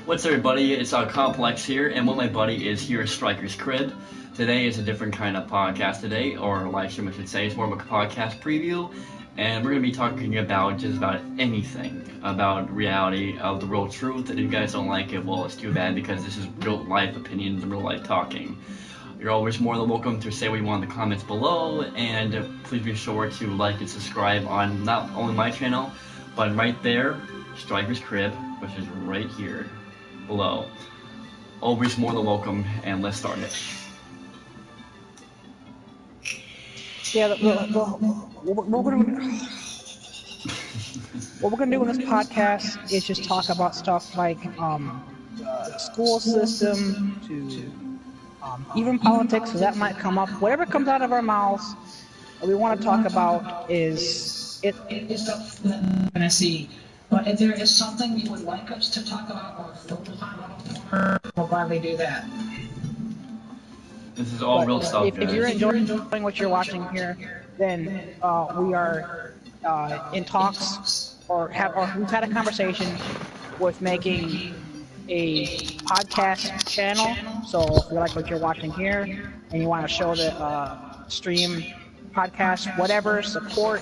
What's up, everybody? It's Complex here, and with my buddy is here, Striker's Crib. Today is a different kind of podcast today, or live stream I should say. It's more of a podcast preview, and we're going to be talking about just about anything about reality of the real truth. And if you guys don't like it, well, it's too bad, because this is real life opinions and real life talking. You're always more than welcome to say what you want in the comments below, and please be sure to like and subscribe on not only my channel, but right there, Striker's Crib, which is right here below. Always more than welcome, and let's start it. Yeah, what we're gonna do in this podcast is just talk about stuff like school system to even politics, so that might come up. Whatever comes out of our mouths, what we want to talk about is stuff that we're gonna see. But if there is something you would like us to talk about or focus on, we'll gladly do that. This is all real stuff. If you're enjoying what you're watching here, then we are in talks, or we've had a conversation with making a podcast channel. So if you like what you're watching here and you want to show the stream, podcast, whatever, support,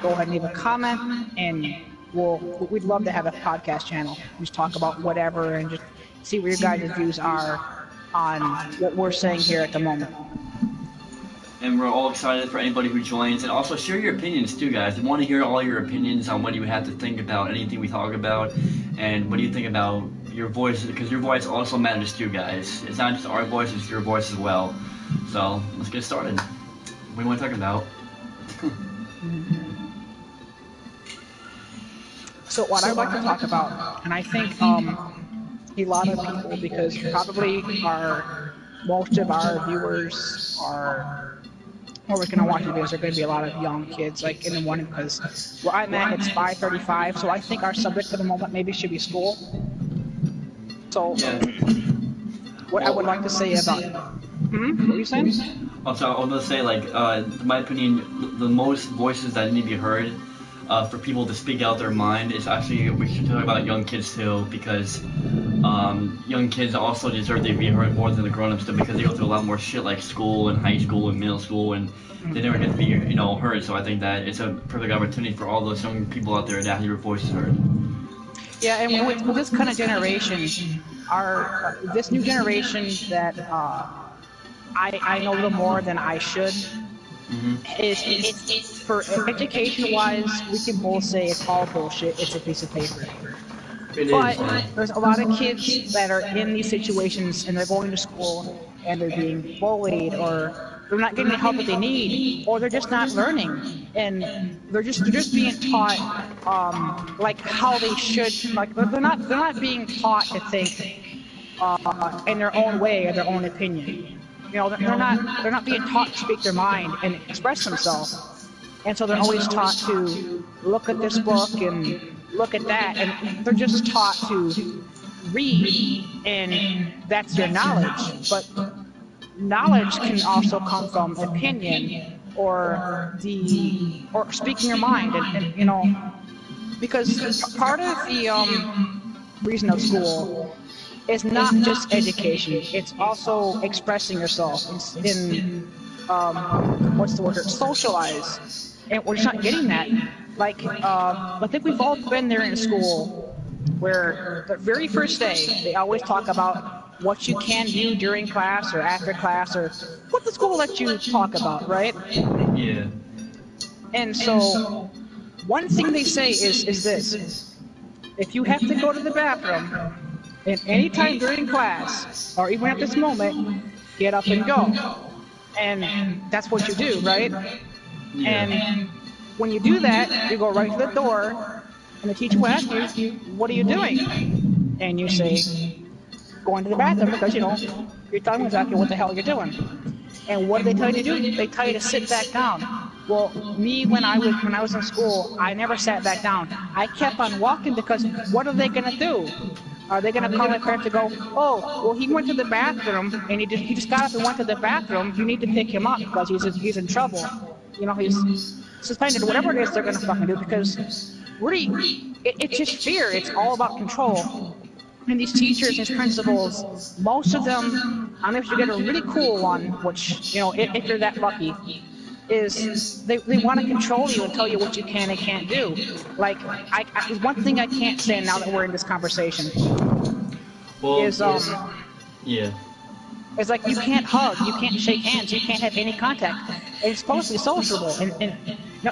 go ahead and leave a comment, and we'd love to have a podcast channel. Just talk about whatever and just see what your guys' views are on what we're saying here at the moment. And we're all excited for anybody who joins, and also share your opinions too, guys. We want to hear all your opinions on what you have to think about anything we talk about, and what do you think about your voice, because your voice also matters too, guys. It's not just our voice, it's your voice as well. So let's get started. What do you want to talk about? So what I'd like to talk about, and I think a lot of people, because probably most of our viewers are, or we're going to watch the videos, are going to be a lot of young kids, like in the morning, because where I'm at, it's 5:35, so I think our subject for the moment maybe should be school. So, what I would like to say about, what were you saying? Also, I was going to say, like, in my opinion, the most voices that need to be heard for people to speak out their mind is actually, we should talk about young kids too, because young kids also deserve to be heard more than the grown-ups do, because they go through a lot more shit like school and high school and middle school, and they never get to be, heard. So I think that it's a perfect opportunity for all those young people out there to have your voices heard. Yeah, and with this kind of generation, this new generation that I know a little more than I should. It's for education-wise, we can both say it's all bullshit. It's a piece of paper. But there's a lot of kids that are in these situations, and they're going to school and they're being bullied, or they're not getting the help that they need, or they're just not learning, and they're just being taught like how they should. Like they're not being taught to think in their own way or their own opinion. They're not being taught to speak their mind and express themselves, and so they're always taught to look at this book and look at that, and they're just taught to read, and that's their knowledge. But knowledge can also come from opinion or speaking your mind, and because part of the reason of school is not just education, it's also expressing yourself in what's the word, socialize, and we're just not getting that. Like, I think we've all been there in school, where the very first day, they always talk about what you can do during class or after class, or what the school lets you talk about, right? Yeah. And so, one thing they say is this: if you have to go to the bathroom, and any time during class, or even at this moment, get up and go. And that's what you do, right? Yeah. And when you do that, you go right to the door, and the teacher will ask you, what are you doing? And you say, going to the bathroom, because, you're telling exactly what the hell you're doing. And what do they tell you to do? They tell you to sit back down. Well, me, when I was in school, I never sat back down. I kept on walking, because what are they going to do? Are they going to call my parents to go, oh, well, he went to the bathroom, and he just got up and went to the bathroom. You need to pick him up because he's in trouble. He's suspended, whatever it is they're going to fucking do, because really, it's just fear. It's all about control. And these teachers, these principals, most of them, unless you get a really cool one, which, if you're that lucky, is they want to control you and tell you what you can and can't do. Like, one thing I can't stand now that we're in this conversation is yeah. It's like you can't hug, you can't shake hands, you can't have any contact. And it's supposed to be sociable and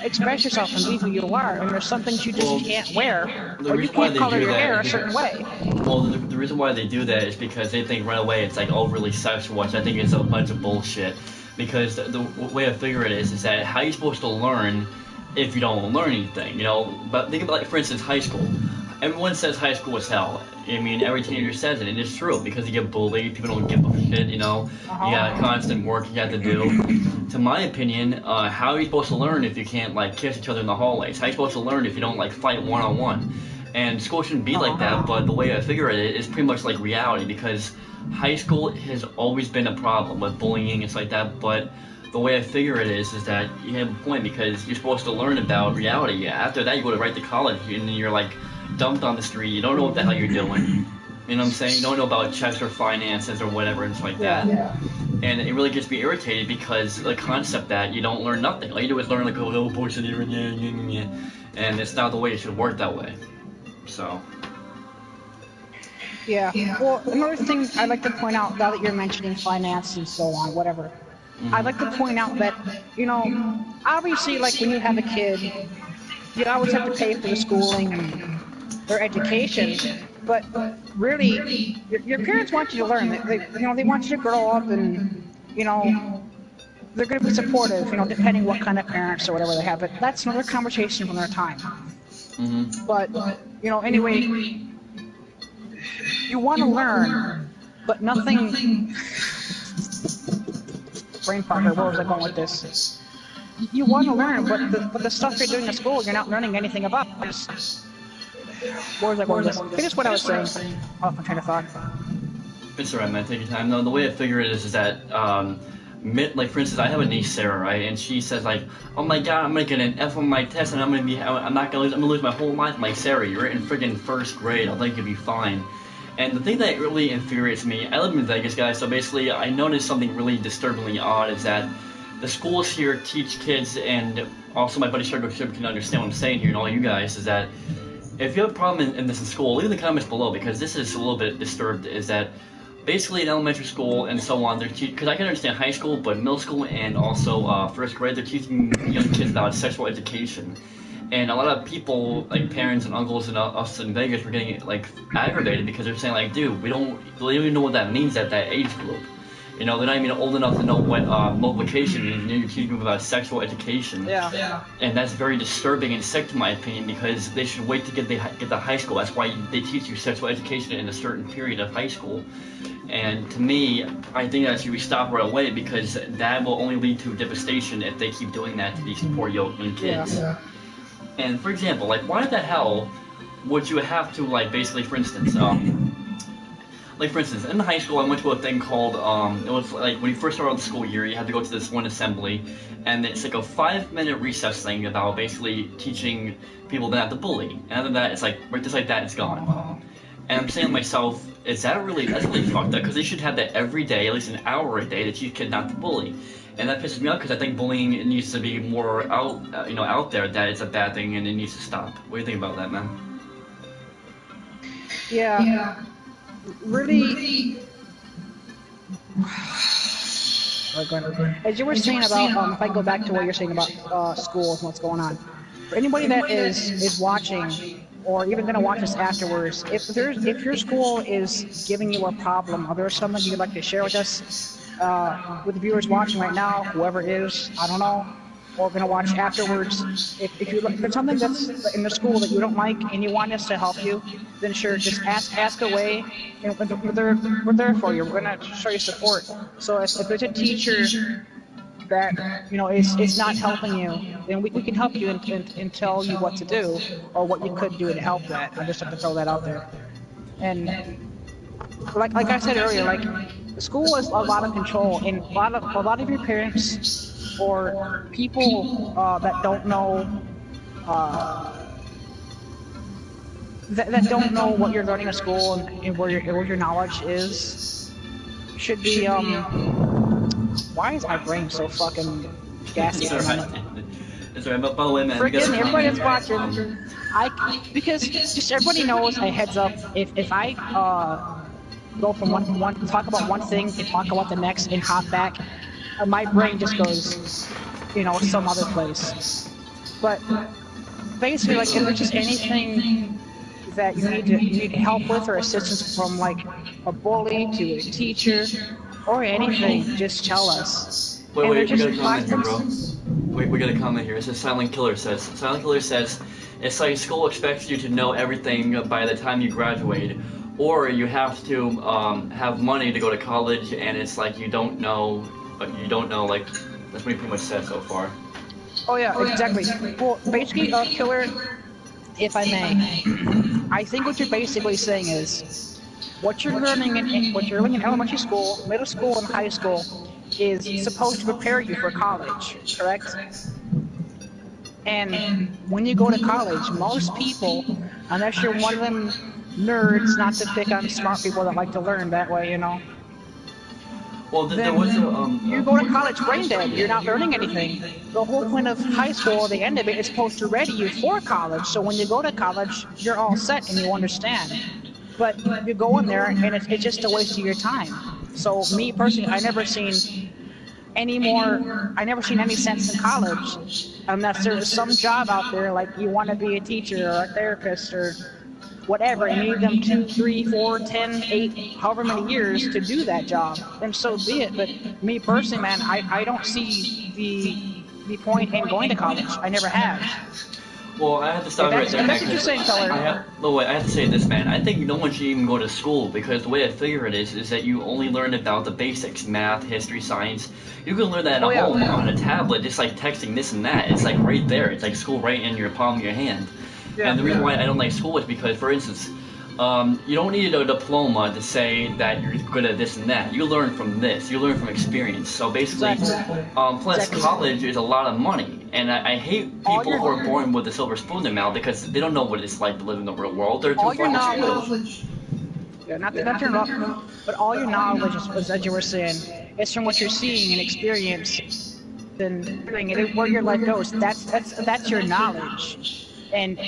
express yourself and be who you are. And there's some things you just can't wear, or you can't color your hair a certain way. Well, the reason why they do that is because they think right away it's like overly sexual, which I think is a bunch of bullshit. Because the way I figure it is that how are you supposed to learn if you don't learn anything, But think about, like, for instance, high school. Everyone says high school is hell. I mean, every teenager says it, and it's true, because you get bullied, people don't give a shit, You got constant work you have to do. To my opinion, how are you supposed to learn if you can't, like, kiss each other in the hallways? How are you supposed to learn if you don't, like, fight one-on-one? And school shouldn't be like that, but the way I figure it is pretty much like reality, because high school has always been a problem with bullying and stuff like that, but the way I figure it is that you have a point, because you're supposed to learn about reality. After that, you go right to college, and then you're, like, dumped on the street. You don't know what the hell you're doing. You know what I'm saying? You don't know about checks or finances or whatever and stuff like that. Yeah. And it really gets me irritated, because the concept that you don't learn nothing. All you do is learn, like, a little portion here and and it's not the way it should work that way. So. Yeah. Well, another thing I'd like to point out, now that you're mentioning finance and so on, whatever, I'd like to point out that, obviously, like, when you have a kid, you always have to pay for the schooling and their education, but really, your parents want you to learn. They want you to grow up, and they're going to be supportive. Depending what kind of parents or whatever they have. But that's another conversation from their time. Mm-hmm. But anyway, you want to learn, but nothing. Brain Parker, where was I going with this? You want to learn, but the stuff you're doing at school, you're not learning anything about. Where was I going with this? Finish what I was saying. Oh, I'm trying to thought. It's alright, man. Take your time. No, the way I figure it is that, like, for instance, I have a niece, Sarah, right? And she says, like, oh my god, I'm gonna get an F on my test, and I'm gonna lose my whole life. I'm like, Sarah, you're in friggin' first grade. I think you'll be fine. And the thing that really infuriates me, I live in Vegas, guys, so basically I noticed something really disturbingly odd is that the schools here teach kids, and also my buddy Struggle can understand what I'm saying here, and all you guys, is that if you have a problem in this in school, leave in the comments below, because this is a little bit disturbed, is that basically in elementary school and so on, they're because I can understand high school, but middle school and also first grade, they're teaching young kids about sexual education. And a lot of people, like parents and uncles and us in Vegas, were getting, like, aggravated, because they're saying, like, dude, they don't even know what that means at that age group. They're not even old enough to know what multiplication is, and you're teaching them about sexual education. Yeah. And that's very disturbing and sick, to my opinion, because they should wait to get to high school. That's why they teach you sexual education in a certain period of high school. And to me, I think that should be stopped right away, because that will only lead to devastation if they keep doing that to these poor young kids. Yeah. And for example, like, why the hell would you have to, like, basically, for instance, like, for instance, in high school, I went to a thing called, it was like, when you first started the school year, you had to go to this one assembly, and it's like a 5-minute recess thing about basically teaching people not to bully. And after that, it's like, right just like that, it's gone. And I'm saying to myself, that's really fucked up, because they should have that every day, at least an hour a day, to teach kids not to bully. And that pisses me off, because I think bullying needs to be more out there, that it's a bad thing and it needs to stop. What do you think about that, man? Yeah. Really. As you were saying about, if I go back to what you're saying about schools and what's going on, for anybody that is watching, or even going to watch this afterwards, if your school is giving you a problem, or there's something you'd like to share with us, with the viewers watching right now, whoever it is, I don't know, or going to watch afterwards, if there's something that's in the school that you don't like and you want us to help you, then sure, just ask away, and we're there for you. We're going to show you support. So if there's a teacher that is not helping you, then we can help you and tell you what to do, or what you could do to help that. I just have to throw that out there. And like I said earlier, like, school is a lot of control, and a lot of your parents or people that don't know that don't know what you're learning at school and where your knowledge is should be why is my brain so fucking gassy at the moment? It's alright, but by the way, man, forgive me, everybody that's watching. Because just everybody knows a heads up. If I go from one talk about one thing and talk about the next and hop back, my brain just goes, some other place. But basically, like, if there's just anything that you need help with or assistance from, like a bully to a teacher or anything, just tell us. Wait, we got a comment here, bro. We got a comment here. It says Silent Killer says, it's like school expects you to know everything by the time you graduate, or you have to have money to go to college, and it's like you don't know, like, that's what he pretty much said so far. Oh yeah, exactly. Well, basically, Killer, if I may, I think what you're basically saying is, what you're learning in elementary school, middle school, and high school is supposed to prepare you for college, correct? And when you go to college, most people, unless you're one of them nerds, not to pick on smart people that like to learn that way, Well, there was a, you go to college brain dead. You're not learning anything. The whole point of high school, the end of it, is supposed to ready you for college. So when you go to college, you're all set and you understand. But you go in there and it's just a waste of your time. So me personally, I never seen any sense in college unless there's some job out there, like you want to be a teacher or a therapist or whatever, and you need them 2, 3, 4, 10, 8, however many years to do that job, then so be it. But me personally, man, I don't see the point in going to college. I never have. Well, I have to stop right there. That's what you're saying, Keller. I have to say this, man. I think no one should even go to school, because the way I figure it is that you only learn about the basics: math, history, science. You can learn that at home on a tablet, just like texting this and that. It's like right there. It's like school right in your palm of your hand. And the reason why I don't like school is because, for instance, you don't need a diploma to say that you're good at this and that. You learn from this. You learn from experience. So basically, plus college is a lot of money. And I hate people who are born with a silver spoon in their mouth because they don't know what it's like to live in the real world. They're too fucking skilled. Yeah, not to interrupt, but all your knowledge is, as you were saying, it's from what you're seeing and experience and where your life goes. That's your knowledge. And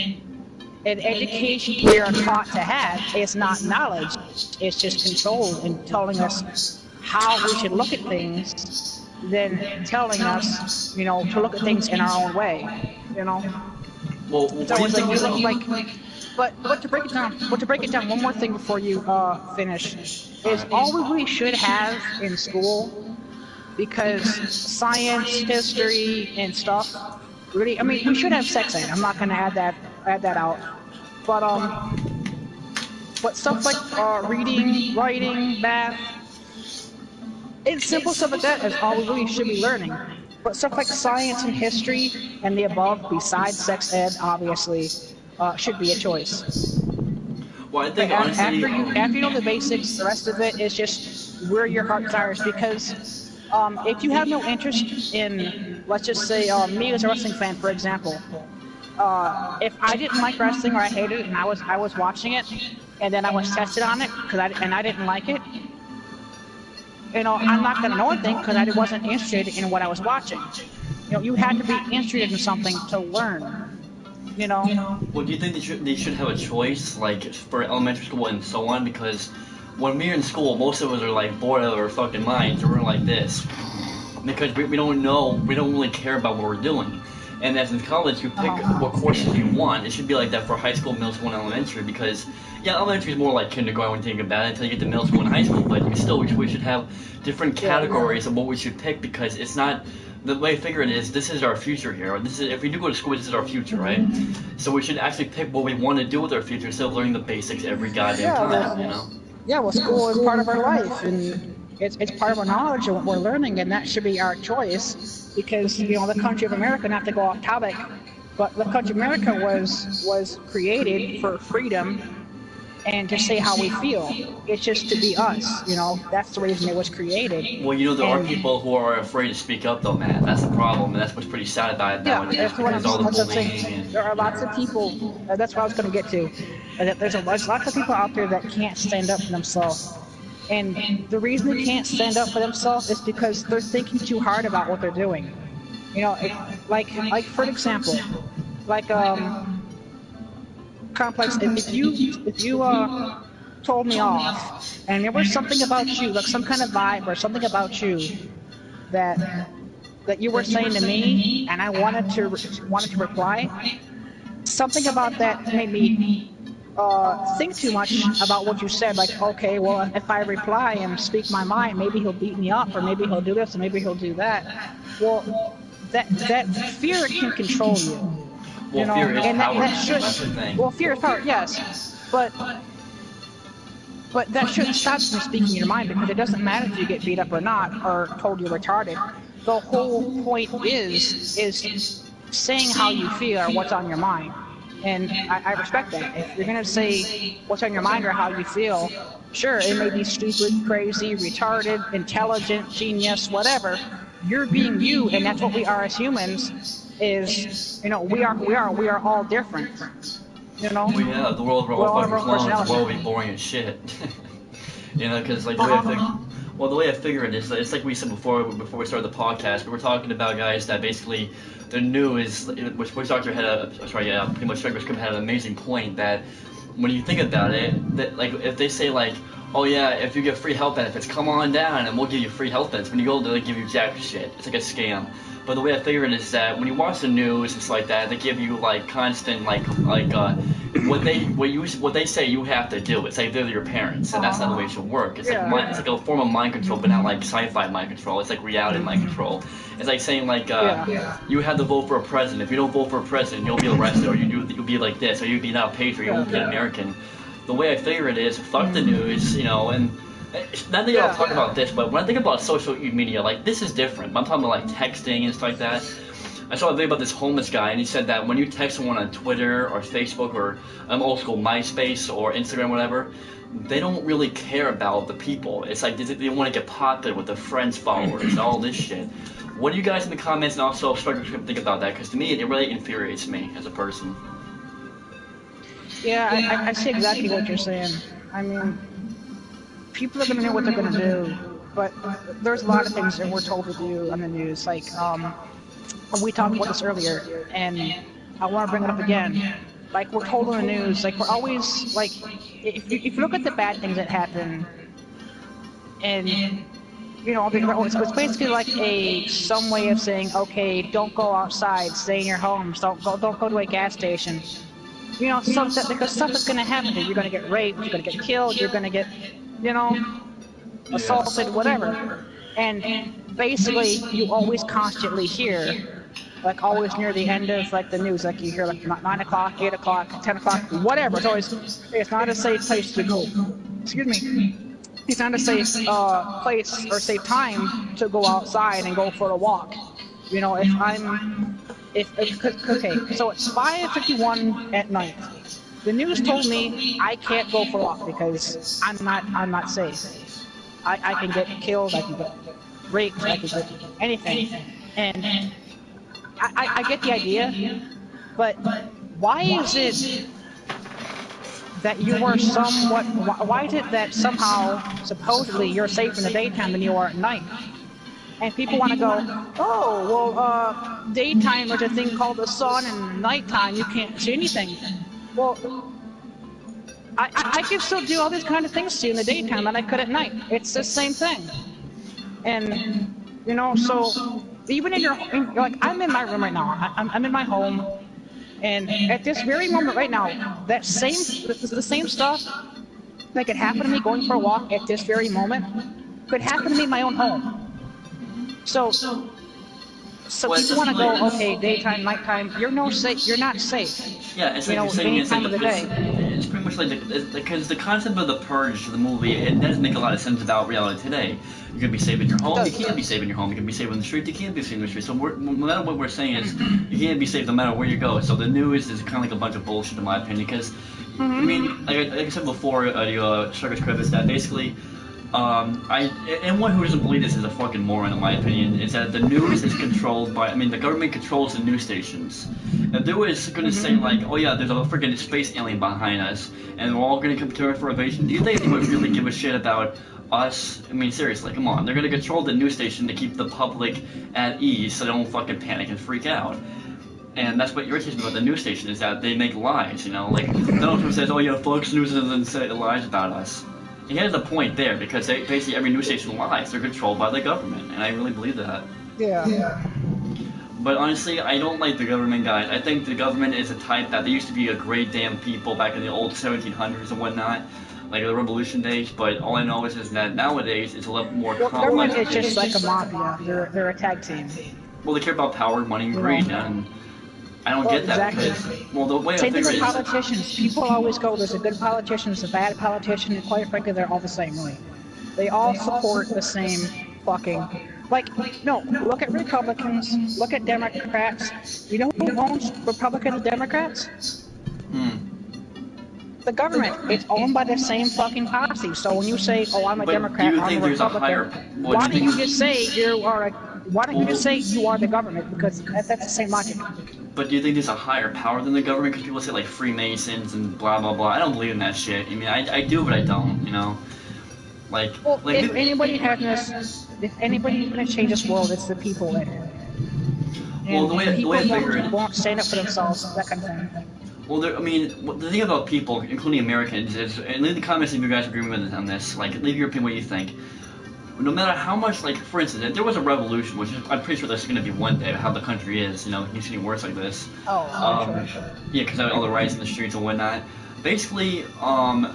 education we are taught to have is not knowledge. It's just control and telling us how we should look at things, then telling us, to look at things in our own way, Well, it's always like, but to break it down, one more thing before you finish, is all we really should have in school, because science, history, and stuff, really, I mean, we should have sex ed. I'm not going to add that out. But stuff like reading, writing, math, it's simple stuff like that is all we really should be learning. But stuff like science and history and the above, besides sex ed, obviously, should be a choice. Well, I think after you know the basics, the rest of it is just where your heart desires. Because if you have no interest in, let's just say, me as a wrestling fan, for example, if I didn't like wrestling or I hated it and I was watching it and then I was tested on it and I didn't like it, I'm not going to know anything because I wasn't interested in what I was watching. You had to be interested in something to learn. Well, do you think they should have a choice, like for elementary school and so on? Because when we're in school, most of us are like bored out of our fucking minds, and we're like this because we don't know, we don't really care about what we're doing. And as in college, you pick what courses you want. It should be like that for high school, middle school, and elementary. Because elementary is more like kindergarten when you think about it until you get to middle school and high school. But we should have different categories of what we should pick, because it's not. The way I figure it is, this is our future here. If we do go to school, this is our future, right? So we should actually pick what we want to do with our future instead of learning the basics every goddamn time, Yeah, well, school is part of our life, and it's part of our knowledge and what we're learning, and that should be our choice. Because the country of America, not to go off topic, but the country of America was created for freedom and to say how we feel. It's just to be us, you know. That's the reason it was created. Well, you know, there are people who are afraid to speak up, though, man. That's the problem, and that's what's pretty sad about it Yeah, nowadays. that's what Because all the I'm bullying saying. and There are lots of people. That's what I was going to get to. There's lots of people out there that can't stand up for themselves. And the reason they can't stand up for themselves is because they're thinking too hard about what they're doing. You know, like for example, like complex. If you told me off, and there was something about you, like some kind of vibe or something about you that you were saying to me, and I wanted to reply, something about that made me think too much about what you said. Like, okay, well, if I reply and speak my mind, maybe he'll beat me up, or maybe he'll do this, or maybe he'll do that. Well, that fear can control you. well, You know, fear is and power. that should. That's the thing. Well, fear is power, yes, but that shouldn't stop you from speaking your mind, because it doesn't matter if you get beat up or not, or told you're retarded. The whole point is saying how you feel or what's on your mind. And I respect that. If you're going to say what's on your mind or how you feel, sure, it may be stupid, crazy, retarded, intelligent, genius, whatever. You're being you, and that's what we are as humans. Is, you know, we are all different. You know. Well, yeah, the world of all fucking clones will be boring as shit. You know, because like the way I think. Well, the way I figure it is, it's like we said before we started the podcast. We were talking about guys that basically the news, which Dr. pretty much Striker's had an amazing point that when you think about it, that like if they say like, oh yeah, if you get free health benefits, come on down and we'll give you free health benefits. When you go, they give you jack shit. It's like a scam. But the way I figure it is that when you watch the news, it's like that. They give you like constant what they say you have to do. It's like they're your parents, and that's not the way it should work. It's it's like a form of mind control, but not like sci-fi mind control. It's like reality mind control. It's like saying like you have to vote for a president. If you don't vote for a president, you'll be arrested, or you'll be like this, or you'll be not a patriot, you won't be an American. The way I figure it is, fuck the news, you know, and. Not that y'all talk about this, but when I think about social media, like, this is different. I'm talking about, like, texting and stuff like that. I saw a video about this homeless guy, and he said that when you text someone on Twitter or Facebook or old school MySpace or Instagram, whatever, they don't really care about the people. It's like they want to get popular with their friends, followers, and all this shit. What do you guys in the comments and also struggle to think about that? Because to me, it really infuriates me as a person. Yeah, I see exactly what you're saying. I mean, people are going to know what they're going to do, but there's a lot of things that we're told to do on the news. Like, we talked about this earlier, and I want to bring it up again. Like, we're told on the news, like, we're always, like, if you look at the bad things that happen, and, you know, it's basically like some way of saying, okay, don't go outside, stay in your homes, don't go to a gas station. You know, because stuff is going to happen to you. You're going to get raped, you're going to get killed, you're going to get, you know, assaulted, whatever. And basically, you always constantly hear, like always near the end of like the news, like you hear like 9 o'clock, 8 o'clock, 10 o'clock, whatever. It's not a safe place to go. Excuse me. It's not a safe place or safe time to go outside and go for a walk. You know, okay, so it's 5:51 at night. The news told me I can't go for a walk because I'm not safe. I can get killed, I can get raped, I can get anything. And I get the idea, but why is it that you are somewhat, why is it that somehow, supposedly, you're safer in the daytime than you are at night? And people want to go, oh, well, daytime there's a thing called the sun, and nighttime you can't see anything. Well, I can still do all these kind of things to you in the daytime that I could at night. It's the same thing. And, you know, so even in like, I'm in my room right now. I'm in my home. And at this very moment right now, the same stuff that could happen to me going for a walk at this very moment could happen to me in my own home. So people want to go, okay, daytime, nighttime. You're not safe. Yeah, it's like any time of the day. It's pretty especially because the concept of the purge, the movie, it doesn't make a lot of sense about reality today. You can be safe in your home, you can't be safe in your home. You can be safe on the street, you can't be safe in the street. So no matter what we're saying is, you can't be safe no matter where you go. So the news is kind of like a bunch of bullshit in my opinion. Because I mean, like I said before, Sugar's Crib is that basically. Anyone who doesn't believe this is a fucking moron, in my opinion. Is that the news is controlled by? I mean, the government controls the news stations. If there was going to say like, oh yeah, there's a freaking space alien behind us, and we're all going to come to Earth for invasion, do you think they would really give a shit about us? I mean, seriously, come on. They're going to control the news station to keep the public at ease, so they don't fucking panic and freak out. And that's what irritates me about the news station is that they make lies. You know, like Donald Trump says, oh yeah, Fox News doesn't say lies about us. He has a point there because basically every news station lies. They're controlled by the government, and I really believe that. Yeah. But honestly, I don't like the government guys. I think the government is a type that they used to be a great damn people back in the old 1700s and whatnot, like the Revolution days. But all I know is that nowadays it's a lot more complex. Government is just like a mafia. They're a tag team. Well, they care about power, money, and greed, and I don't get that because, well, the way Same I thing figure with politicians. People always go, there's a good politician, there's a bad politician, and quite frankly, they're all the same way. They all support the same fucking... no, look at Republicans, look at Democrats. You know who owns Republicans and Democrats? The government. It's owned by the same fucking posse. So when you say, oh, I'm a Democrat, I'm a Republican, why don't you just say you are the government? Because that's the same logic. But do you think there's a higher power than the government? Because people say like Freemasons and blah blah blah. I don't believe in that shit. I mean, I do, but I don't. You know, like. Well, if anybody's gonna change this world, it's the people in it. Well, the way I figure it, won't stand up for themselves, that kind of thing. Well, I mean, the thing about people, including Americans, is, and leave the comments if you guys agree with us on this. Like, leave your opinion what you think. No matter how much, like, for instance, if there was a revolution, which I'm pretty sure there's going to be one day, how the country is, you know, it's getting worse like this. Sure. Yeah, because all the riots in the streets and whatnot. Basically,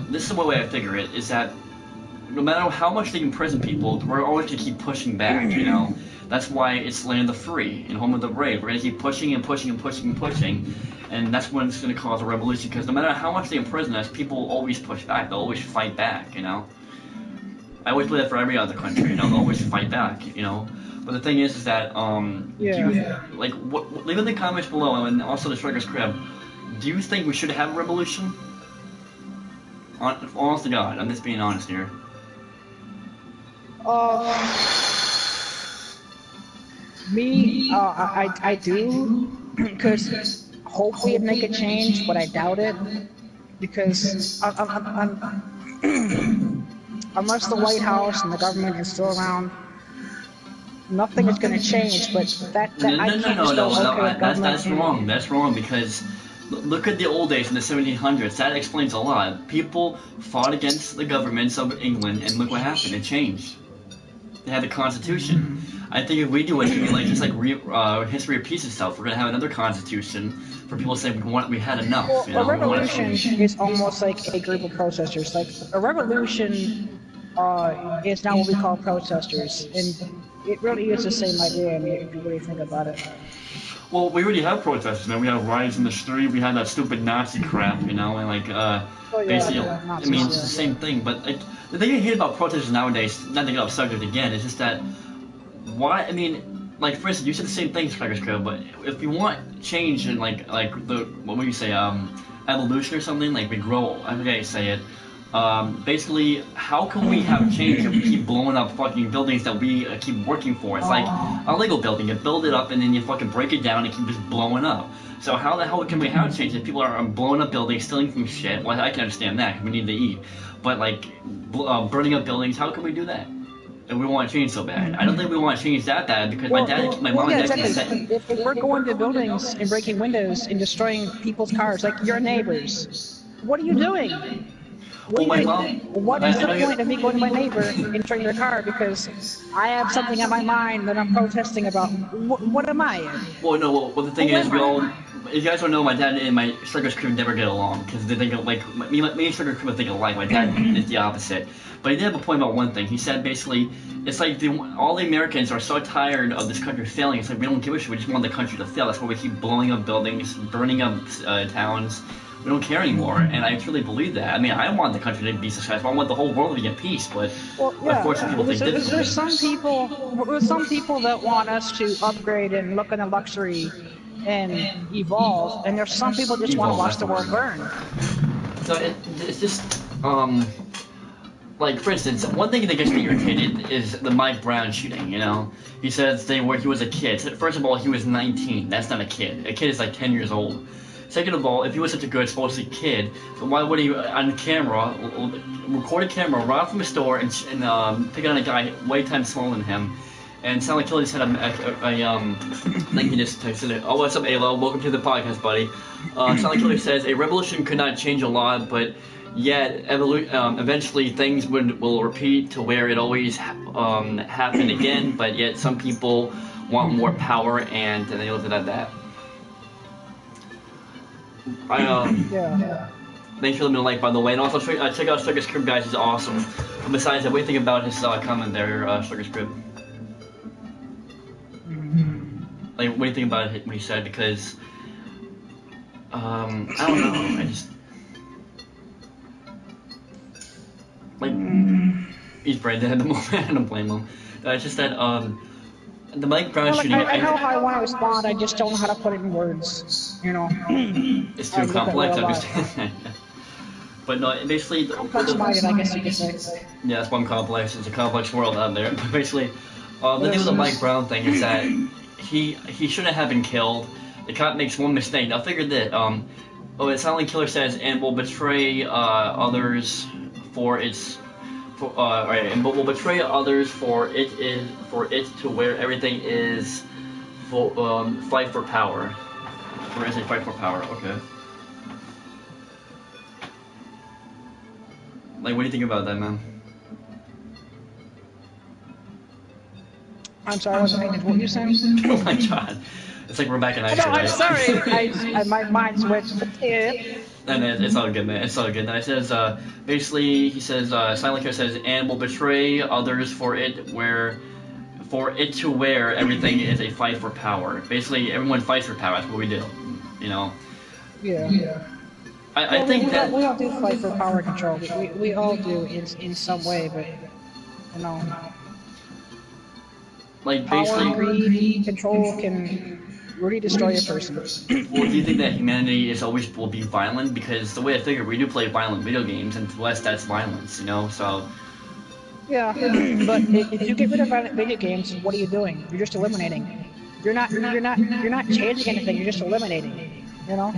this is the way I figure it, is that no matter how much they imprison people, we're always going to keep pushing back, you know? That's why it's land of the free and home of the brave. We're going to keep pushing and pushing and pushing and pushing, and that's when it's going to cause a revolution, because no matter how much they imprison us, people will always push back. They'll always fight back, you know? I always believe that for every other country, you know, they'll always fight back, you know? But the thing is that, leave in the comments below, and also the Sugar's Crib, do you think we should have a revolution? Honest to God, I'm just being honest here. I do, because hopefully it'd make a change, but I doubt it, because unless the White House and the government is still around, nothing is going to change. But that's wrong. That's wrong, because look at the old days in the 1700s. That explains a lot. People fought against the governments of England, and look what happened. It changed. They had the Constitution. I think if we do it, history repeats itself. We're gonna have another Constitution for people to say we had enough. Well, you know? A revolution is almost like a group of protesters. Like a revolution is now what we call protesters, and it really is the same idea. I mean, if you really think about it. Well, we already have protesters, man. We have riots in the street. We had that stupid Nazi crap, you know, and basically, I mean, it's the same thing. But the thing I hate about protesters nowadays, not to get off subject again, is just that why? I mean, like for instance, you said the same thing, Strikers Code, but if you want change in what would you say, evolution or something, like we grow. I forget how you say it. Basically, how can we have change if we keep blowing up fucking buildings that we keep working for? It's like a Lego building. You build it up and then you fucking break it down and keep just blowing up. So how the hell can we have change if people are blowing up buildings, stealing from shit? Well, I can understand that, 'cause we need to eat. But like, burning up buildings, how can we do that? And we want to change so bad. I don't think we want to change that bad, because my mom and dad said... If we're going to buildings and breaking windows and destroying people's cars, like your neighbors, what are you doing? What is the point of me going to my neighbor and destroying their car because I have something on my mind that I'm protesting about? What am I in? Well, no, well, the thing is, you guys don't know, my dad and my Sugar's Crew never get along, because they think, like, me and Sugar's Crew think alike. My dad is the opposite. But he did have a point about one thing. He said, basically, it's like all the Americans are so tired of this country failing. It's like, we don't give a shit. We just want the country to fail. That's why we keep blowing up buildings, burning up towns, we don't care anymore, and I truly believe that. I mean, I want the country to be successful. I want the whole world to be at peace, but unfortunately, people think differently. There's some people that want us to upgrade and look into luxury and evolve, and there's some people that just want to watch the world burn. So it's just like, for instance, one thing that gets me irritated is the Mike Brown shooting. You know, he says he was a kid. First of all, he was 19. That's not a kid. A kid is like 10 years old. Second of all, if he was such a good, supposedly kid, then why would he, on camera, record a camera, run out from a store, and pick on a guy way times smaller than him? And Silent Killer just had like he just texted it. Oh, what's up, Alo? Welcome to the podcast, buddy. Silent Killer says, a revolution could not change a lot, but yet eventually things will repeat to where it always happened again, but yet some people want more power, and they looked at that. Thanks for leaving a like, by the way, and also check out Striker's Crib, guys. He's awesome. And besides that, what do you think about his comment there, Striker's Crib? Like, what do you think about what he said? Because I don't know. I just he's brain dead at the moment. I don't blame him. It's just that the Mike Brown shooting. I know how I want to respond. I just don't know how to put it in words. You know. It's too complex. I understand. But no, basically. Complex-minded, I guess you could say. Yeah, that's one complex. It's a complex world out there. But basically, the thing with the Mike Brown thing is that he shouldn't have been killed. The cop makes one mistake. Now figure that. The Silent Killer says, and will betray others for its. But will betray others for it to where everything is fight for power. Where is it? Fight for power. Okay. Like, what do you think about that, man? I'm sorry, I wasn't paying what you said. Oh my god. It's like we're back in high school. No, I'm sorry. My mind switched. And it's all good, man. It's all good. And it says, basically, he says, Silent Killer says, and will betray others for it to where everything is a fight for power. Basically, everyone fights for power. That's what we do, you know? Yeah. I think that... We all do fight for power and control. We all do in some way, but, you know... Like, basically... Power, greed, control can... really destroy a person. Well, do you think that humanity will be violent? Because the way I figure, we do play violent video games, and to us, that's violence, you know. So. Yeah, but if you get rid of violent video games, what are you doing? You're just eliminating. You're not changing anything. You're just eliminating. You know.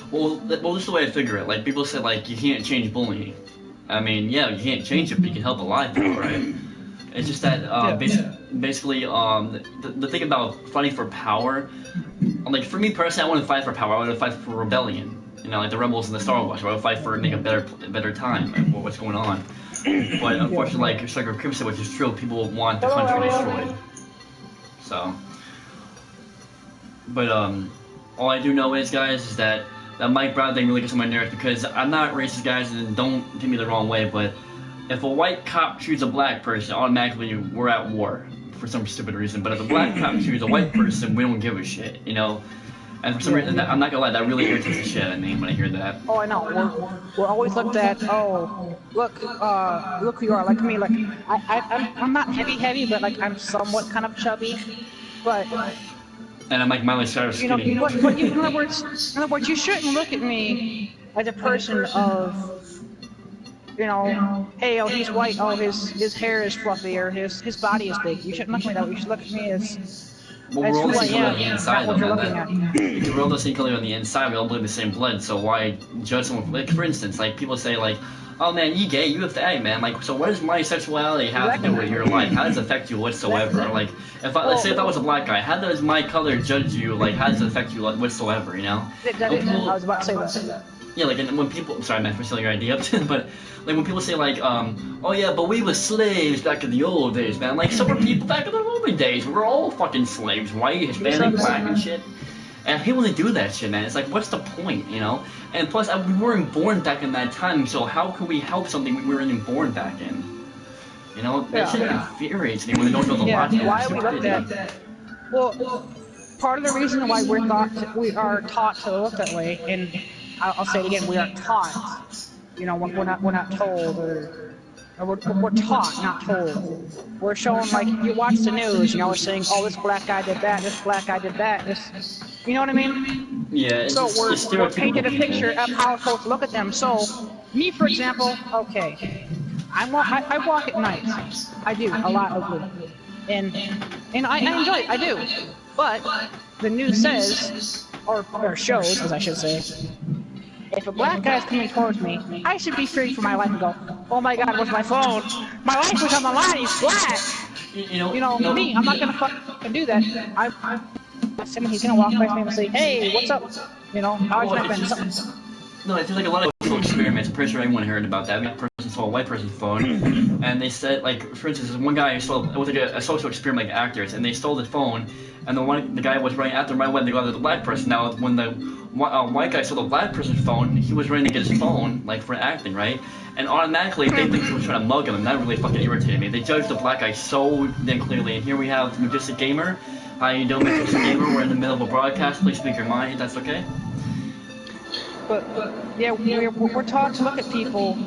Well, this is the way I figure it. Like, people say, like, you can't change bullying. I mean, yeah, you can't change it, but you can help a lot of people, right? It's just that basically, the thing about fighting for power, like, for me personally, I want to fight for power. I want to fight for rebellion. You know, like the rebels in the Star Wars. I want to fight for make a better time. Like, what's going on? But unfortunately, like Striker Crib said, which is true, people want the country destroyed. So, but all I do know is, guys, is that Mike Brown thing really gets on my nerves, because I'm not racist, guys, and don't take me the wrong way, but if a white cop shoots a black person, automatically we're at war for some stupid reason. But if a black cop shoots a white person, we don't give a shit, you know? And for some reason, I'm not gonna lie, that really irritates the shit out of me when I hear that. Oh, I know. We're always looked at, oh, look who you are. Like me, like, I'm not heavy, but, like, I'm somewhat kind of chubby. But... And I'm like Miley Cyrus skinny. You know, but in other words, you shouldn't look at me as a person of... You know, hey, oh, he's white, oh, his hair is fluffy, or his body is big. You shouldn't look at me that way. You should look at me as... Well, we're all the same color on the inside, though, man. We're all the same color on the inside. We all bleed the same blood, so why judge someone? Like, for instance, like, people say, like, oh, man, you gay, you a fag, man. Like, so what does my sexuality have to do with your life? How does it affect you whatsoever? Like, let's say if I was a black guy, how does my color judge you? Like, how does it affect you whatsoever, you know? I was about to say that. Yeah, like, and when people, sorry, man, for stealing your idea, but, like, when people say, like, oh, yeah, but we were slaves back in the old days, man. Like, so were people back in the Roman days. We were all fucking slaves, white, Hispanic, black, and shit. And people want to do that shit, man. It's like, what's the point, you know? And plus, we weren't born back in that time, so how could we help something we weren't even born back in? You know? That shit infuriates me when they don't know the logic. Why are we looked at that? Well, part of the reason why we are taught to look that way, and I'll say it again, we are taught. You know, we're not told, or we're taught, not told. We're shown, like, you watch the news, you know, we're saying, oh, this black guy did that, this black guy did that, this, you know what I mean? Yeah. So we're painted a picture people. of how we're supposed to look at them. So, me, for example, okay, I walk at night. I do, a lot of it. And I enjoy it, I do. But the news says, or shows, as I should say, if a black guy is coming towards me, I should be fearing for my life and go, oh my god, where's my phone? My life was on the line, he's black! You know, me, I'm not gonna fucking do that. He's gonna walk by me and say, hey, what's up? You know, how's your been? No, it feels like a lot of social experiments. I'm pretty sure everyone heard about that. I mean, a person stole a white person's phone, and they said, like, for instance, one guy stole, it was like a social experiment, like actors, and they stole the phone, and the guy was running after right when they got the black person. Now, when the white guy stole the black person's phone, he was running to get his phone, like, for acting, right? And automatically, they think he was trying to mug him, and that really fucking irritated me. They judged the black guy so damn clearly, and here we have Majestic Gamer. How you doing, Majestic Gamer? We're in the middle of a broadcast. Please speak your mind, if that's okay. But yeah, we're taught to look at people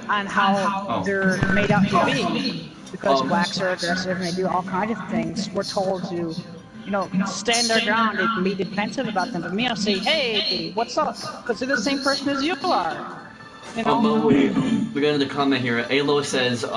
on how they're made out to be. Because blacks are aggressive and they do all kinds of things. We're told to, you know, stand their ground and be defensive about them. But me, I'll say, hey, what's up? Because they're the same person as you are. You know? We got another comment here. Alo says, or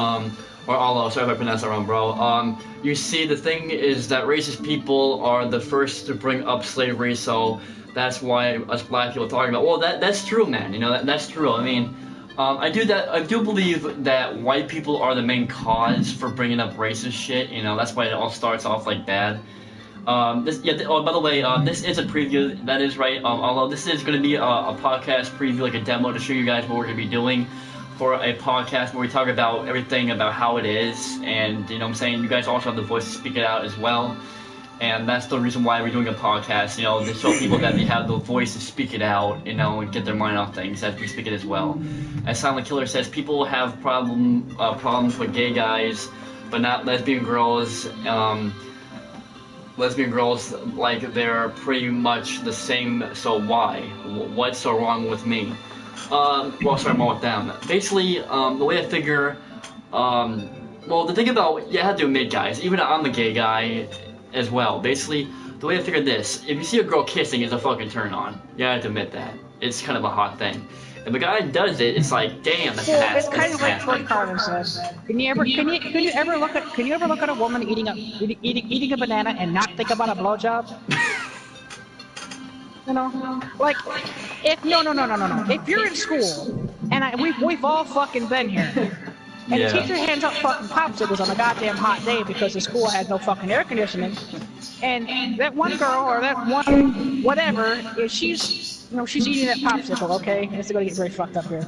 Alo, sorry if I pronounced that wrong, bro. You see, the thing is that racist people are the first to bring up slavery, so that's why us black people are talking about. Well, that's true, man. You know, that's true. I mean, I do believe that white people are the main cause for bringing up racist shit. You know, that's why it all starts off like bad. By the way, this is a preview. That is right. Although this is going to be a podcast preview, like a demo to show you guys what we're going to be doing for a podcast where we talk about everything about how it is, and you know what I'm saying, you guys also have the voice to speak it out as well. And that's the reason why we're doing a podcast, you know, to show people that they have the voice to speak it out, you know, and get their mind off things as we speak it as well. As Silent Killer says, people have problems with gay guys, but not lesbian girls. Lesbian girls, like, they're pretty much the same, so why? What's so wrong with me? Well, sorry, I'm wrong with them. Basically, the way I figure, well, the thing about, you have to admit, guys, even I'm a gay guy as well. Basically, the way I figure this, if you see a girl kissing, it's a fucking turn on. You have to admit that. It's kind of a hot thing. If a guy does it, it's like, damn, that's nasty. It's kind of like Troy Carter says. Can you ever look at a woman eating a banana and not think about a blowjob? You know, like, no. If you're in school, and we've all fucking been here, and the teacher hands out fucking popsicles on a goddamn hot day because the school had no fucking air conditioning, and that one girl or that one whatever, if she's eating that popsicle, okay? It's gonna get very fucked up here.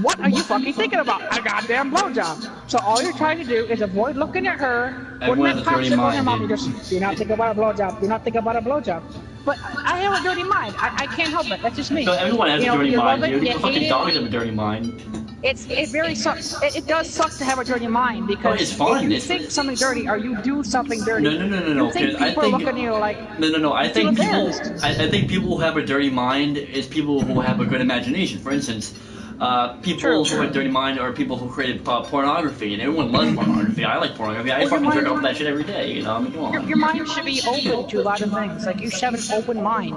What are you fucking thinking about? A goddamn blowjob. So all you're trying to do is avoid looking at her, putting that popsicle in her mouth, and just, you're not thinking about a blowjob. You're not thinking about a blowjob. But I have a dirty mind. I can't help it. That's just me. So everyone has a dirty mind, dude. You fucking dogs have a dirty mind. It very sucks. It does suck to have a dirty mind because it's fun. if you think something dirty or you do something dirty, no. You think people are looking at you like no. I think people who have a dirty mind is people who have a good imagination. For instance, people who have a dirty mind are people who created pornography, and everyone loves pornography. I like pornography. I fucking jerk off that shit every day. You know, I mean, come on. Your mind should be open to a lot of things. Like, you should have an open mind.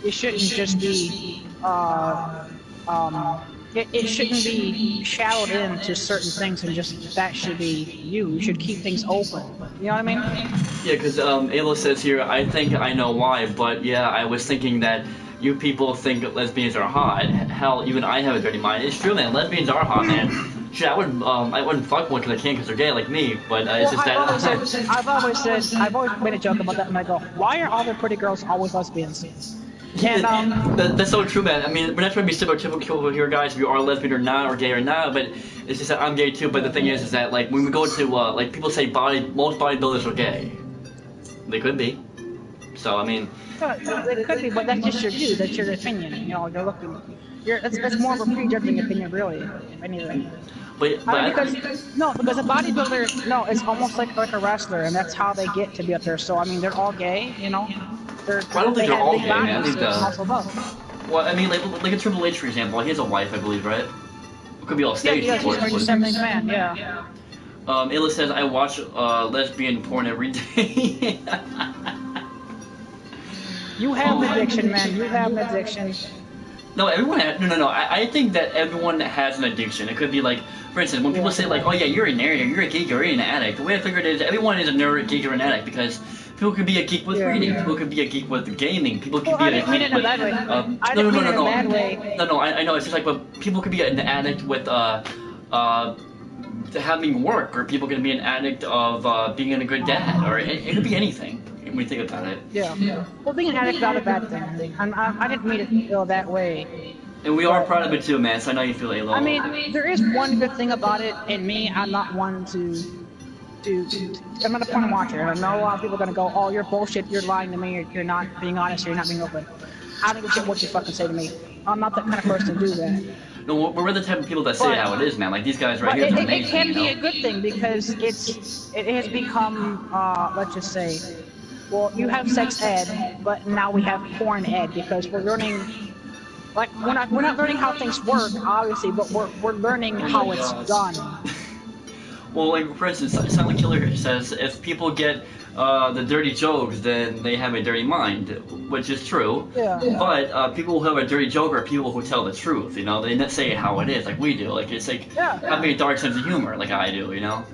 It shouldn't just be It shouldn't be shadowed into certain things and just that should be you. You should keep things open. You know what I mean? Yeah, because Ayla says here, I think I know why, but yeah, I was thinking that you people think lesbians are hot. Hell, even I have a dirty mind. It's true, man. Lesbians are hot, man. Shit, I wouldn't fuck one because I can't because they're gay like me, but it's just that. I've always made a joke about that, and I go, why are all the pretty girls always lesbians? And, that's so true, man. I mean, we're not trying to be stereotypical here, guys, if you are lesbian or not, or gay or not, but it's just that I'm gay too, but the thing is that, like, when we go to, like, people say most bodybuilders are gay. They could be. So, I mean... It could be, but that's just your view, that's your opinion, you know, you're looking... That's more of a prejudging opinion, really, if anything. Because a bodybuilder, no, it's almost like a wrestler, and that's how they get to be up there, so, I mean, they're all gay, you know? I don't think they're all gay, man. I think Well, I mean, like a Triple H, for example. He has a wife, I believe, right? It could be all staged. Yeah, he's like a seventh man. Yeah. Ayla says, I watch lesbian porn every day. You have an addiction, man. You have an addiction. No, everyone has, no. I think that everyone has an addiction. It could be like, for instance, when people say like, oh yeah, you're a nerd, or you're a geek, or you're an addict. The way I figure it is, everyone is a nerd, geek, or an addict because people could be a geek with reading. People could be a geek with gaming. People could be a geek with. No. I know. It's just like, but people could be an addict with having work, or people could be an addict of being a good dad, or it could be anything. When you think about it. Yeah. Well, being an addict is not a bad thing. I didn't mean it to feel that way. And we are proud of it too, man. So I know you feel Ayla. I mean, there is one good thing about it. In me, I'm not one to. I'm not a porn watcher. I know a lot of people are gonna go, "Oh, you're bullshit. You're lying to me. You're not being honest. You're not being open." I don't give a shit what you fucking say to me. I'm not that kind of person to do that. No, we're the type of people that say how it is, man. Like these guys right here. It can be a good thing because it has become, let's just say. Well, you have sex ed, but now we have porn ed because we're learning. Like we're not learning how things work, obviously, but we're learning how it's done. Well, like for instance, Silent Killer says if people get the dirty jokes, then they have a dirty mind, which is true. Yeah. But people who have a dirty joke are people who tell the truth. You know, they don't say it how it is, like we do. Like it's like having a dark sense of humor, like I do. You know.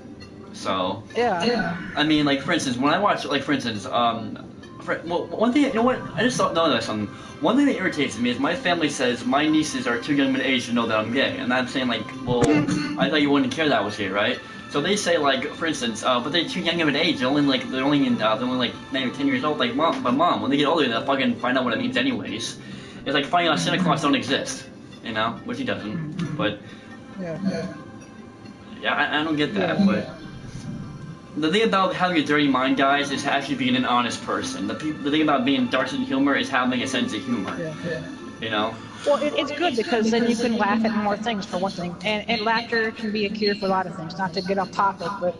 So I mean, like for instance, when I watch, like for instance, one thing, you know what? I just thought that something. One thing that irritates me is my family says my nieces are too young of an age to know that I'm gay, and I'm saying like, well, I thought you wouldn't care that I was gay, right? So they say like, for instance, but they're too young of an age. They're only like maybe 10 years old. Like mom, when they get older, they'll fucking find out what it means anyways. It's like finding out Santa Claus don't exist, you know, which he doesn't. But I don't get that, but. The thing about having a dirty mind, guys, is actually being an honest person. The thing about being dark sense of humor is having a sense of humor. You know? Well, it's good because then you can laugh at more things, for one thing. And laughter can be a cure for a lot of things. Not to get off topic, but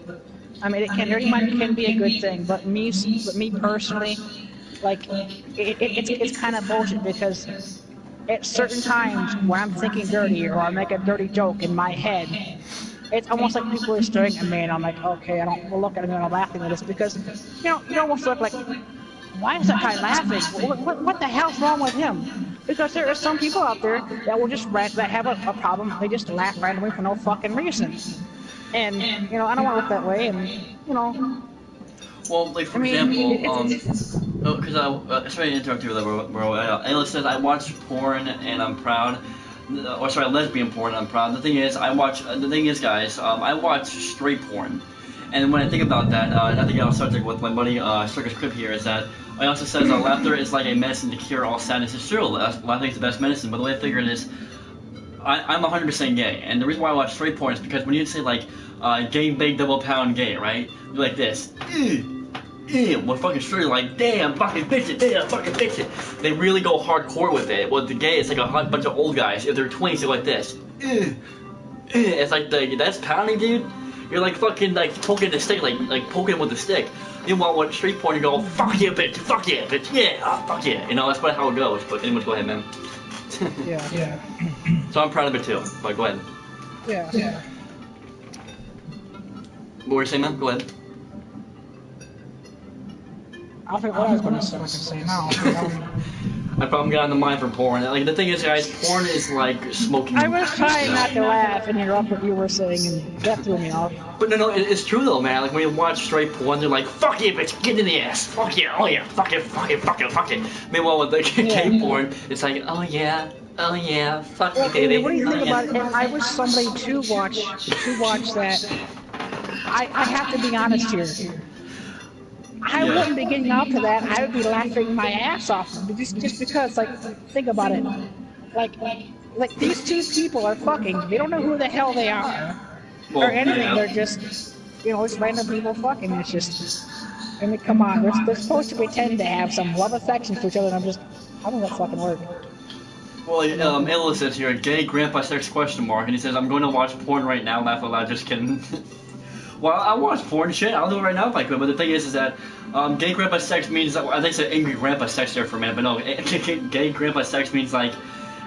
I mean, dirty mind can be a good thing. But me personally, like, it's kind of bullshit because at certain times when I'm thinking dirty or I make a dirty joke in my head, it's almost like people are staring at me, and I'm like, okay, I don't look at them and I'm laughing at this because, you almost look like, why is that guy laughing? What the hell's wrong with him? Because there are some people out there that will just that have a problem. They just laugh randomly for no fucking reason, and I don't want to look that way, and Well, like for example, because sorry to interrupt you, bro. Ayla says I watch porn and I'm proud. Or sorry, lesbian porn. I'm proud. The thing is, guys, I watch straight porn, and when I think about that, I think I'll start with my buddy Circus Crib here. Is that I also says laughter is like a medicine to cure all sadness. It's true. Laughing is the best medicine. But the way I figure it is, I'm 100% gay, and the reason why I watch straight porn is because when you say like gay, big, double pound gay, right? You're like this. We're fucking straight, like, damn, fucking bitch it. They really go hardcore with it. With the gay, it's like a bunch of old guys. If they're twins, they're like this. It's like, that's pounding, dude. You're like fucking, like, poking the stick, like poking with the stick. Meanwhile, with straight porn, you go, fuck yeah, bitch, yeah, fuck yeah. That's about how it goes. But anyways, go ahead, man. Yeah. So I'm proud of it too, but go ahead. Yeah. What were you saying, man? Go ahead. I don't think what I was going to say now. I probably got on the mind for porn. Like the thing is, guys, porn is like smoking. I was trying not to laugh and interrupt what you were saying, and that threw me off. But no, it's true though, man. Like when you watch straight porn, they're like, "Fuck yeah, bitch, get in the ass, fuck yeah, oh yeah, fuck it." Meanwhile, with the gay porn, it's like, "Oh yeah, fuck you, baby." What do you think about it? And I was somebody to watch that. I have to be honest here. I wouldn't be getting off to that. I would be laughing my ass off just because, like, think about it. Like these two people are fucking. They don't know who the hell they are or anything. Yeah. They're just, just random people fucking. It's just, I mean, come on. They're supposed to pretend to have some love affection for each other, and how does that fucking work? Well, Ayla says here, gay grandpa sex question mark, and he says, I'm going to watch porn right now, laugh out loud, just kidding. Well, I watch porn shit. I'll do it right now if I could. But the thing is that gay grandpa sex means, I think I said angry grandpa sex there for a minute, but no, gay grandpa sex means like,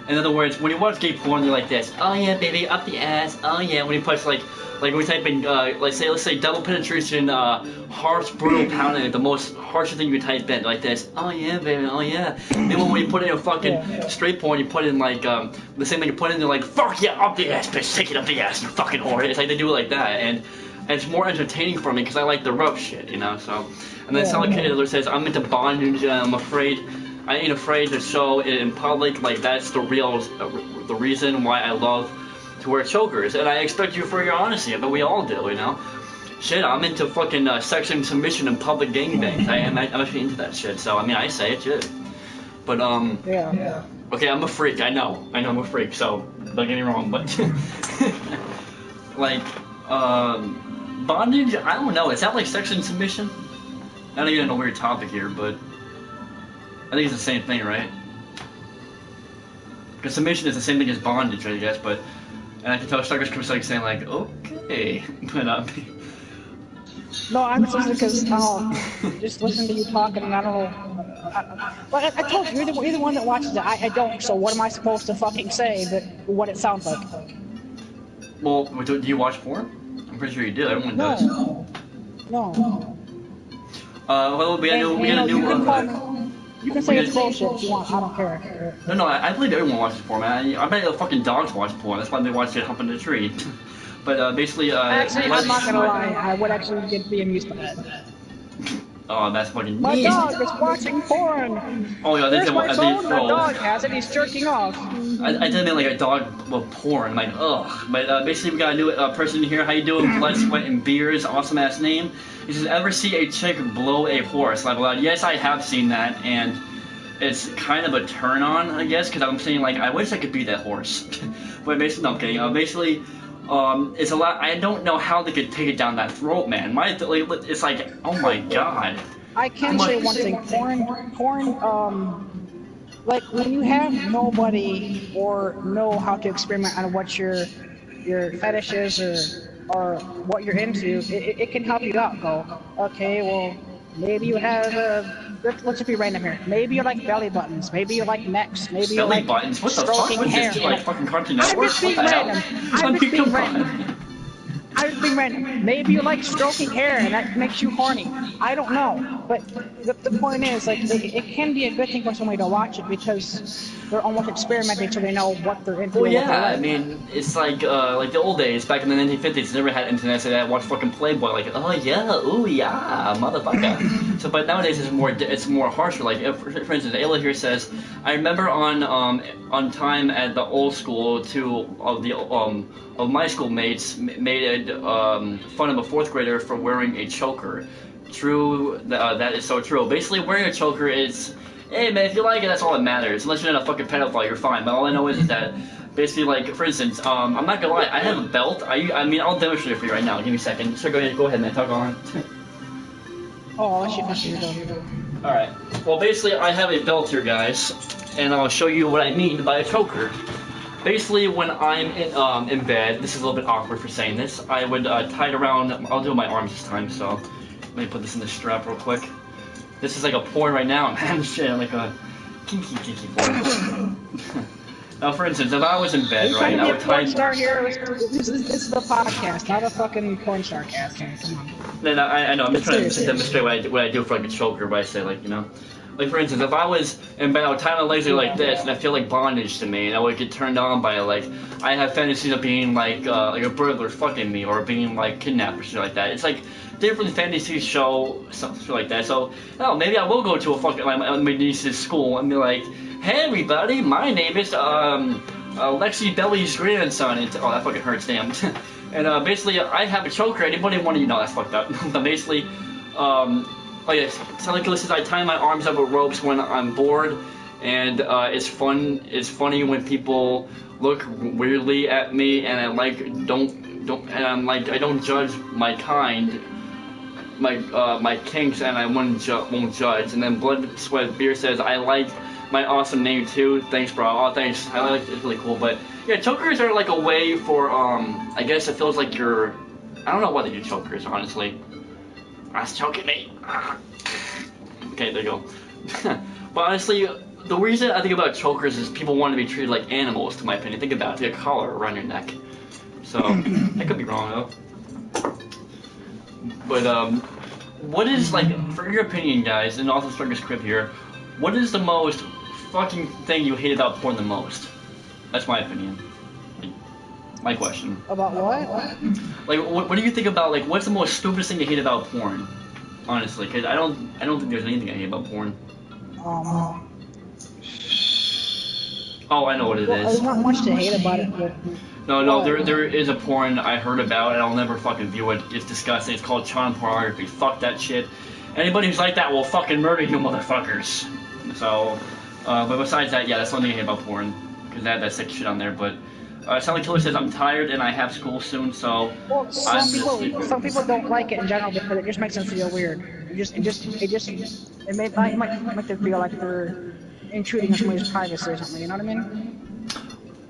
in other words, when you watch gay porn, you're like this. Oh yeah, baby, up the ass. Oh yeah. When you push like when we type in, let's say double penetration, harsh, brutal pounding, the most harshest thing you can type in, like this. Oh yeah, baby. Oh yeah. And when you put in a fucking straight porn, you put in like the same thing you put in, they're like, fuck yeah, up the ass, bitch, take it up the ass, you fucking whore. It's like they do it like that, and it's more entertaining for me because I like the rough shit, you know. So, and then some kid says, I'm into bondage. I ain't afraid to show it in public. Like that's the reason why I love to wear chokers, and I expect you for your honesty, but we all do, you know. Shit, I'm into fucking sex and submission and public gangbangs. I'm actually into that shit. So I mean, I say it, shit. But okay, I'm a freak. I know I'm a freak. So don't get me wrong, but like bondage. I don't know. Is that like sex and submission? I don't get on a weird topic here, but I think it's the same thing, right? Because submission is the same thing as bondage, I guess, but... And I can tell Strikers keeps like saying like, okay, but No, I'm just because just listen to you talking, and I don't know. But I told you, you're the one that watches it. I don't, so what am I supposed to fucking say but what it sounds like? Well, do you watch porn? I'm pretty sure you do. Everyone does. No. Well, we gotta do... You can say it's bullshit if you want, I don't care. No, I believe everyone watches porn, man. I bet the fucking dogs watch porn. That's why they watch it humping the tree. But basically, actually, I'm not gonna lie. I would actually be amused by that. Oh, that's fucking My dog is watching porn. Oh yeah, There's my phone. My dog has it. He's jerking off. I didn't mean like a dog with porn. Like ugh. But basically, we got a new person here. How you doing? Blood, sweat, and beers. Awesome ass name. He says, ever see a chick blow a horse? Like, well, yes, I have seen that, and it's kind of a turn on, I guess, because I'm saying like, I wish I could be that horse. But basically, no, okay. Basically. It's a lot. I don't know how they could take it down that throat, man. It's like, oh my god. I can say one thing. Porn. Like when you have nobody or know how to experiment on what your fetish is or what you're into, it can help you out. Go, okay, well, maybe you have let's just be random here. Maybe you like belly buttons. Maybe you like necks. Maybe you like buttons. What the stroking fuck? hair. Like fucking Cartoon Network? I'm just being random. I'm just being random. Maybe you like stroking hair and that makes you horny. I don't know. But the point is, like, it can be a good thing for somebody to watch it because they're almost experimenting so they know what they're into. Well, yeah, I mean, it's like the old days, back in the 1950s, never had internet, so they watched fucking Playboy, like, oh yeah, ooh yeah, motherfucker. So, but nowadays it's more harsher. Like, for instance, Ayla here says, I remember on time at the old school, two of my schoolmates made fun of a fourth grader for wearing a choker. True, that is so true. Basically, wearing a choker is, hey man, if you like it, that's all that matters. Unless you're not a fucking pedophile, you're fine. But all I know is that, basically, like, for instance, I'm not gonna lie, I have a belt. I mean, I'll demonstrate it for you right now. Give me a second. Sure, go ahead, man. Talk on. Oh, I should go. Alright. Well, basically, I have a belt here, guys, and I'll show you what I mean by a choker. Basically, when I'm in bed, this is a little bit awkward for saying this, I would tie it around, I'll do my arms this time, so let me put this in the strap real quick. This is like a porn right now, man, shit, like a kinky porn. Now, for instance, if I was in bed, right, I would tie... Star here. This is the podcast, not a fucking porn star cast. Come on. No, I know, I'm just trying to demonstrate what I do for like a choker, but I say, like, you know. Like, for instance, if I was in bed, I would tie my legs like this, and I feel like bondage to me, and I would get turned on by it. Like, I have fantasies of being like a burglar fucking me, or being like kidnapped or shit like that. It's like different fantasies show stuff like that. So, oh, maybe I will go to a fucking my niece's school and be like, hey everybody, my name is Lexi Belly's grandson. And, oh, that fucking hurts, damn. And basically, I have a choker. Anybody want to, that's fucked up. But basically, oh yes, says I tie my arms up with ropes when I'm bored, and it's fun. It's funny when people look weirdly at me, and I don't judge my kind, my kinks, and I won't judge. And then Blood Sweat Beer says I like my awesome name too. Thanks, bro. Oh, thanks. I like it. It's really cool. But yeah, chokers are like a way for I guess it feels like you're I don't know why they do chokers, honestly. That's choking me. Okay, there you go. But honestly, the reason I think about chokers is people want to be treated like animals, to my opinion. Think about it, get a collar around your neck. So, I could be wrong though. But, what is, like, for your opinion, guys, and also Striker's Crib here, what is the most fucking thing you hate about porn the most? That's my opinion. My question. About what? Like, what do you think about, like, what's the most stupidest thing you hate about porn? Honestly, because I don't think there's anything I hate about porn. Oh, I know what it is. There's not much to hate about it, but... No, there is a porn I heard about, and I'll never fucking view it. It's disgusting. It's called child pornography. Fuck that shit. Anybody who's like that will fucking murder you, motherfuckers. So, but besides that, yeah, that's one thing I hate about porn, because that sick shit on there. But Silent Killer says I'm tired and I have school soon, so. Well, some people don't like it in general because it just makes them feel weird. It might make them feel like they're intruding on somebody's privacy or something. You know what I mean?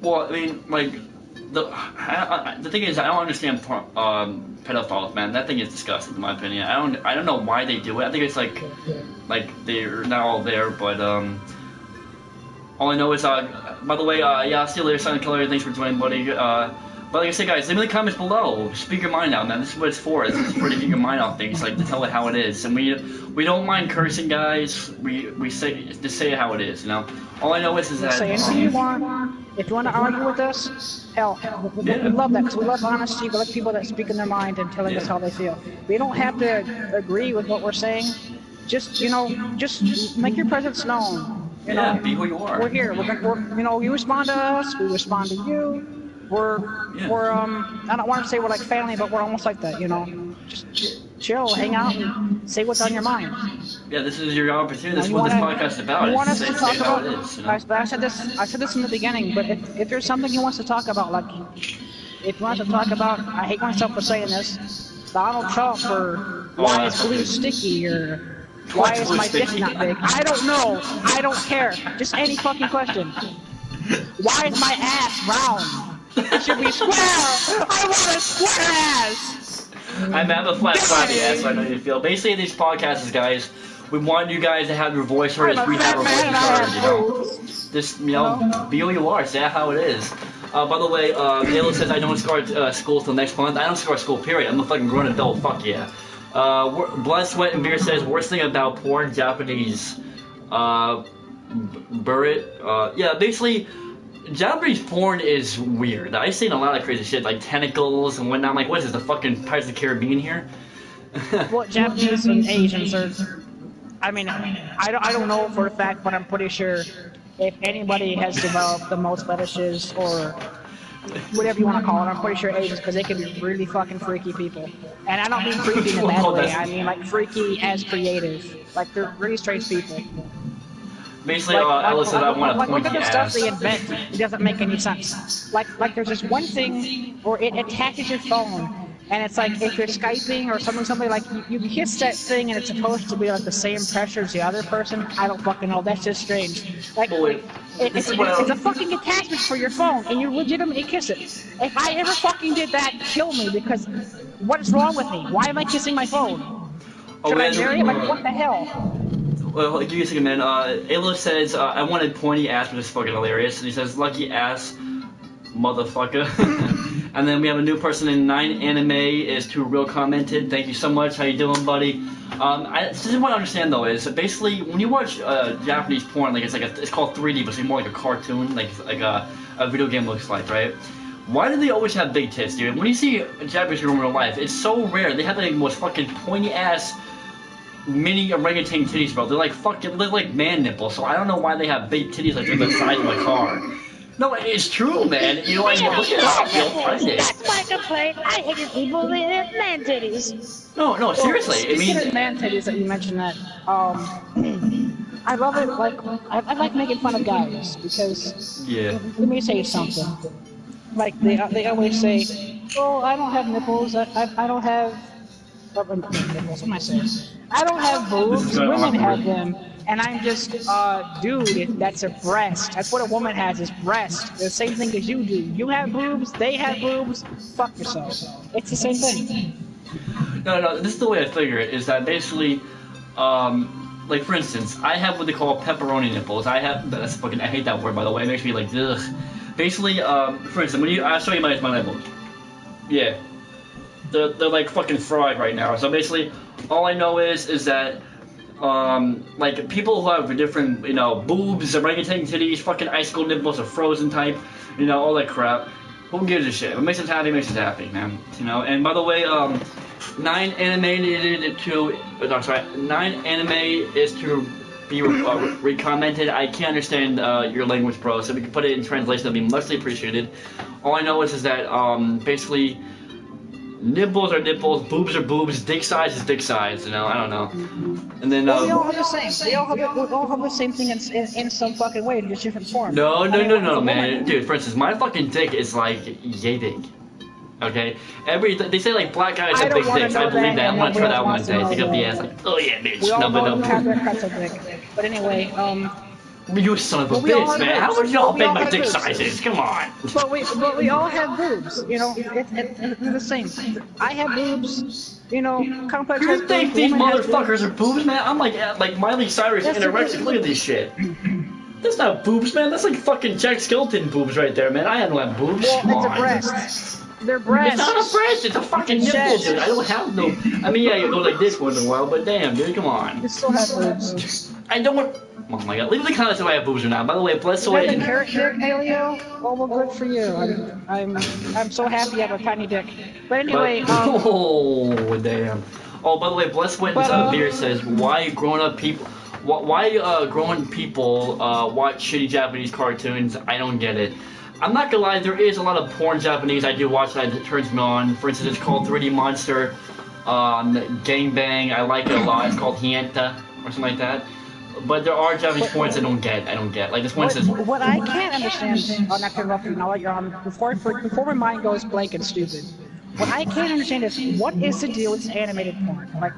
Well, I mean, like. The thing is, I don't understand pedophiles, man. That thing is disgusting, in my opinion. I don't know why they do it. I think it's like they're not all there, but all I know is by the way, yeah, I'll see you later, Silent Killer. Thanks for joining, buddy. But like I said, guys, leave me in the comments below. Speak your mind out, man. This is what it's for. It's for to get your mind off things, like to tell it how it is. And we don't mind cursing, guys. We say just say it how it is, you know. All I know is that. Say anything you want. If you want to argue with us, hell, we love that because we love honesty. We like people that speak in their mind and telling us how they feel. We don't have to agree with what we're saying. Just just make your presence known. You know, be who you are. We're here. We're you respond to us. We respond to you. We're I don't want to say we're like family, but we're almost like that. You know, just chill, hang out, and say what's on your mind. Yeah, this is your opportunity. This is what this podcast is about. You want us to talk about it is, you know? I said this in the beginning, but if there's something you want us to talk about, like if you want us to talk about, I hate myself for saying this, Donald Trump, or why is blue sticky, or why is my dick not big? I don't know. I don't care. Just any fucking question. Why is my ass round? It should be square. I want a square ass. I'm a flat flabby ass, so I know you feel. Basically, these podcasts, guys, we want you guys to have your voice heard as we have our voices heard, you know. Just, be who you are, say how it is. By the way, Halo says I don't start school till next month. I don't start school, period. I'm a fucking grown adult, fuck yeah. Blood, Sweat, and Beer says, worst thing about porn, Japanese. Burrit, yeah, basically, Japanese porn is weird. I've seen a lot of crazy shit, like tentacles and whatnot. I'm like, what is this, the fucking Pirates of the Caribbean here? Well, Japanese and Asians are... I mean, I don't know for a fact, but I'm pretty sure if anybody has developed the most fetishes or whatever you want to call it, I'm pretty sure Asians, because they can be really fucking freaky people. And I don't mean freaky in a bad way. I mean like freaky as creative. Like they're really strange people. Basically, Ella said I want to point look at the stuff they invent. It doesn't make any sense. Like there's this one thing where it attaches your phone, and it's like if you're Skyping or something like you kiss that thing and it's supposed to be like the same pressure as the other person. I don't fucking know. That's just strange. Like it's a fucking attachment for your phone, and you legitimately kiss it. If I ever fucking did that, kill me, because what is wrong with me? Why am I kissing my phone? Should I marry it? Like what the hell? Well, give me a second, man. Ayla says, I wanted pointy ass, which is fucking hilarious. And he says, lucky ass, motherfucker. And then we have a new person in 9 Anime is Too Real commented. Thank you so much. How you doing, buddy? I just want to understand, though, is basically, when you watch Japanese porn, like it's called 3D, but it's more like a cartoon, like a video game looks like, right? Why do they always have big tits, dude? When you see a Japanese girl in real life, it's so rare. They have like the most fucking pointy ass mini orangutan titties, bro. They're like fucking, they're like man nipples. So I don't know why they have big titties like they're the size of a car. No, it's true, man. You know, like, look at how you'll find it. That's my complaint. I hate people that have man titties. No, seriously. Speaking of man titties, that you mentioned that, I love it. Like I like making fun of guys because let me say something. Like they always say, oh, I don't have nipples. I don't have What am I saying? I don't have boobs. Women have them, and I'm just, dude. That's a breast. That's what a woman has is breast. The same thing as you do. You have boobs. They have boobs. Fuck yourself. It's the same thing. No. This is the way I figure it. Is that basically, like for instance, I have what they call pepperoni nipples. I hate that word, by the way. It makes me like ugh. Basically, for instance, I'll show you my nipples. Yeah. They're like fucking fried right now. So basically, all I know is that, like people who have different, boobs, orangutan titties, fucking icicle nipples, a frozen type, all that crap. Who gives a shit? What makes us happy makes us happy, man. And by the way, 9 anime is to be recommented. I can't understand your language, bro. So if we can put it in translation, that'd be muchly appreciated. All I know is that basically. Nipples are nipples, boobs are boobs, dick size is dick size, I don't know. And then, we all have the same. We all have the same thing in some fucking way, in just different form. No, man. Dude, for instance, my fucking dick is like yay big. Okay? They say like black guys have big dicks. I believe that. I'm gonna try that one day. Take up the ass like, oh yeah, bitch. We all know you have that pretzel dick. But anyway, you son of a bitch, man. How would you all big my dick size is? Come on. But we all have boobs. It's the same. I have boobs. Complex has You think these motherfuckers are boobs, man? I'm like Miley Cyrus anorexic. Look at this shit. That's not boobs, man. That's like fucking Jack Skeleton boobs right there, man. I don't have boobs. Well, Come it's on. a breast. They're breasts. It's not a breast. It's a fucking nipple, dude. I don't have no. I mean, yeah, you go like this once in a while, but damn, dude, come on. You still have boobs. I don't want. Oh my god, leave in the comments if I have boobs or not. By the way, bless You away. have a carrot dick, Elio? Oh, well, good for you. I'm so happy you have a tiny dick. But anyway, oh damn. Oh, by the way, Bless Witness Beer says, why grown people watch shitty Japanese cartoons? I don't get it. I'm not gonna lie, there is a lot of porn Japanese I do watch that turns me on. For instance, it's called 3D Monster, Gangbang. I like it a lot. It's called Hienta or something like that. But there are Japanese points I don't get. Like this one says. What I can't understand, not to interrupt you, now you're on, before my mind goes blank and stupid. What I can't understand is what is the deal with animated porn? Like,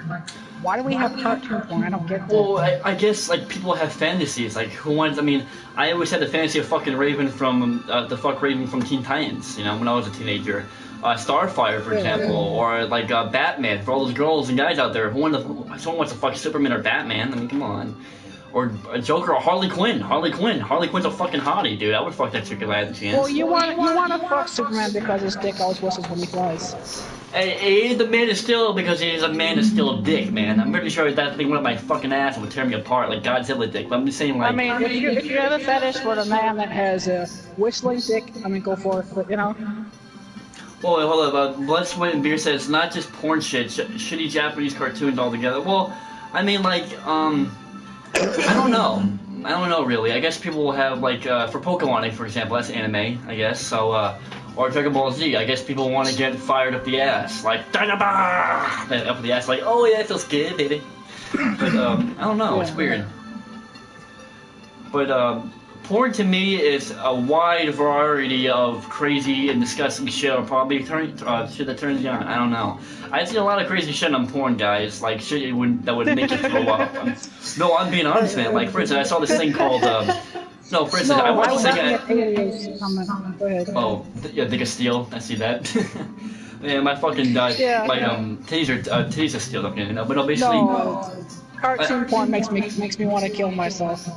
why do we have cartoon porn? I don't get that. Well, I guess like people have fantasies. Like who wants? I mean, I always had the fantasy of fucking Raven from Raven from Teen Titans. When I was a teenager. Starfire, for example, or like Batman. For all those girls and guys out there, someone wants to fuck Superman or Batman. I mean, come on. Or a Joker or Harley Quinn. Harley Quinn's a fucking hottie, dude. I would fuck that chick if I had the chance. Well, you want to fuck Superman because his dick always whistles when he flies. Hey, the Man of Steel because he's a Man of Steel dick, man. I'm pretty sure that thing went up my fucking ass and would tear me apart like Godzilla dick. But I'm just saying, like. I mean, if you have a fetish for the man that has a whistling dick, I mean, go for it. But Well, wait, hold up. Blood, Sweat, and Beer says it's not just porn shit, shitty Japanese cartoons altogether. Well, I mean, like, I don't know, really. I guess people will have, like, for Pokemon, for example, that's anime, I guess. So, or Dragon Ball Z, I guess people want to get fired up the ass. Like, Dynabah! Up the ass, like, oh yeah, it feels good, baby. But, I don't know, it's weird. But, porn to me is a wide variety of crazy and disgusting shit, or probably shit that turns you on. I don't know. I've seen a lot of crazy shit on porn, guys. Like shit that would make you throw up. No, I'm being honest, man. Like for instance, I saw this thing called. No, for instance, I watched this thing. Oh, yeah, Dick of Steel. I see that. Yeah, my fucking my titties are steel up, But no, basically. No, cartoon porn makes me want to kill myself.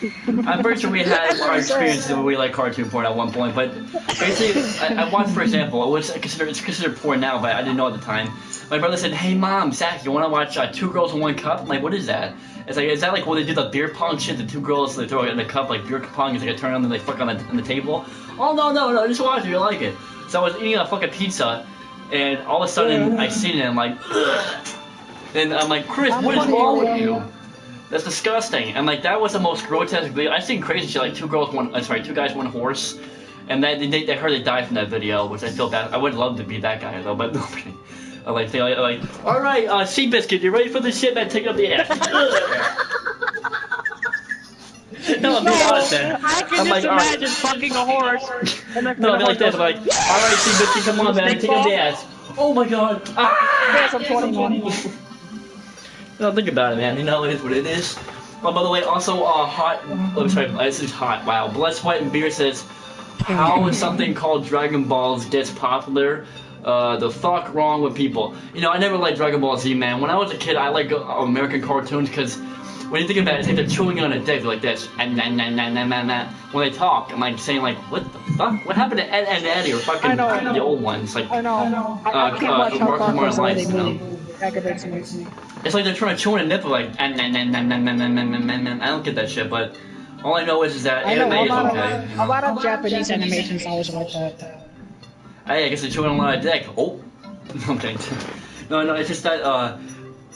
I'm pretty sure we had our experiences where we like cartoon porn at one point, but basically, I watched, for example, it's considered porn now, but I didn't know at the time. My brother said, "Hey mom, Zach, you want to watch Two Girls in One Cup?" I'm like, what is that? It's like, is that like when they do the beer pong shit? The two girls they throw it in the cup like beer pong, it's like a turn on and they fuck on the table. Oh no, just watch it, you like it. So I was eating a fucking pizza, and all of a sudden I seen it, and I'm like, ugh. And I'm like, Chris, what is wrong with you? That's disgusting. And like that was the most grotesque video. I've seen crazy shit like two guys, one horse, and they heard they died from that video, which I feel bad. I would love to be that guy though, but nobody. Like, all right, Seabiscuit, you ready for this shit? Man, take up the ass. No, I'm being honest, man. I can just imagine fucking a horse. No, I'll be like this. I'm like, all right, Seabiscuit, come on, man, take up the ass. Oh my god! Ah! Yes, I'm 21. No, think about it, man. You know, it is what it is. Oh, by the way, also, hot. Oh, sorry, this is hot. Wow. Blood, Sweat, and Beer says, how is something called Dragon Balls gets popular? The fuck wrong with people? You know, I never liked Dragon Ball Z, man. When I was a kid, I liked American cartoons because when you think about it, it's like they're chewing on a dick like this, and when they talk, I'm like saying like, what the fuck? What happened to Ed and Eddie or fucking the old ones? Like, I know. I can't watch how Mark the way Lights, they you know? move. Aggravates me. It's like they're trying to chew on a nipple, like, I don't get that shit, but all I know is that anime is okay. A lot of Japanese animations always like that. Hey, I guess they're chewing on a lot of dick. Oh, okay. No, it's just that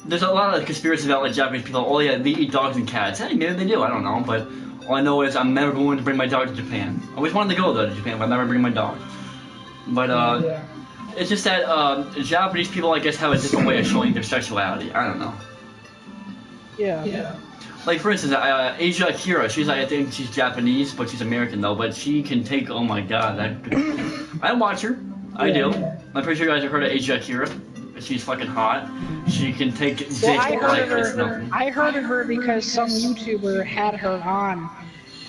there's a lot of conspiracies about like Japanese people. Oh yeah, they eat dogs and cats. Hey, maybe they do. I don't know, but all I know is I'm never going to bring my dog to Japan. I always wanted to go though to Japan, but I never bring my dog. But it's just that Japanese people, I guess, have a different way of showing their sexuality. I don't know. Yeah. Like for instance, Asia Akira. I think she's Japanese, but she's American though. But she can take. Oh my god, I watch her. I do. I'm pretty sure you guys have heard of Asia Akira. She's fucking hot. She can take dick like it's nothing. I heard of her because some YouTuber had her on,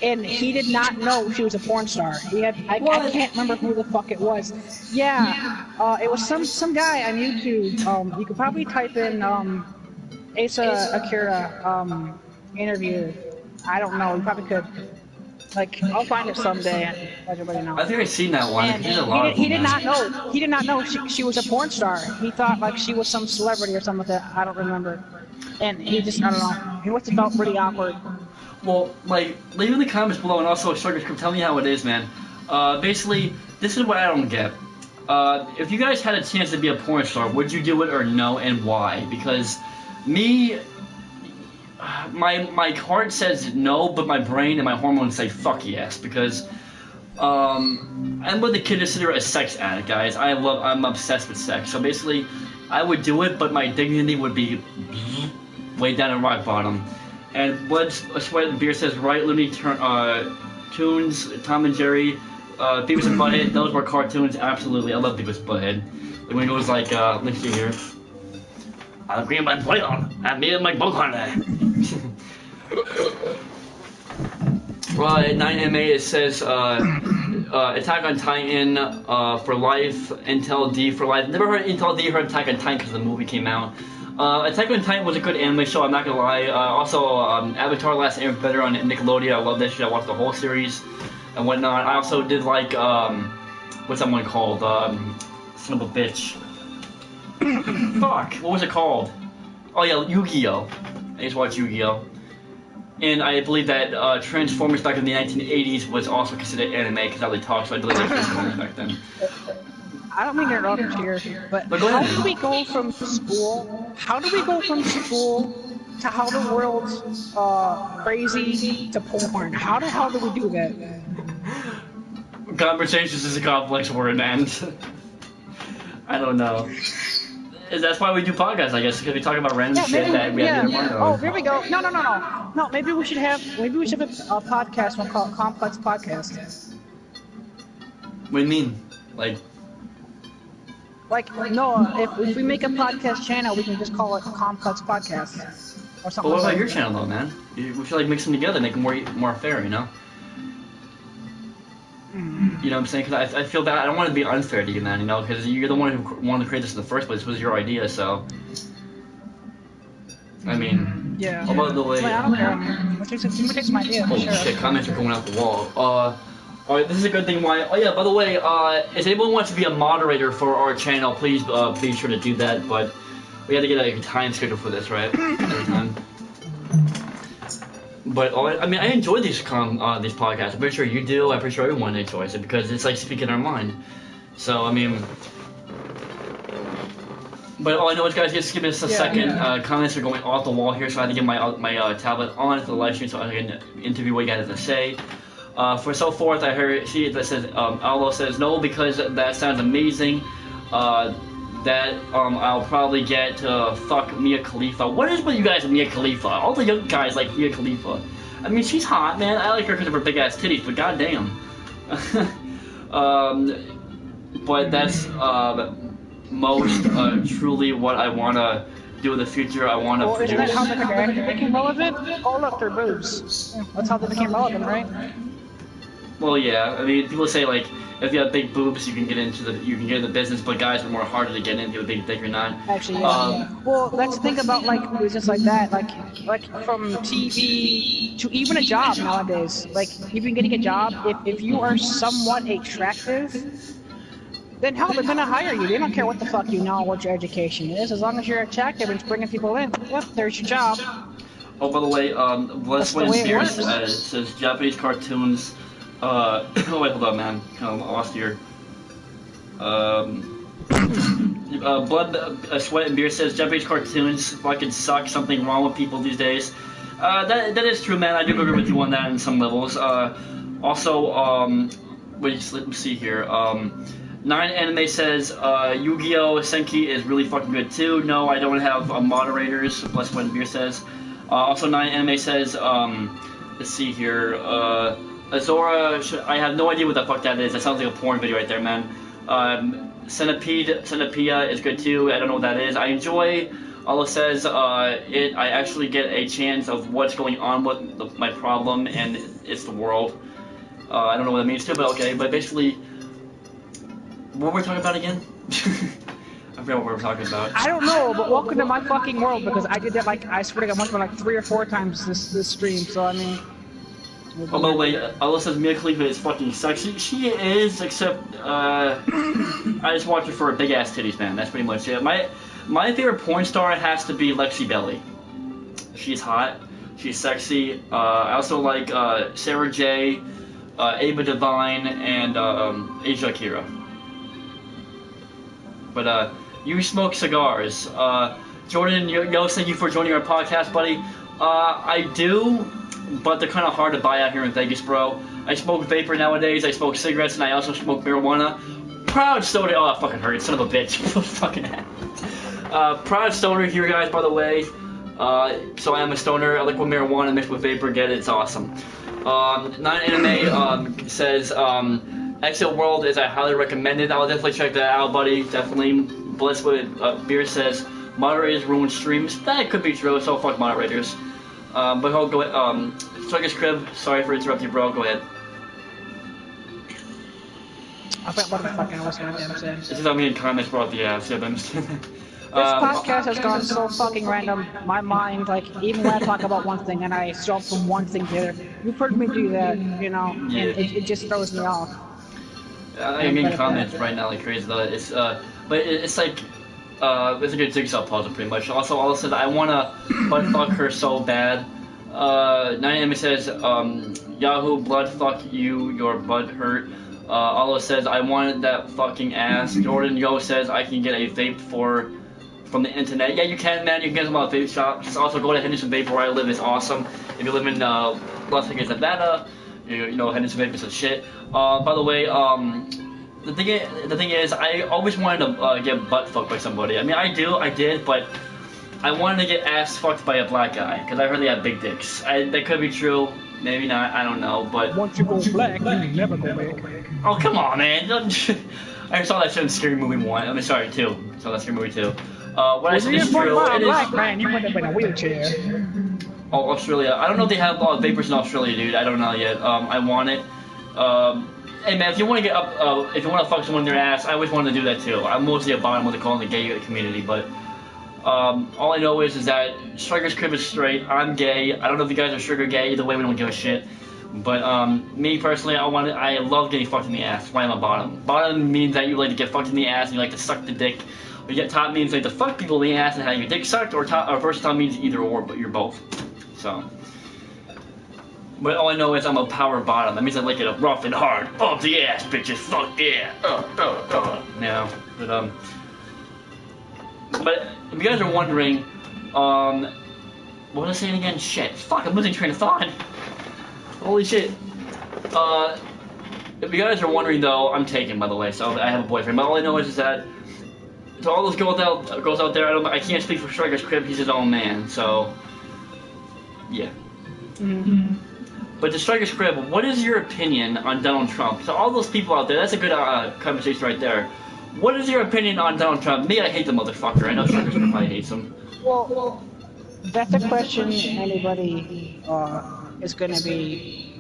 and he did not know she was a porn star. I can't remember who the fuck it was. Yeah, it was some guy on YouTube. You could probably type in Asa Akira interview. I don't know. You probably could. Like, I'll find it someday and let everybody know. I think I've seen that one. And he did not know. He did not know she was a porn star. He thought like she was some celebrity or something like that. I don't remember. And he just, I don't know. He must have felt pretty awkward. Well, like, leave in the comments below, and also Striker's Crib, tell me how it is, man. Basically, this is what I don't get. If you guys had a chance to be a porn star, would you do it or no, and why? Because me, my heart says no, but my brain and my hormones say fuck yes, because I'm what the kid consider a sex addict, guys. I'm obsessed with sex. So basically, I would do it, but my dignity would be way down at rock bottom. And Blood, Sweat, and Beer says, right, Looney Tunes, Tom and Jerry, Beavis and Butthead, those were cartoons, absolutely. I love Beavis and Butthead. Like when it was like, let's see here. I'll agree my play on, and me and my book on that. Well, at 9MA it says, Attack on Titan for life, Intel D for life. Never heard Intel D, heard Attack on Titan because the movie came out. Attack on Titan was a good anime show, I'm not gonna lie. Also, Avatar Last Airbender on Nickelodeon, I love that shit. I watched the whole series and whatnot. I also did like, what's that one called? Son of a bitch. Fuck, what was it called? Oh yeah, Yu-Gi-Oh! I used to watch Yu-Gi-Oh! And I believe that Transformers back in the 1980s was also considered anime because how they talk, so I believe that Transformers back then. I don't mean to interrupt here, but how do we go from school? How do we go from school to how the world's crazy to porn? How the hell do we do that? Conversations is a complex word, man. I don't know. That's why we do podcasts, I guess, because we talk about random shit that we have in our mind. Oh, here we go. No. No, maybe we should have a podcast one called Complex Podcast. What do you mean? Like, no, if we make a podcast channel, we can just call it Complex Podcast. Or something. But what about your channel, though, man? We should, like, mix them together, make them more fair, you know? You know what I'm saying? Because I feel bad. I don't want to be unfair to you, man, you know? Because you're the one who wanted to create this in the first place. It was your idea, so... I mean... Yeah. By the way... I don't care. It's my idea. Holy shit, comments are going out the wall. Alright, this is a good thing why... Oh yeah, by the way, if anyone wants to be a moderator for our channel, please be sure to do that, but... We had to get a time schedule for this, right? Every time. But I mean, I enjoy these podcasts. I'm pretty sure you do. I'm pretty sure everyone enjoys it because it's like speaking our mind. So I mean, but all I know is, guys, just give me just a second. Comments are going off the wall here, so I have to get my tablet on to the live stream so I can interview what you guys have to say. For so forth, I heard that says Aldo says no because that sounds amazing. That I'll probably get fuck Mia Khalifa. What is with you guys and Mia Khalifa? All the young guys like Mia Khalifa. I mean, she's hot, man. I like her because of her big ass titties, but goddamn. But that's most truly what I want to do in the future. I want to Well, isn't that produce. how the Kardashians became relevant? Oh, look, their boobs. Yeah, that's how they became relevant, right? Well, yeah. I mean, people say like if you have big boobs, you can get into the business, but guys are more harder to get into, big dick or not. Actually, yeah. Well, let's think about like business like that, like from TV to even a job nowadays. Like even getting a job, if you are somewhat attractive, then hell, they're gonna hire you. They don't care what the fuck you know, what your education is, as long as you're attractive and it's bringing people in. Yep, there's your job. Oh, by the way, Blood, Sweat, and Tears says Japanese cartoons. Oh wait, hold on, man. Kind of lost here. Blood, Sweat, and Beer says Japanese cartoons fucking suck. Something wrong with people these days. That is true, man. I do agree with you on that in some levels. Also, wait, let me see here. 9 Anime says Yu-Gi-Oh! Senki is really fucking good too. No, I don't have moderators. Blood, Sweat, and Beer says. Also, 9 Anime says, let's see here. Azora, I have no idea what the fuck that is. That sounds like a porn video right there, man. Centipede is good too. I don't know what that is. I enjoy. Allah says I actually get a chance of what's going on with my problem, and it's the world. I don't know what that means too, but okay. But basically, what were we talking about again? I forgot what we were talking about. I don't know, but welcome to my fucking world, because I did that like, I swear to God, I must have been like 3 or 4 times this stream, so I mean... Although, wait, Allah says Mia Khalifa is fucking sexy. She is, except, I just watch her for her big-ass titties, man. That's pretty much it. My favorite porn star has to be Lexi Belly. She's hot. She's sexy. I also like, Sarah J., Ava Devine, and, Asia Akira. But, you smoke cigars. Jordan, yo, thank you for joining our podcast, buddy. I do, but they're kind of hard to buy out here in Vegas, bro. I smoke vapor nowadays, I smoke cigarettes, and I also smoke marijuana. Proud stoner, oh, that fucking hurt, son of a bitch. Fucking proud stoner here, guys, by the way. So I am a stoner, I like with marijuana mixed with vapor, get it, it's awesome. 9 Anime, says, Exit World is I highly recommended. I'll definitely check that out, buddy. Definitely. Blessed with Beer says moderators ruin streams. That could be true, so fuck moderators. But I'll go ahead. Strikers Crib, sorry for interrupting you, bro. Go ahead. I forgot what the fuck I was gonna say. This is how me in comments brought the ass. Yeah, I'm just This podcast has gone so fucking random. My mind, like, even when I talk about one thing and I jump from one thing to the other, you've heard me do that, you know, yeah. And it just throws me off. I'm getting comments right now like crazy though. It's but it's like it's a good jigsaw puzzle pretty much. Also, Allah says I wanna butt fuck her so bad. 9M says Yahoo blood fuck you, your butt hurt. Allah says I wanted that fucking ass. Jordan Yo says I can get a vape from the internet. Yeah, you can, man. You can get them at vape shops. Also, go to Henderson Vape where I live. It's awesome. If you live in Las Vegas, Nevada, you know Henderson Vape is a shit. By the way, the thing is, I always wanted to get butt fucked by somebody. I mean, I did, but I wanted to get ass fucked by a black guy because I heard they have big dicks. That could be true, maybe not. I don't know, but once you go black, you never go back. Oh come on, man! I saw that shit in Scary Movie 1. I mean, sorry, 2. Saw that Scary Movie 2. What I said is true. It is. Black man, you went up in a wheelchair. Oh, Australia. I don't know if they have vapors in Australia, dude. I don't know yet. I want it. Hey man, if you want to get up, if you want to fuck someone in their ass, I always wanted to do that too. I'm mostly a bottom what they call in the gay community, but all I know is that Striker's Crib is straight. I'm gay. I don't know if you guys are sugar gay. Either way, we don't give a shit. But me personally, I love getting fucked in the ass. That's why I'm a bottom. Bottom means that you like to get fucked in the ass and you like to suck the dick. But yet top means like to fuck people in the ass and have your dick sucked, or versatile means either or, but you're both. So. But all I know is I'm a power bottom. That means I like it rough and hard. Up the ass, bitches. Fuck yeah. No. But if you guys are wondering, what was I saying again? Shit. Fuck, I'm losing train of thought. Holy shit. If you guys are wondering though, I'm taken by the way, so I have a boyfriend. But all I know is that to all those girls out there, I can't speak for Striker's Crib. He's his own man. So yeah. Mm-hmm. But to Striker's Crib, what is your opinion on Donald Trump? So all those people out there, that's a good conversation right there. What is your opinion on Donald Trump? Me, I hate the motherfucker. I know Strikers probably hates him. Well, that's a question anybody is gonna be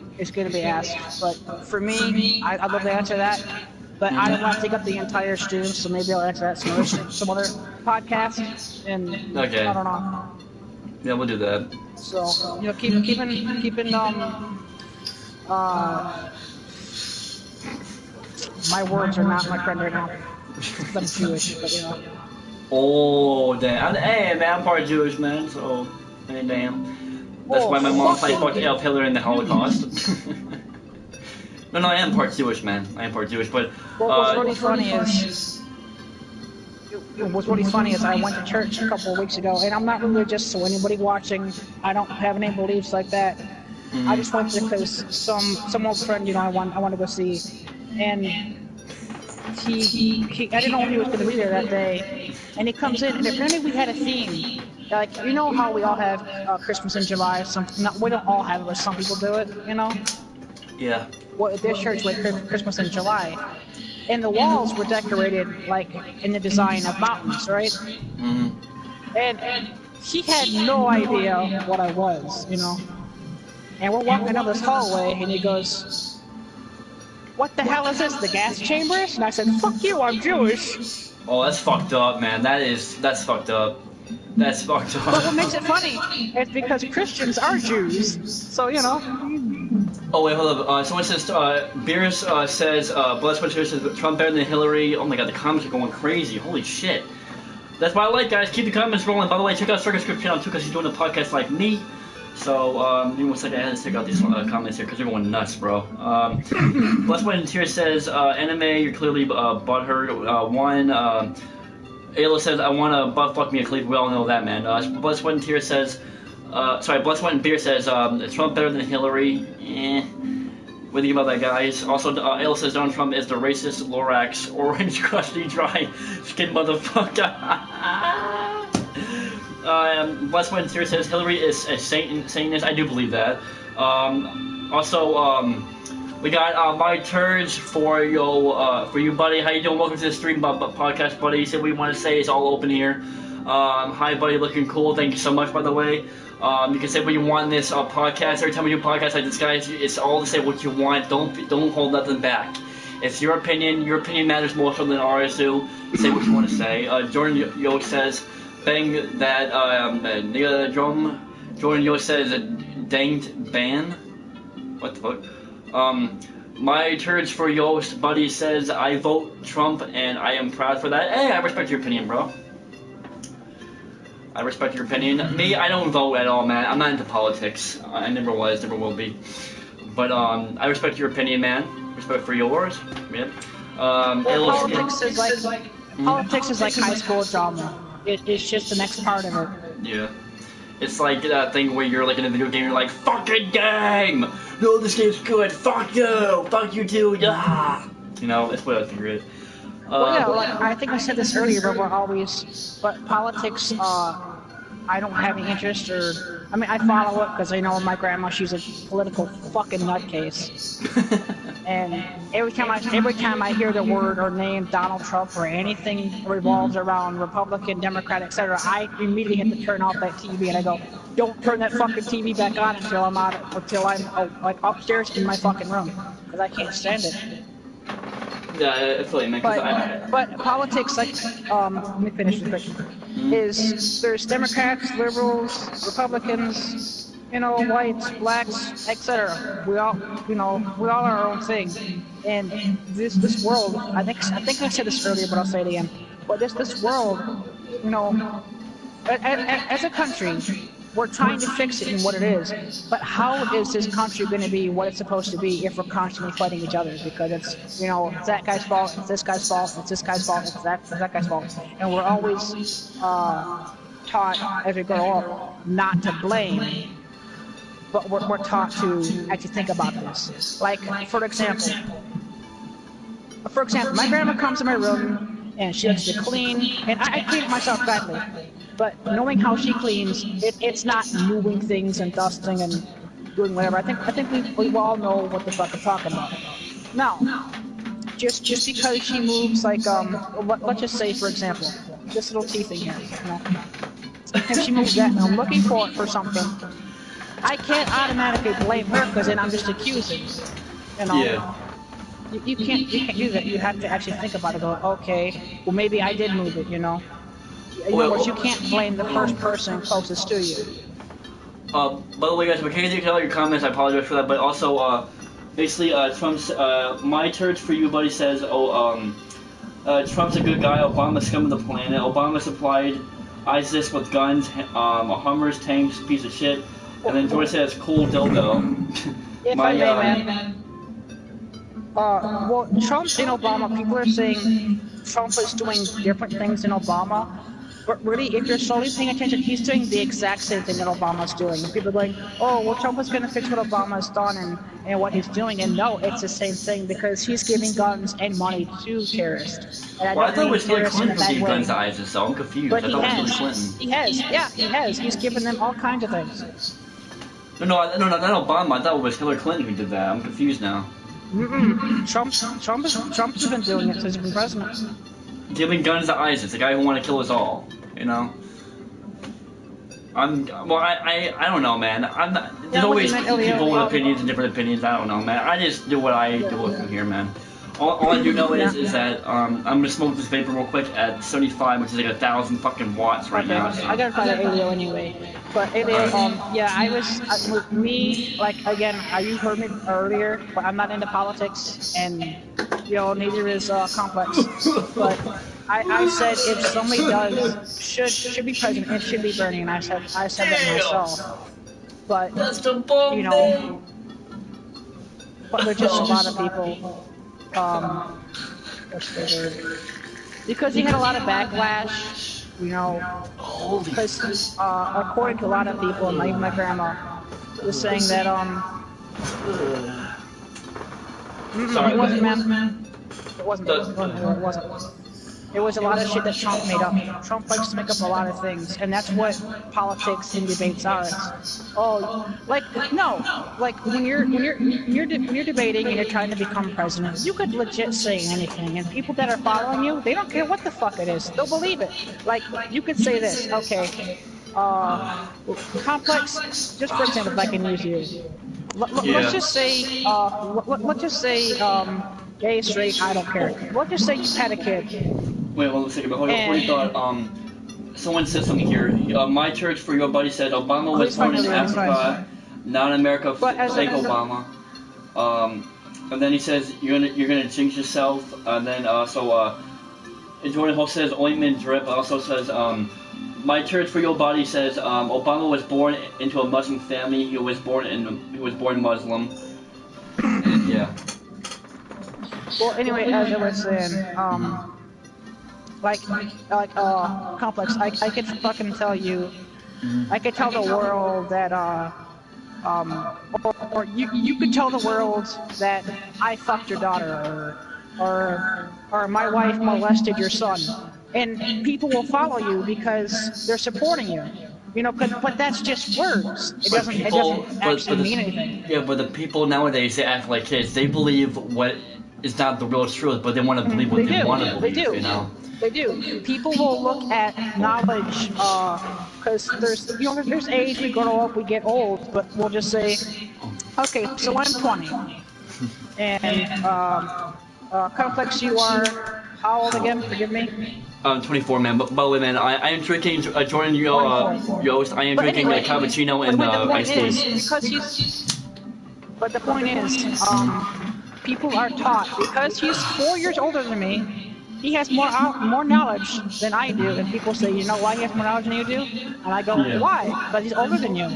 asked. But for me, I'd love to answer that. But I don't want to take up the entire stream, so maybe I'll answer that some other podcast. And okay. I don't know. Yeah, we'll do that. So keeping my words are not my friend right now. I'm Jewish, but you know. Oh damn! Hey man, I'm part Jewish, man. So, hey, damn. That's why my mom fucked up Hitler in the Holocaust. No, I am part Jewish, man. I am part Jewish, but. What's really funny is I went to church a couple of weeks ago, and I'm not religious, so anybody watching, I don't have any beliefs like that. Mm-hmm. I just went there because some old friend, you know, I want to go see, and he I didn't know he was going to be there that day, and he comes in, and apparently we had a theme. Like, you know how we all have Christmas in July? We don't all have it, but some people do it, you know? Yeah. Well, at this church, we had Christmas in July. And the walls were decorated, like, in the design of mountains, right? Mm-hmm. And he had no idea what I was, you know? And we're walking down this hallway, and he goes, "What the hell is this, the gas chambers?" And I said, "Fuck you, I'm Jewish." Oh, that's fucked up, man. That's fucked up. That's fucked up. But what makes it funny is because Christians are Jews, so, you know. Oh, wait, hold up. Someone says, Beers says, Bless Winter says, Trump better than Hillary. Oh my god, the comments are going crazy. Holy shit. That's what I like, guys. Keep the comments rolling. By the way, check out Circus Script channel, too, because he's doing a podcast like me. So, give me 1 second. I had to check out these comments here, because they're going nuts, bro. Bless Winter says, Anime, you're clearly butthurt. Ayla says, I want to butt fuck me a Khalifa. We all know that, man. Bless One Tier says, Bless One Beer says, Trump better than Hillary. What do you think about that, guys? Also, Ayla says Donald Trump is the racist Lorax, orange, crusty, dry skin motherfucker. Bless One Tier says, Hillary is a Satanist. I do believe that. We got my turds for you, buddy. How you doing? Welcome to the stream, podcast, buddy. You said we want to say it's all open here. Hi, buddy. Looking cool. Thank you so much, by the way. You can say what you want in this podcast. Every time we do podcasts like this, guys, it's all to say what you want. Don't hold nothing back. It's your opinion. Your opinion matters more so than ours do. Say what you want to say. Jordan Yo says, bang that nigga drum. Jordan Yo says, danged ban. What the fuck? My turds for Yost, buddy says, I vote Trump and I am proud for that. Hey, I respect your opinion, bro. I respect your opinion. Me, I don't vote at all, man. I'm not into politics. I never was, never will be. But, I respect your opinion, man. Respect for yours. Yeah. Politics is like high school drama. It's just the next part of it. Yeah. It's like that thing where you're like in a video game, you're like, fucking game! No, this game's good, fuck you! Fuck you too, yeah! You know, that's what I figure it. I think I said this earlier, but politics, I don't have any interest, I follow it because I know my grandma, she's a political fucking nutcase. And every time I hear the word or name Donald Trump or anything revolves around Republican, Democrat, etc., I immediately hit to turn off that TV and I go, don't turn that fucking TV back on until I'm upstairs in my fucking room, because I can't stand it. Yeah, I feel you, man. But politics, like, let me finish the question. There's Democrats, liberals, Republicans, you know, whites, blacks, etc. We all are our own thing. And this world, I think I said this earlier, but I'll say it again. But this world, you know, as a country, we're trying to fix it in what it is. But how is this country going to be what it's supposed to be if we're constantly fighting each other? Because it's that guy's fault, it's this guy's fault, it's this guy's fault, it's that guy's fault. And we're always taught as we grow up not to blame. But we're taught to actually think about this. Like, for example, my grandma comes to my room and she likes to clean, and I clean myself badly. But knowing how she cleans, it's not moving things and dusting and doing whatever. I think we all know what the fuck I'm talking about. Now, just because she moves like let's just say for example, this little T thing here, you know, if she moves that and I'm looking for something, I can't automatically blame her because then I'm just accusing, you know. Yeah. You can't do that. You have to actually think about it. Go, okay, well maybe I did move it, you know. In other words, you can't blame the first person closest to you. By the way, guys, if I can't get all your comments, I apologize for that. But also, basically, Trump's my church for you, buddy, says, Trump's a good guy. Obama's scum of the planet. Obama supplied ISIS with guns, Hummers, tanks, piece of shit. And then George says, cool dildo. If I may, man. Well, Trump and Obama, people are saying Trump is doing different things than Obama. But really, if you're slowly paying attention, he's doing the exact same thing that Obama's doing. And people are going, oh, well, Trump is going to fix what Obama's done and what he's doing. And no, it's the same thing because he's giving guns and money to terrorists. And I thought it was Hillary Clinton who gave guns to ISIS, so I'm confused. But I thought it was Hillary Clinton. He has. Yeah, he has. He's given them all kinds of things. No, not Obama. I thought it was Hillary Clinton who did that. I'm confused now. Trump's been doing it since he's been president. Giving guns to ISIS, the guy who wanted to kill us all. You know. I don't know, man. There's always people with opinions and different opinions. I don't know, man. I just do what I do from here, man. All I do know is that I'm gonna smoke this vapor real quick at 75, which is like 1,000 fucking watts right now. So. I gotta find an Alio anyway. But Alio, yeah, with me, like again, you heard me earlier, but I'm not into politics, and you know, neither is Complex. But I said if somebody should be president, it should be Bernie, and I said that myself. But you know, but there's just a lot of people. Because he had a lot of backlash, you know, because according to a lot of people, and even my grandma was saying that Sorry, it wasn't, man. It wasn't. It was a lot of shit that Trump made up. Trump likes to make up a lot of things, and that's what politics and debates are. Like when you're debating and you're trying to become president, you could legit say anything, and people that are following you, they don't care what the fuck it is. They'll believe it. Like you could say this, okay? Complex. Just for example, if I can use you. Let's just say. Let's just say. Gay, straight, I don't care. Let's just say you had a kid. Wait, hold on a second. But hold on, before you thought, someone said something here. My church, for your buddy, said Obama was born in Africa, not in America. Fake Obama. And then he says you're gonna jinx yourself. And then Jordan Hope says ointment drip. Also says my church, for your body, says Obama was born into a Muslim family. He was born Muslim. And, yeah. Well, anyway, as I was saying, Complex, I could fucking tell you, I could tell the world that, or you could tell the world that I fucked your daughter, or my wife molested your son, and people will follow you because they're supporting you. You know, but that's just words. It doesn't actually mean anything. Yeah, but the people nowadays, they act like kids. They believe what is not the real truth, but they want to believe what they want to believe. They do. You know? They do. People will look at knowledge, because there's age, we grow up, we get old, but we'll just say, okay, so I'm 20, and Complex, you are how old again? Forgive me. 24, man. But by the way, man, I am drinking Jordan Yost. I am drinking a cappuccino and iced tea. But the point is, people are taught because he's 4 years older than me. He has more knowledge than I do, and people say, you know why he has more knowledge than you do? And I go, why? Because he's older than you.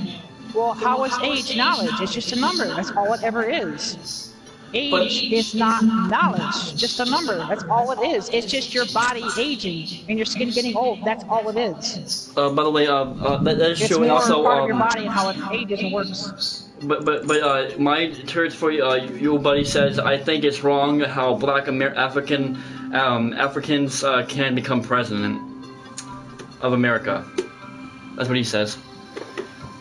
Well, how is age knowledge? It's just a number. That's all it ever is. Age is not knowledge, just a number. That's all it is. It's just your body aging and your skin getting old. That's all it is. By the way, that is true. It's also part of your body and how it ages and works. But my church for you buddy says I think it's wrong how Black Africans can become president of America. That's what he says.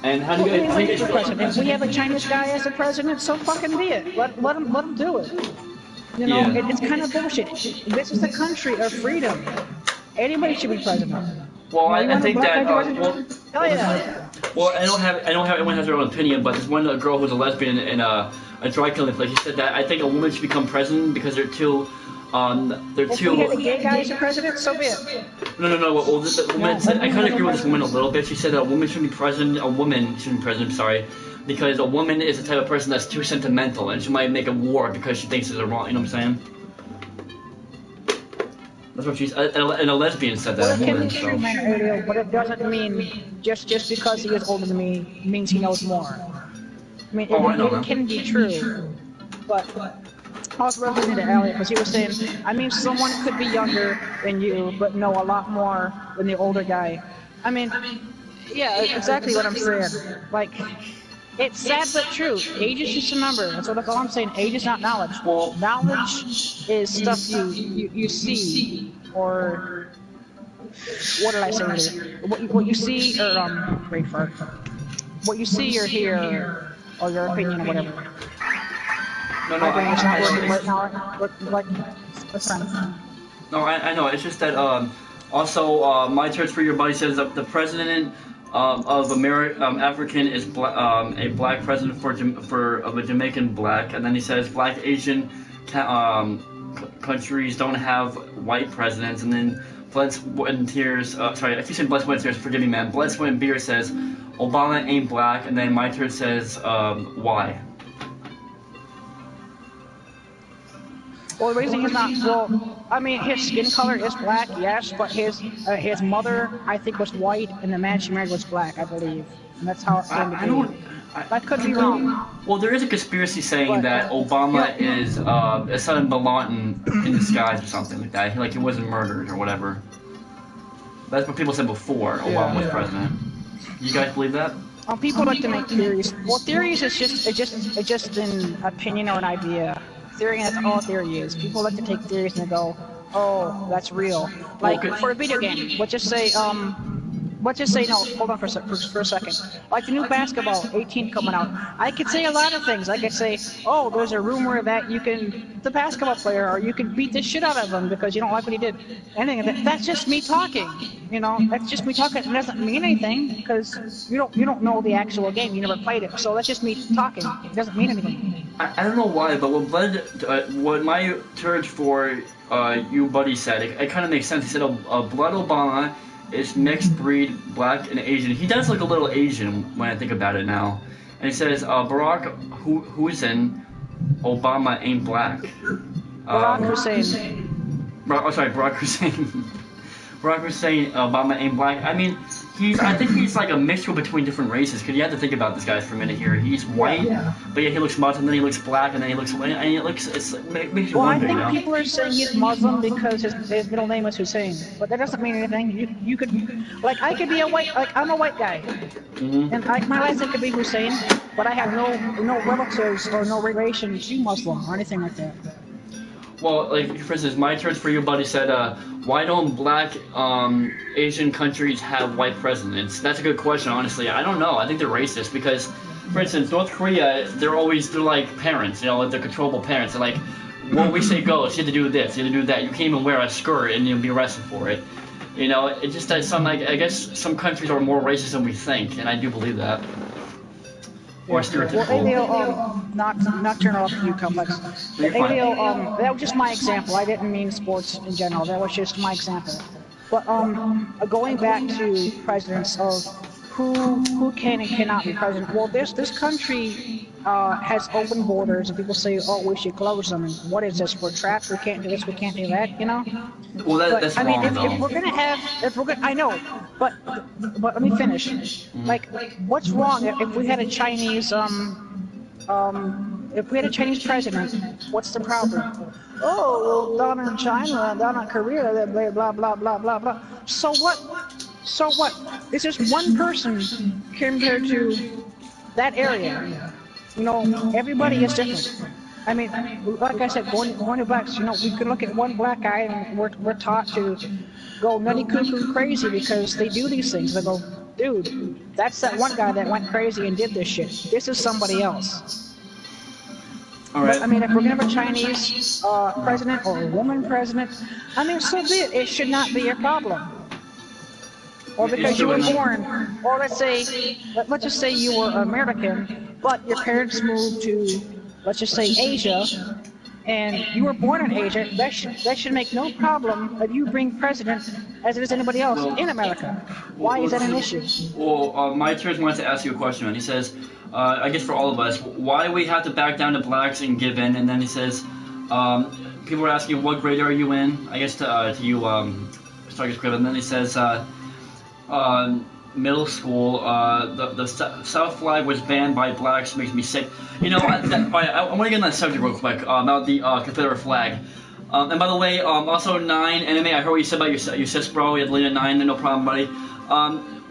And how do you If we have a Chinese guy as a president, so fucking be it. Let him do it. You know, it's kind of bullshit. This is the country of freedom. Anybody should be president. Well, I think that Hell yeah. Well, I don't have everyone has their own opinion, but there's one girl who's a lesbian in a dry cleaning place. She said that I think a woman should become president because they're too. If we had a gay guy as a president, so be it. No. Well, the woman said, I kind of agree with this woman a little bit. She said that a woman shouldn't be president. A woman shouldn't be president. Sorry, because a woman is the type of person that's too sentimental, and she might make a war because she thinks it's wrong. You know what I'm saying? That's what she's. And a lesbian said that. Well, it can be true, man, but it doesn't mean just because he is older than me means he knows more. I mean, it can be true, but. I was referring to Elliot because he was saying, I mean, someone could be younger than you, but know a lot more than the older guy. I mean, yeah, exactly what I'm saying. Like, it's sad but true. Age is just a number. That's what I'm saying. Age is not knowledge. Well, knowledge is stuff you see, or what did I say earlier? What you see, or great fart. What you see or hear, or your opinion or whatever. No, my brain is not working right now. Like, no, I know. It's just that also my church for your buddy says that the president of African is a black president of a Jamaican black, and then he says black Asian countries don't have white presidents, and then Blood, Sweat, and Tears. Sorry, I keep saying Blood, Sweat, and Tears. Forgive me, man. Blood, Sweat, and Beer says Obama ain't black, and then my church says why. Well, the reason he's not, well, I mean, his skin color is black, yes, but his mother, I think, was white, and the man she married was black, I believe. And that's how it came to be. That could be wrong. Well, there is a conspiracy saying that Obama is a son of Bin Laden in disguise or something like that. Like he wasn't murdered or whatever. That's what people said before Obama was president. You guys believe that? People like to make theories. Well, theories is just an opinion or an idea. Theory, that's all theory is. People like to take theories and they go, oh, that's real. Like, for a video game, let's just say, no, hold on for a second. Like the new basketball 18 coming out, I could say a lot of things. I could say, oh, there's a rumor that you can, the basketball player, or you can beat the shit out of him because you don't like what he did. Anything. That's just me talking. You know, that's just me talking. It doesn't mean anything because you don't know the actual game. You never played it. So that's just me talking. It doesn't mean anything. I don't know why, but what my church for you buddy said, it kind of makes sense. He said Blood Obama is mixed breed black and Asian. He does look a little Asian when I think about it now. And he says Barack Hussein Obama ain't black. Barack Hussein. Barack Hussein. Barack Hussein Obama ain't black. I mean, I think he's like a mixture between different races. Cause you have to think about this guy for a minute here. He's white, but yet he looks Muslim, then he looks black, and then he looks. And he looks. It makes you wonder. Well, I think people are saying he's Muslim because his middle name is Hussein, but that doesn't mean anything. You could, like, I could be a white, like I'm a white guy, and my last name could be Hussein, but I have no relatives or no relation to Muslim or anything like that. Well, like for instance, my church for you buddy said, why don't black Asian countries have white presidents? That's a good question, honestly. I don't know. I think they're racist because, for instance, North Korea, they're like parents, you know, like they're controllable parents. They're like, what we say goes. You have to do this, you have to do that. You can't even wear a skirt and you'll be arrested for it. You know, it just that I guess some countries are more racist than we think, and I do believe that. Or stereotypical. Well, not turn off you complex. That was just my example. I didn't mean sports in general. That was just my example. But going back to presidents of who can and cannot be president. Well, this country has open borders, and people say, oh, we should close them. And what is this? We're trapped. We can't do this. We can't do that. You know. Well, that's wrong, if we're gonna have, I know, but let me finish. Like, what's wrong if we had a Chinese if we had a Chinese president? What's the problem? Oh, well, down in China, down in Korea, blah blah blah blah blah blah. So what? So what? It's just one person compared to that area. You know, everybody is different. I mean, like I said, going to blacks, you know, we can look at one black guy and we're taught to go nutty cuckoo crazy because they do these things. They go, dude, that's that one guy that went crazy and did this shit. This is somebody else. All right. But I mean, if we're gonna have a Chinese president or a woman president, I mean, so be it. It should not be a problem. Or because you were born, or let's just say you were American, but your parents moved to, let's just say Asia, and you were born in Asia. That should make no problem that you bring president as it is anybody else in America. Why is that an issue? Well, my church wants to ask you a question. He says, I guess for all of us, why we have to back down to blacks and give in? And then he says, people are asking, what grade are you in? I guess to you, Strikers Crib. And then he says, middle school, the South flag was banned by blacks, makes me sick. You know, I want to get on that subject real quick about the Confederate flag. And by the way, also 9 anime. I heard what you said about your sis, bro. You had Lena 9, no problem, buddy.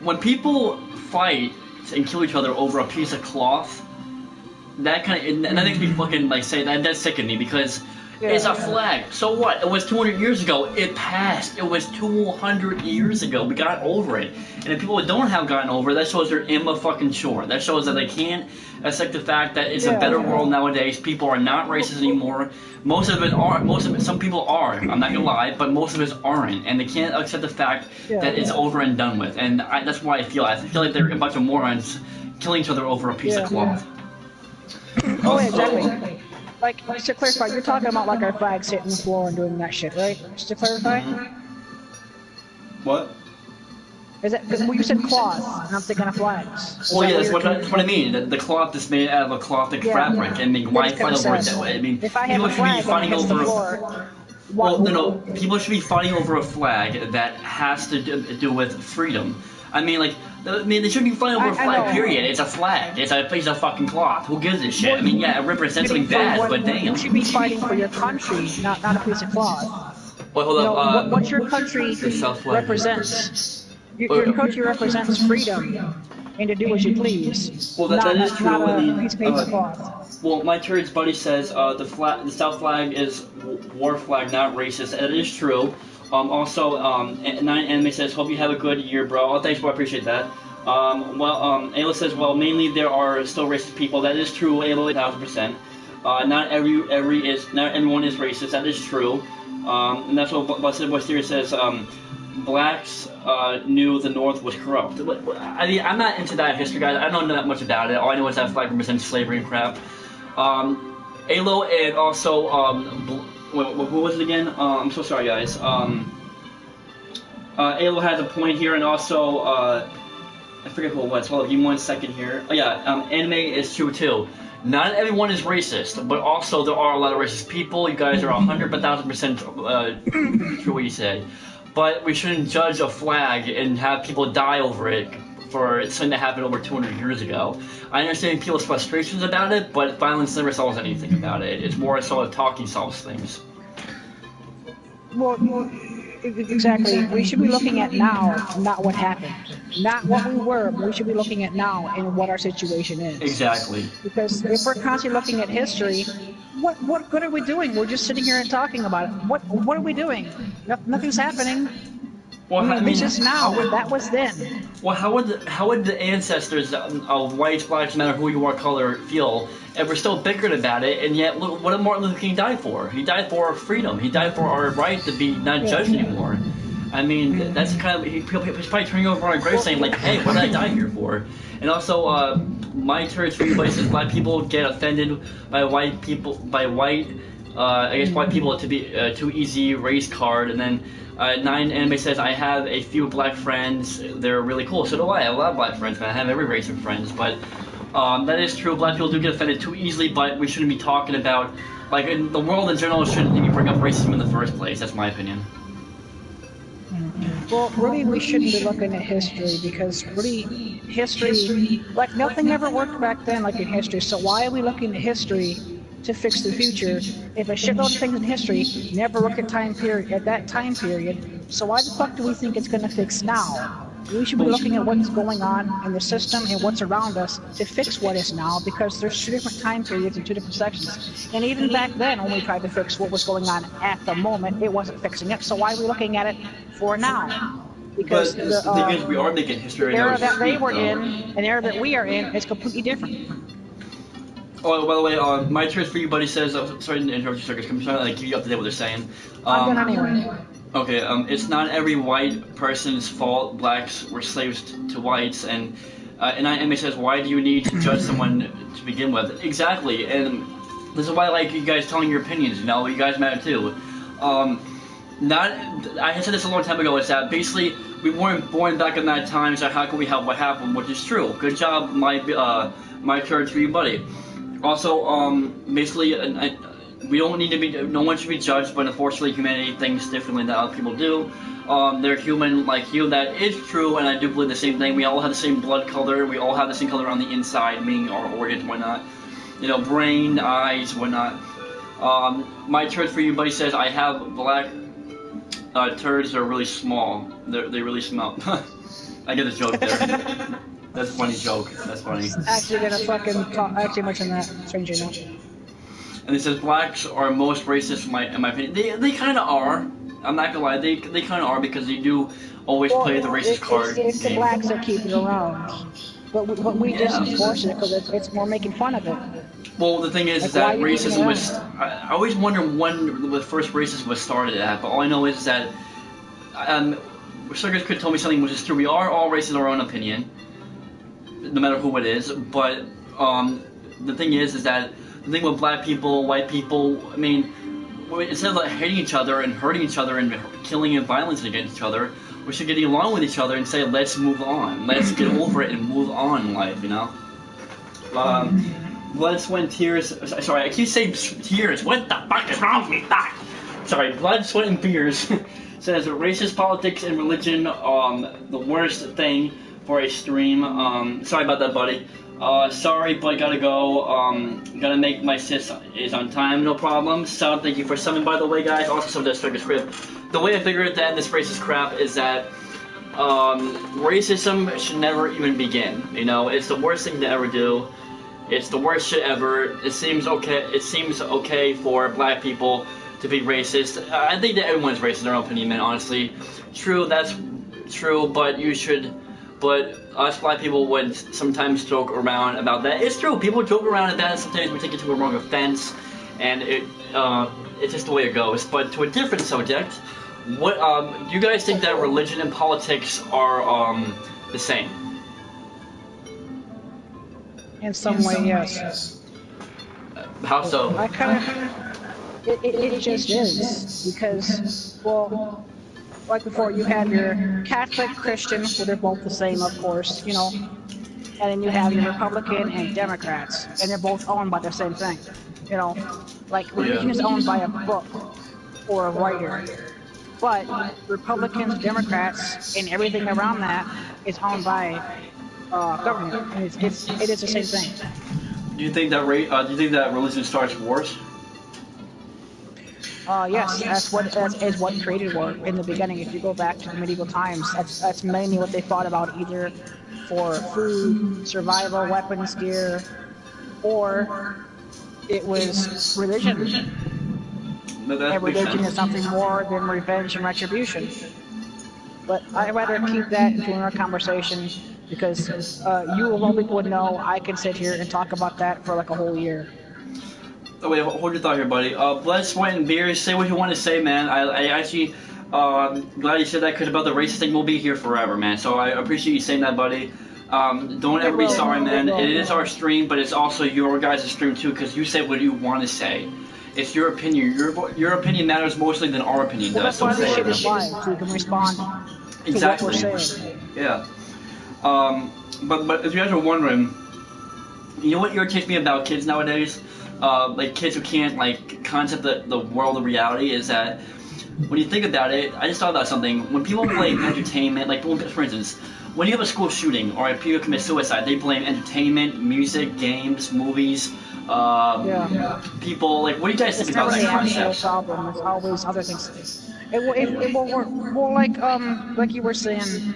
When people fight and kill each other over a piece of cloth, that makes me fucking like say that's sickening me because. Yeah, it's a flag. So what? It was 200 years ago. It passed. It was 200 years ago. We got over it. And if people don't have gotten over it, that shows they're immature. That shows that they can't accept the fact that it's a better world nowadays. People are not racist anymore. Most of it, some people are. I'm not gonna lie, but most of us aren't. And they can't accept the fact that it's over and done with. And that's why I feel like they're a bunch of morons killing each other over a piece of cloth. Oh, exactly. Like, just to clarify, you're talking about like our flags hitting the floor and doing that shit, right? Just to clarify? What? Is that because you said cloth, and I'm thinking of flags? Well, yeah, that's what I mean. The cloth is made out of a clothic fabric, and why fight over it that way? I mean, people should be fighting over. Well, no, people should be fighting over a flag that has to do with freedom. I mean, they shouldn't be fighting over a flag, period. It's a flag. It's a piece of fucking cloth. Who gives a shit? I mean, yeah, it represents something bad, but damn. You should be fighting for your country, not a piece of cloth. Well, hold up. What your country represents. Your country represents freedom and to do as you please. Well, that is true. Not a piece of paper cloth. Well, my church buddy says the South flag is war flag, not racist. That is true. Also, 9 Anime says, hope you have a good year, bro. Oh, thanks, bro. I appreciate that. Ayla says, well, mainly there are still racist people. That is true, Ayla, 1000%. Not everyone is racist. That is true. And that's what Blessed Boy Theory says. Blacks knew the North was corrupt. I mean, I'm not into that history, guys. I don't know that much about it. All I know is that flag represents slavery and crap. Alo and also who was it again? I'm so sorry, guys. Alo has a point here, and also I forget who it was. Hold on, give me 1 second here. Oh yeah, anime is true too. Not everyone is racist, but also there are a lot of racist people. You guys are 100,000% true what you say. But we shouldn't judge a flag and have people die over it for something that happened over 200 years ago. I understand people's frustrations about it, but violence never solves anything about it. It's more so talking solves things. Well, exactly. We should be looking at now, not what happened. Not what we were, but we should be looking at now and what our situation is. Exactly. Because if we're constantly looking at history, what good are we doing? We're just sitting here and talking about it. What are we doing? Nothing's happening. Well, I mean, it's just now. That was then. Well, how would the ancestors of whites, blacks, no matter who you are, color, feel, if we're still bickering about it? And yet, look, what did Martin Luther King die for? He died for our freedom. He died for our right to be not judged anymore. I mean, that's kind of he's probably turning over on a grave saying like, "Hey, what did I die here for?" And also, my church replaces black people get offended by white people I guess white people to be too easy race card, and then 9 Anime says, I have a few black friends, they're really cool. So do I have a lot of black friends, man. I have every race of friends, but that is true. Black people do get offended too easily, but we shouldn't be talking about, like, in the world in general shouldn't even bring up racism in the first place. That's my opinion. Well, really, we shouldn't be looking at history because really, history, like nothing ever worked back then like in history. So why are we looking at history to fix the future if a shitload of things in history never worked at that time period? So why the fuck do we think it's going to fix now? We should be looking at what's going on in the system and what's around us to fix what is now, because there's 2 different time periods and 2 different sections. And even back then, when we tried to fix what was going on at the moment, it wasn't fixing it. So why are we looking at it for now? Because the thing is, we are making history right now. The era that they were in and the era that we are in is completely different. Oh, by the way, my church for you, buddy says. Sorry to interrupt you, Circus. I'm trying to keep you up to date with what they're saying. I'm done anyway. Okay, it's not every white person's fault. Blacks were slaves to whites, and NightMare says, why do you need to judge someone to begin with? Exactly, and this is why I like you guys telling your opinions. You know, you guys matter too. I said this a long time ago. Is that basically we weren't born back in that time, so how can we help what happened? Which is true. Good job, my church for you, buddy. Also, basically, we don't need to be. No one should be judged, but unfortunately, humanity thinks differently than other people do. They're human like you. That is true, and I do believe the same thing. We all have the same blood color. We all have the same color on the inside, meaning our organs, whatnot. You know, brain, eyes, whatnot. My church for you, buddy, says I have black turds are really small. They really smell. I get a joke there. That's a funny joke. That's funny. Actually, gonna fucking actually mention that. Strange enough. And it says blacks are most racist in my opinion. They kind of are. I'm not gonna lie. They kind of are because they do always play the racist card. It's the blacks that keep it around. But we just enforce it because it's more making fun of it. Well, the thing is that racism was. I always wonder when the first racism was started at, but all I know is that Circus could tell me something which is true. We are all racist in our own opinion, no matter who it is. But the thing is that the thing with black people, white people, I mean, instead of like hating each other and hurting each other and killing and violence against each other, we should get along with each other and say, let's move on, let's get over it and move on in life, you know. Blood, sweat, and tears. Sorry, I keep saying tears. What the fuck is wrong with me? Sorry, blood, sweat, and tears says racist politics and religion. The worst thing for a stream. Sorry about that, buddy. Sorry, but gotta go. Gotta make my sis is on time. No problem. So thank you for subbing, by the way, guys. Also, sub that Circus Crib. The way I figured that in this racist crap is that racism should never even begin. You know, it's the worst thing to ever do. It's the worst shit ever. It seems okay for black people to be racist. I think that everyone's racist in their own opinion, man, honestly. True, that's true, but us black people would sometimes joke around about that. It's true, people joke around at that, and sometimes we take it to a wrong offense, and it's just the way it goes. But to a different subject, what do you guys think that religion and politics are the same? In some way, yes. How so? I kind of. It just is because, well, like before, you have your Catholic, Christian, well, they're both the same, of course, you know, and then you have your Republican and Democrats, and they're both owned by the same thing, you know, like religion is owned by a book or a writer, but Republicans, Democrats, and everything around that is owned by government. And it is the same thing. Do you think that religion starts wars? Yes, that is what created war in the beginning. If you go back to the medieval times, that's mainly what they fought about, either for food, survival, weapons, gear, or it was religion. And religion is something more than revenge and retribution. But I'd rather keep that into our conversation because you of all people would know I can sit here and talk about that for like a whole year. Oh wait, hold your thought here, buddy. Blood, sweat, and beers. Say what you want to say, man. I actually glad you said that because about the racist thing, we'll be here forever, man. So I appreciate you saying that, buddy. Don't ever be sorry, man. It is our stream, but it's also your guys' stream too because you say what you want to say. It's your opinion. Your opinion matters mostly than our opinion does. That's why this shit is live, so we can respond to what we're saying. Yeah. But if you guys are wondering, you know what irritates me about kids nowadays? Like kids who can't like concept the world of reality is that when you think about it, I just thought about something. When people blame entertainment, like for instance, when you have a school shooting or if people commit suicide, they blame entertainment, music, games, movies, people. Like, what do you guys think about that concept? Problem. It's always other things. It will work. Well, like you were saying,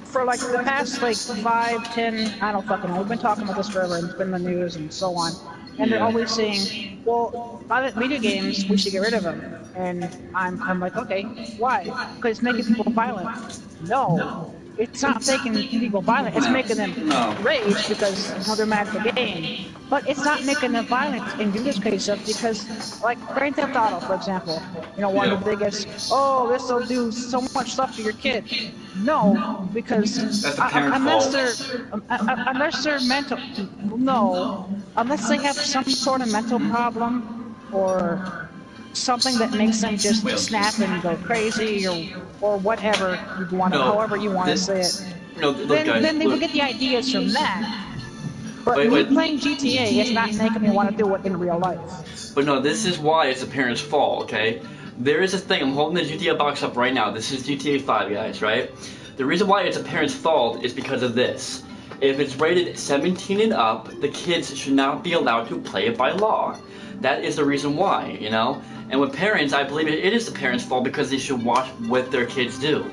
for like the past like 5, 10, I don't fucking know. We've been talking about this forever, and it's been in the news and so on. And they're always saying, well, video games, we should get rid of them. And I'm like, okay, why? Because it's making people violent. No, it's not making people violent. It's making them rage because they're mad at the game. But it's not making them violent and do this crazy stuff because, like Grand Theft Auto, for example, one of the biggest. Oh, this will do so much stuff to your kid. No, because unless they're mental, unless they have some sort of mental problem or something that makes them just snap and go crazy or whatever you want, however you want to say it. Then they would get the ideas from that. But me playing GTA is not making me want to do it in real life. But no, this is why it's a parent's fault, okay? There is a thing, I'm holding the GTA box up right now. This is GTA 5, guys, right? The reason why it's a parent's fault is because of this. If it's rated 17 and up, the kids should not be allowed to play it by law. That is the reason why, And with parents, I believe it is the parents' fault because they should watch what their kids do.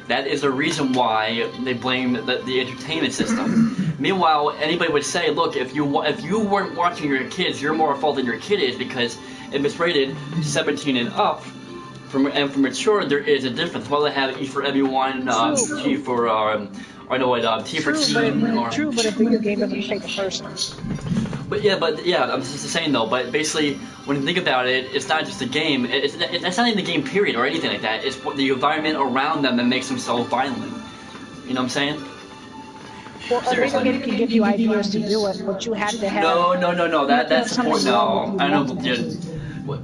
That is the reason why they blame the entertainment system. Meanwhile, anybody would say, look, if you weren't watching your kids, you're more at fault than your kid is because if it's rated 17 and up, for mature, there is a difference. Well, they have E for everyone, G for T for teen. True, but a video game doesn't take a person. But I'm just saying though. But basically, when you think about it, it's not just a game. It's not even the game period or anything like that. It's the environment around them that makes them so violent. You know what I'm saying? Well, a video game can give you ideas to do it, but you have to have. No. That's important. No, I don't.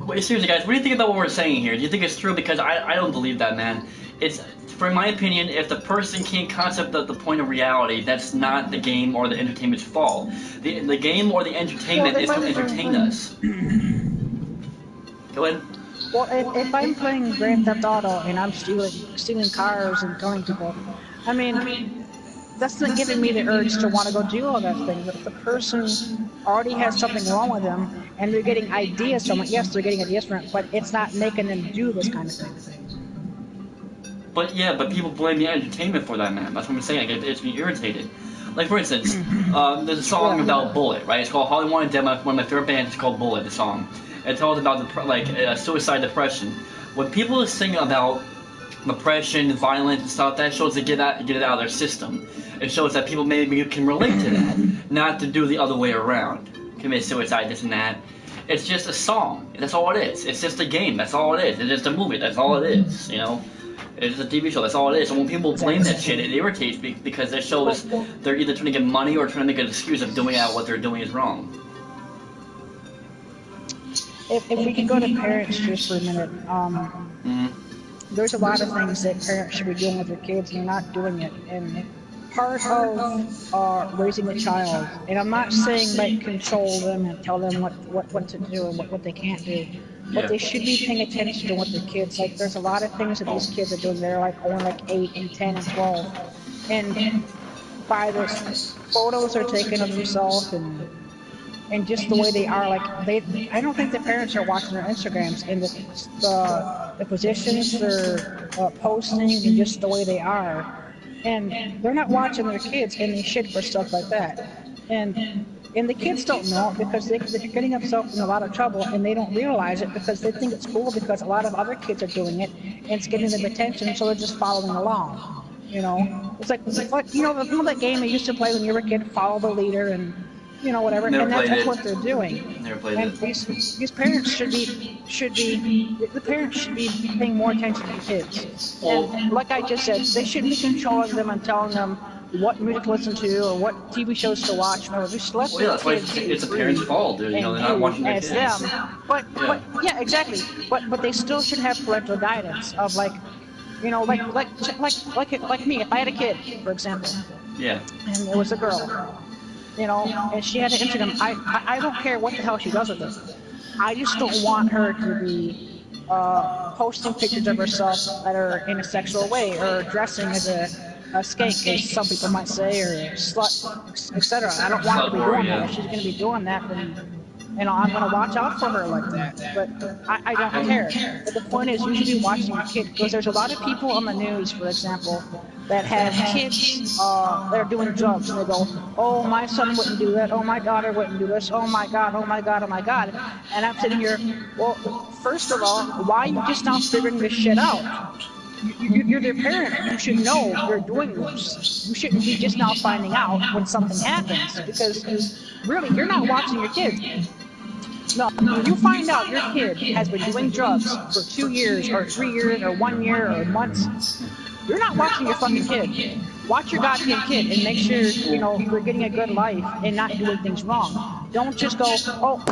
Wait, seriously, guys, what do you think about what we're saying here? Do you think it's true? Because I don't believe that, man. It's, for my opinion, if the person can't concept the point of reality, that's not the game or the entertainment's fault. The game or the entertainment is to entertain us. Go ahead. Well, if I'm playing Grand Theft Auto and I'm stealing cars and killing people, I mean, that's not giving me the urge to want to go do all that thing. But if the person already has something wrong with them and they're getting ideas from it, yes, they're getting ideas from it, but it's not making them do this kind of thing. But people blame the entertainment for that, man. That's what I'm saying. Like, it's me irritated. Like, for instance, there's a song about Bullet, right? It's called Holly Wanted Dead. One of my favorite bands is called Bullet, the song. It tells about suicide, depression. When people sing about depression, violence, and stuff, that shows they get it out of their system. It shows that people maybe can relate to that, not to do the other way around. Commit suicide, this and that. It's just a song. That's all it is. It's just a game. That's all it is. It's just a movie. That's all it is, It's a TV show, that's all it is. So when people blame that shit, it irritates me because it shows they're either trying to get money or trying to make an excuse of doing out what they're doing is wrong. If we could go to parents just for a minute, there's a lot of things that parents should be doing with their kids and they're not doing it. And part of raising a child, and I'm not saying like control them and tell them what to do and what they can't do. But they should be paying attention to what their kids, like there's a lot of things that these kids are doing. They're like only like 8 and 10 and 12. And by the photos they're taking of themselves and just the way they are, like I don't think the parents are watching their Instagrams and the positions they're posting and just the way they are. And they're not watching their kids and they shit for stuff like that. And the kids don't know it because they're getting themselves in a lot of trouble and they don't realize it because they think it's cool because a lot of other kids are doing it and it's getting them attention, so they're just following along. It's like that game they used to play when you were a kid, follow the leader and whatever, and that's what they're doing. Never played and these parents should be paying more attention to kids. And like I just said, they shouldn't be controlling them and telling them what music to listen to or what TV shows to watch. No, just let that's why it's a parent's fault, dude. They're not watching their kids. Them. But exactly. But they still should have parental guidance of like me. If I had a kid, for example, and it was a girl, and she had an Instagram. I don't care what the hell she does with it. I just don't want her to be posting pictures of herself that are in a sexual way or dressing as a skank, as some people might say, or a slut, etc. I don't want her to be doing that. If she's going to be doing that, then I'm going to watch out for her like that. But I don't care. But the point is, you should be watching your kid, because there's a lot of people on the news, for example, that have kids that are doing drugs, and they go, oh, my son wouldn't do that, oh, my daughter wouldn't do this, oh my God, oh my God, oh my God. And I'm sitting here, well, first of all, why are you just now figuring this shit out? you're their parent. You should know they're doing this. You shouldn't be just now finding out when something happens, because really, you're not watching your kids. No, when you find out your kid has been doing drugs for 2 years or 3 years or 1 year or months, you're not watching your fucking kid. Watch your goddamn kid and make sure, you're getting a good life and not doing things wrong. Don't just go, look,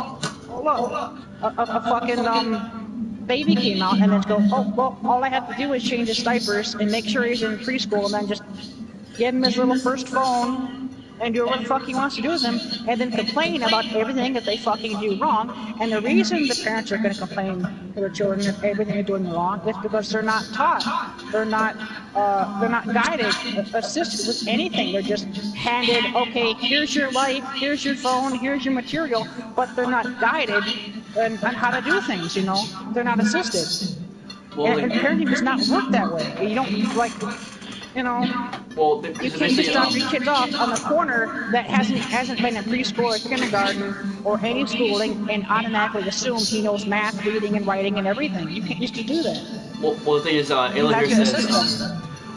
a fucking baby came out, and then go, well, all I have to do is change his diapers and make sure he's in preschool, and then just give him his little first phone and do what the fuck he wants to do with them, and then complain about everything that they fucking do wrong. And the reason the parents are going to complain to their children if everything they're doing wrong is because they're not taught, they're not guided, assisted with anything. They're just handed, okay, here's your life, here's your phone, here's your material, but they're not guided on how to do things. They're not assisted. Well, and parenting does not work that way. You don't Well, you can't just drop your kids off on the corner that hasn't been in preschool or kindergarten or any schooling and automatically assume he knows math, reading, and writing and everything. You can't just do that. Well, the thing is, Ayla here says,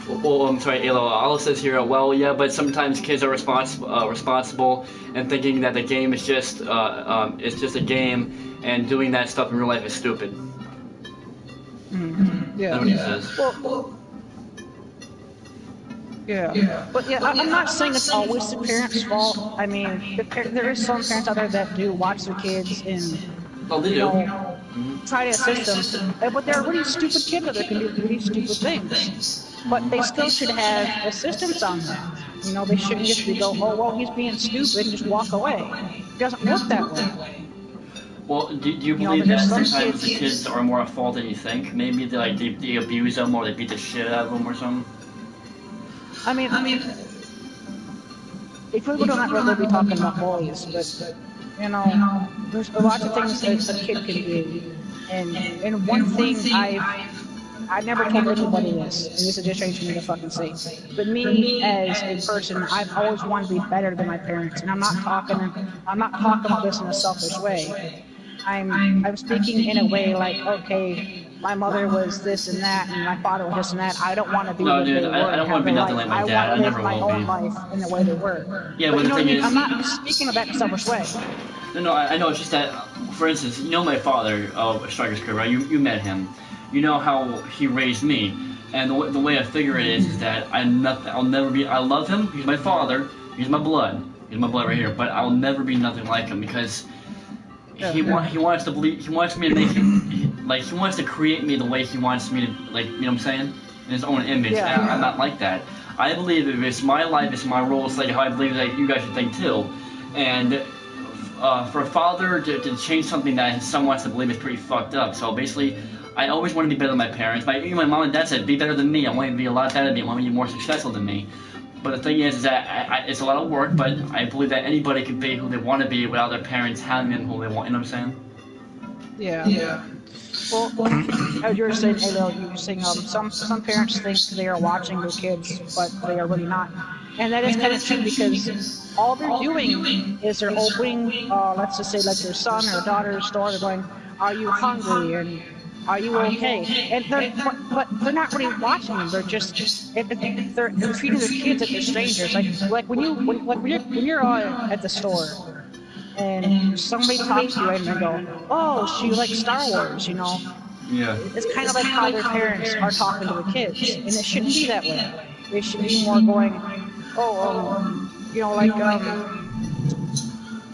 I'm sorry, Ayla says here, well, yeah, but sometimes kids are responsible and thinking that the game is just a game, and doing that stuff in real life is stupid. Mm-hmm. Yeah. That's what he says. Yeah, but I'm not saying it's always the parents' fault. I mean, there is some parents out there that do watch their kids and try to assist them, but there are really stupid kids that can do really stupid things. But they still should have assistance on that. They shouldn't just go, oh well, he's being stupid, and just walk away. It doesn't work that way. Well, do you believe that sometimes the kids are more at fault than you think? Maybe they abuse them or they beat the shit out of them or something? I mean, if we would not really be talking about bullies, but there's a lot of things that a kid can do, and one thing I never told anybody this, and this is just strange for me to fucking say, but me as a person, I've always wanted to be better than my parents, and I'm not talking about this in a selfish way. I'm speaking in a way like, okay, my mother was this and that, and my father was this and that. I don't want to be what they were. I don't want to be nothing like my dad. I want to live my own life in the way they were. Yeah, but the thing is, I'm not speaking about in a selfish way. No, I know. It's just that, for instance, my father, Striker's Crib, right? You met him. You know how he raised me, and the way I figure it is that I'll never be. I love him. He's my father. He's my blood. He's my blood right here. But I'll never be nothing like him because he wants to believe. He wants me to make him. He wants to create me the way he wants me to, you know what I'm saying? In his own image. Yeah. I'm not like that. I believe if it's my life, it's my role, it's like how I believe that you guys should think too. And for a father to change something that his son wants to believe is pretty fucked up. So basically, I always want to be better than my parents. My mom and dad said, be better than me. I want you to be a lot better than me. I want you to be more successful than me. But the thing is that it's a lot of work, but I believe that anybody can be who they want to be without their parents having them who they want. You know what I'm saying? Yeah. Well, as you were saying, you were saying some parents think they are watching their kids, but they are really not. And that is kind of true because all they're doing is they're opening, let's just say, like their son or daughter's store. They're going, "Are you hungry?" and "Are you okay?" And they're not really watching them. They're just they're treating their kids like they're strangers. Like when you're at the store. And somebody talks to you and they go, "Oh, she likes Star Wars," Yeah. It's kind of like how their parents are talking to the kids, and it shouldn't be that way. They should be more going,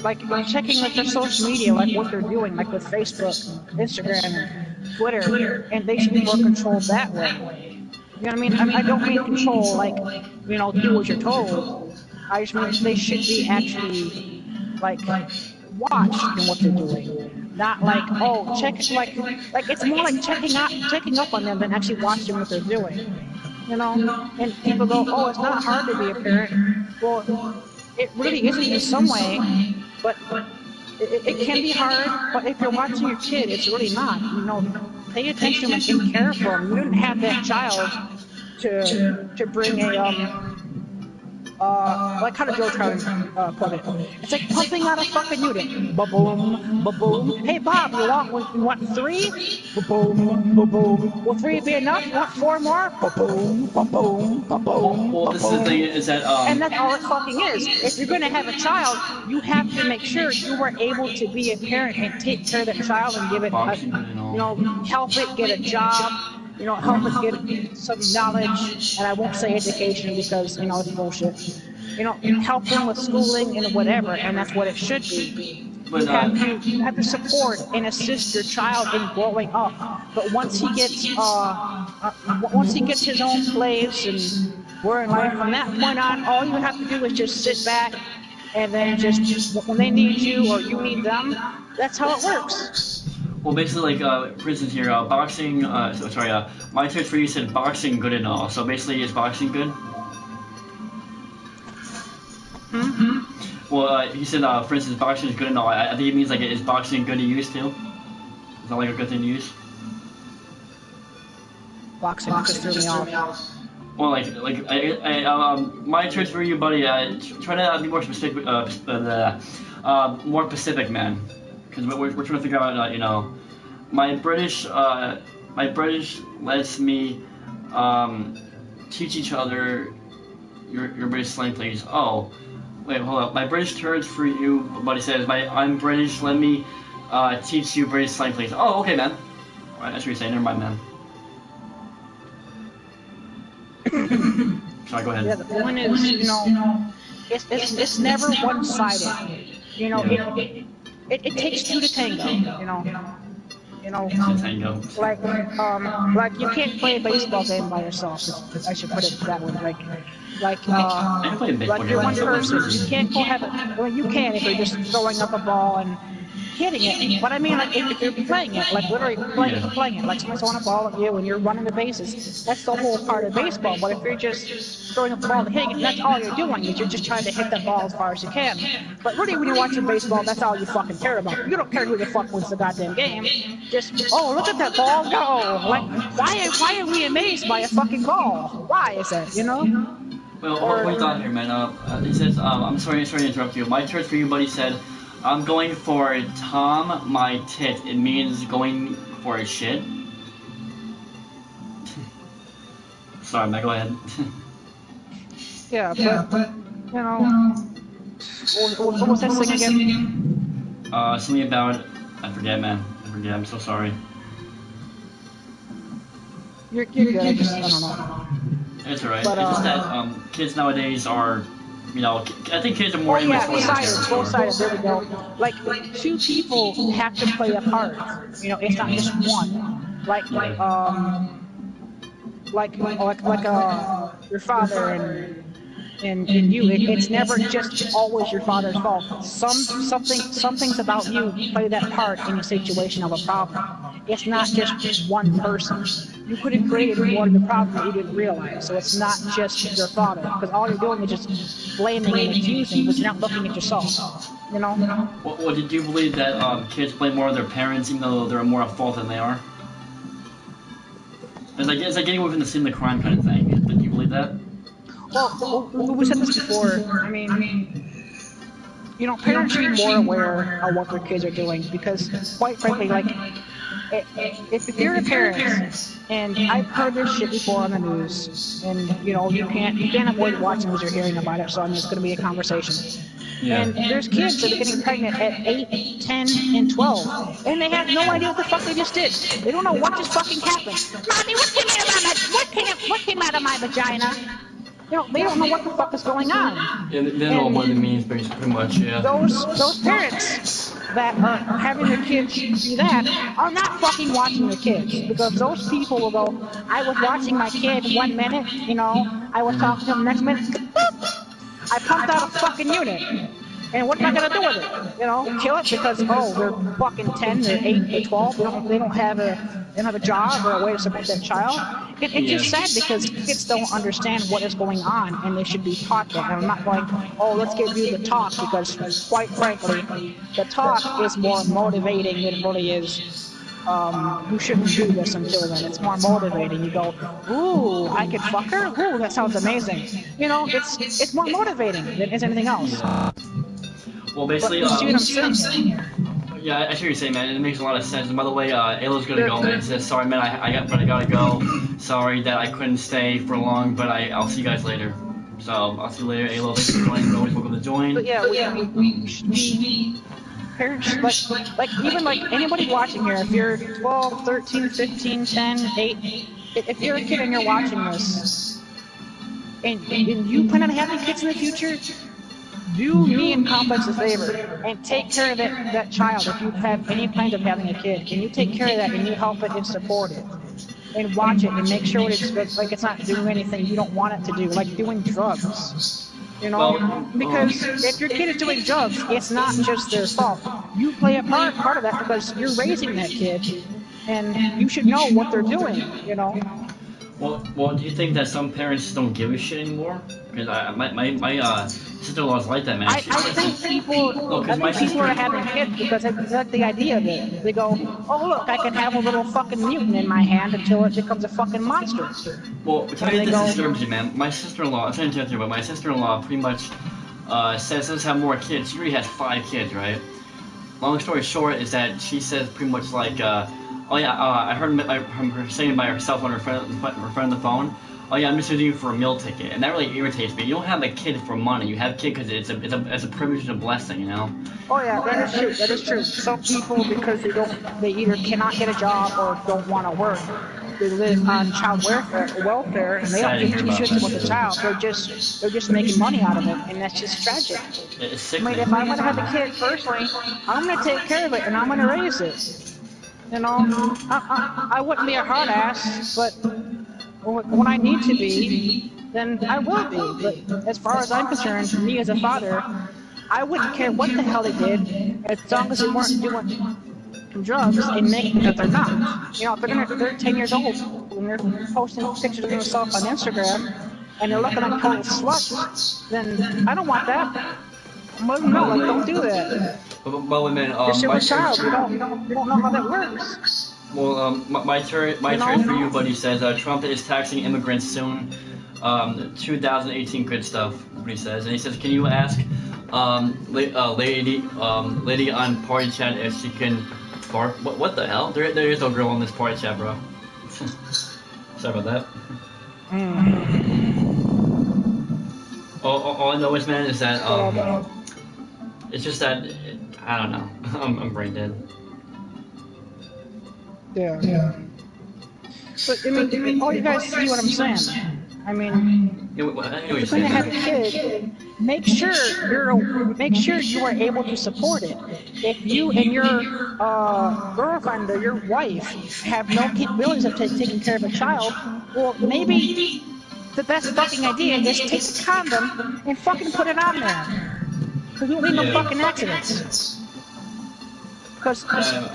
like checking their social media, like what they're doing, like with Facebook, Instagram, and Twitter, and they should be more controlled that way. You know what I mean? I don't mean control like, do what you're told. I just mean they should be actually watch in what they're doing, not like check like it's more like checking up on them than actually watching what they're doing, And people go, oh, it's not hard to be a parent. Well, it really isn't in some way, but it can be hard. But if you're watching your kid, it's really not. Pay attention and take care of them. You didn't have that child to bring like how did Joe Trout put it? It's like pumping out a fucking unit. Ba-boom, ba-boom. Hey Bob, you want 3? Ba-boom, ba-boom. Will 3 be enough? You want 4 more? Ba-boom, ba-boom, ba-boom. Well, this is the thing is that and that's all it fucking is. If you're gonna have a child, you have to make sure you are able to be a parent and take care of that child and give it, help it get a job. Help it get some knowledge, and I won't say education because, it's bullshit. Help them with schooling and whatever, and that's what it should be. You have to support and assist your child in growing up. But once he gets his own place and we're in life, from that point on, all you have to do is just sit back and then just when they need you or you need them, that's how it works. Well, basically, for instance here, boxing, my search for you said boxing good and all. So basically, is boxing good? Hmm? Well, he said, for instance, boxing is good and all. I think it means, like, is boxing good to use, too? Is that, like, a good thing to use? Boxing just threw me off. Well, my search for you, buddy, try to be more specific, more specific, man. Because we're trying to figure out, my British lets me teach each other your British slang, please. Oh, wait, hold up. My British terms for you, buddy says, I'm British, let me teach you British slang, please. Oh, okay, man. Alright, that's what you're saying. Never mind, man. Sorry, go ahead. Yeah, the point is, it's never one-sided. It takes 2 to tango, like you can't play a baseball game by yourself. I should put it that way. Like you're one person. You can't go have it. Well, you can if you're just throwing up a ball and hitting it. But I mean, like if you're playing it, like literally playing it, like someone's throwing a ball at you and you're running the bases. That's the whole part of baseball. But if you're just throwing up the ball and hitting it, that's all you're doing. Is you're just trying to hit that ball as far as you can. But really, when you're watching baseball, that's all you fucking care about. You don't care who the fuck wins the goddamn game. Just look at that ball go. Like why are we amazed by a fucking ball? Why is that? Well, hold on here, man. It says, I'm sorry to interrupt you. My church for you, buddy, said, I'm going for Tom my tit. It means going for a shit. Sorry, man, go ahead. Yeah, but what was that thing again? Something about, I forget, man. I'm so sorry. You're good, I don't know. It's alright. It's just that kids nowadays are, I think kids are more both-sided, there we go. Like, 2 people have to play a part. It's not just one. Like your father and you. It's never just always your father's fault. Something's about you play that part in a situation of a problem. It's not just one person. You could have created more of the problem that you didn't realize. So it's not just your father, because all you're doing is just blaming and accusing, but you're not looking at yourself. Well, did you believe that kids blame more of their parents, even though they're more at fault than they are? It's like getting within the scene of the crime kind of thing. Did you believe that? Well, we said this before. I mean, parents should be more aware of what their kids are doing, because, quite frankly, like, if you're a parent, and I've heard this shit before on the news, and you can't avoid watching as you're hearing about it, so I mean, it's going to be a conversation. Yeah. And there's kids that are getting pregnant at 8, 10, and 12, and they have no idea what the fuck they just did. They don't know what just fucking happened. Mommy, what came out of my vagina? They don't know what the fuck is going on. Yeah, they don't know what it means, pretty much, yeah. Those parents that are having their kids do that are not fucking watching their kids, because those people will go, I was watching my kid 1 minute, I was talking to him the next minute, boop, I pumped out a fucking unit. And what am I gonna do with it? Kill it because they're fucking 10, they're 8, they're 12. They don't have a job or a way to support that child. It's just sad because kids don't understand what is going on, and they should be taught that. And I'm not going, let's give you the talk, because quite frankly, the talk is more motivating than it really is you shouldn't do this until then. It's more motivating. You go, ooh, I could fuck her? Ooh, that sounds amazing. You know, it's more motivating than anything else. Yeah. Well, basically, but you see what I'm saying here? Yeah, I see what you're saying, man. It makes a lot of sense. And by the way, Ayla's gonna go, man. It says, sorry, man, I gotta go. Sorry that I couldn't stay for long, but I'll see you guys later. So, I'll see you later, Ayla. Thanks for joining. You're always welcome to join. But yeah, we should be parents, like even like anybody watching here, if you're 12, 13, 15, 10, 8, if you're a kid and you're watching this, and you plan on having kids in the future, do me and Complex a favor and take care of that child. If you have any plans of having a kid, can you take care of that and you help it and support it and watch it and make sure it's not doing anything you don't want it to do, like doing drugs. You know, because if your kid is doing drugs, it's not just their fault. You play a part of that because you're raising that kid, and you should know what they're doing. You know. Well, do you think that some parents don't give a shit anymore? Because my sister-in-law's like that, man. I think people are having kids because they like the idea of it. They go, oh look, I can have a little fucking mutant in my hand until it becomes a fucking monster. Well, tell me if this disturbs you, man. My sister-in-law, I'm trying to interrupt you, but my sister-in-law pretty much says let's have more kids. She already has 5 kids, right? Long story short is that she says pretty much like, oh yeah, I heard her saying by herself on her friend on the phone, oh yeah, I'm just using you for a meal ticket, and that really irritates me. You don't have a kid for money. You have a kid because it's a privilege and a blessing, you know. Oh yeah, that is true. That is true. Some people, because they either cannot get a job or don't want to work, they live on child welfare, and they don't give 2 shits about the child. They're just making money out of it, and that's just tragic. It's sickening. I mean, if I'm gonna have a kid personally, I'm gonna take care of it and I'm gonna raise it. You know, I wouldn't be a hard ass, but when I need to be, then I will be. But as far as I'm concerned, me as a father, I wouldn't care what the hell they did, as long as they weren't doing drugs and making that they're not. You know, if they're 10 years old and they're posting pictures of themselves on Instagram and they're looking like total sluts, then I don't want that. No, don't do that. Well, man, you're still a child. You don't know how that works. Well, my turn for you, buddy. Says Trump is taxing immigrants soon. 2018 good stuff. What he says, and he says, can you ask lady on party chat if she can bark? What the hell? There is no girl on this party chat, bro. Sorry about that. All I know is, man, is that it's just that I don't know. I'm brain dead. Yeah. But I mean, all you guys see what I'm saying. I mean, if you're going to have a kid, make sure you are able to support it. If you and your girlfriend or your wife have no capabilities of taking care of a child, well, maybe the best fucking idea is take the condom and fucking put it on there. Because we don't need no fucking accidents. Because,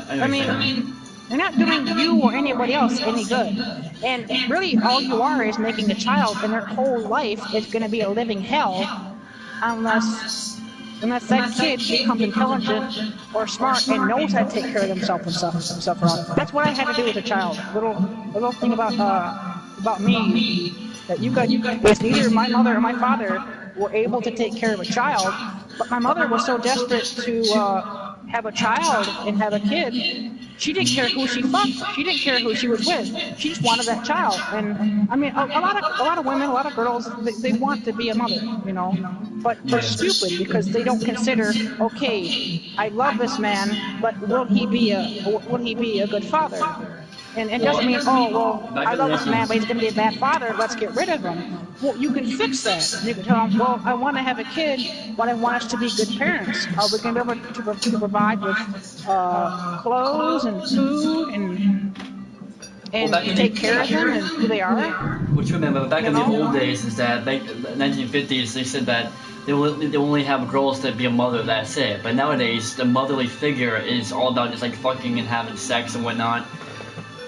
I mean, they're not doing you or anybody else any good. And really, all you are is making a child, and their whole life is going to be a living hell unless that kid becomes intelligent or smart and knows how to take care of themselves and stuff around. That's what I had to do as a child. Little thing about me that you guys, neither my mother or my father were able to take care of a child, but my mother was so desperate to have a child and have a kid. She didn't care who she fucked. She didn't care who she was with. She just wanted that child. And I mean, a lot of women, a lot of girls, they want to be a mother, you know. But they're stupid because they don't consider, okay, I love this man, but will he be a good father? And it doesn't mean, oh, well, I love this man, but he's going to be a bad father, let's get rid of him. Well, you can fix that. You can tell him, well, I want to have a kid, but I want us to be good parents. Are we going to be able to provide with clothes and food and take care of them and who they are? What you remember back in the old days is that back in the 1950s, they said that they only have girls to be a mother, that's it. But nowadays, the motherly figure is all about just like fucking and having sex and whatnot.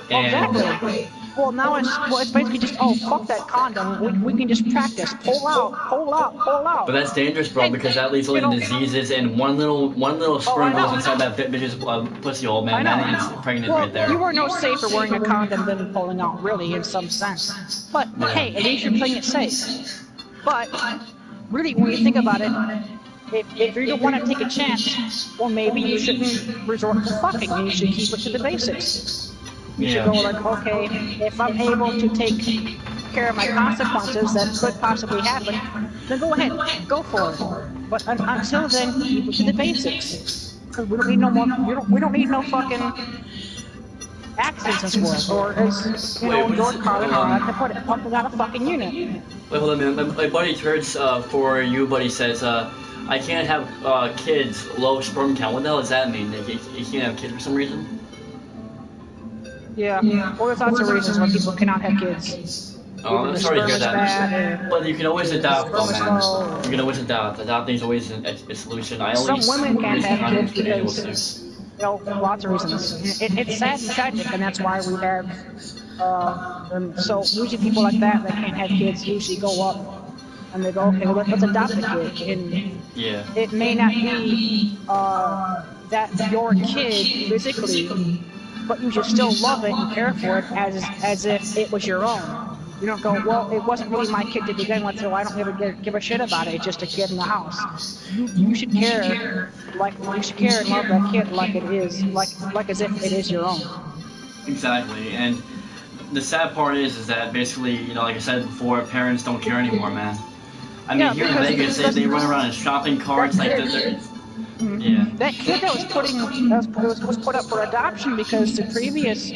And, exactly. Well, now it's basically just, oh, fuck that condom. We can just practice. Pull out, pull out, pull out. But that's dangerous, bro, because that leads to diseases, and one little sperm goes inside that bitch's pussy hole, man. That is pregnant right there. You are no safer wearing a condom than pulling out, really, in some sense. But hey, at least you're playing it safe. But really, when you think about it, if you don't want to take a chance, well, maybe you shouldn't resort to fucking. You should keep it to the basics. You should go like, okay, if I'm able to take care of my consequences that could possibly happen, then go ahead, go for it. But until then, keep it to the basics. Because we don't need no more. We don't need no fucking accidents in this world, or as George Carlin had to put it, pumping out a fucking unit. Wait, hold on, man. My buddy Turds for you, buddy says, I can't have kids, low sperm count. What the hell does that mean? Like, you can't have kids for some reason? Yeah. Well, there's lots of reasons why people cannot have kids. Oh, I'm sorry to hear that. But you can always adopt, though, man. You can always adopt. Adopting is always a solution. Some women can't have kids because, lots of reasons. It's sad and tragic, and that's why we have. So usually people like that can't have kids usually go up and they go, okay, well, let's adopt a kid. And it may not be that your kid physically, but you should still love it and care for it as if it was your own. You don't go, well, it wasn't really my kid to begin with, so I don't give a shit about it. It's just a kid in the house. You should care, and love that kid like it is, like as if it is your own. Exactly, and the sad part is that basically, like I said before, parents don't care anymore, man. I mean, here in Vegas, they run around in shopping carts like they're. Yeah. That kid that was put up for adoption because the previous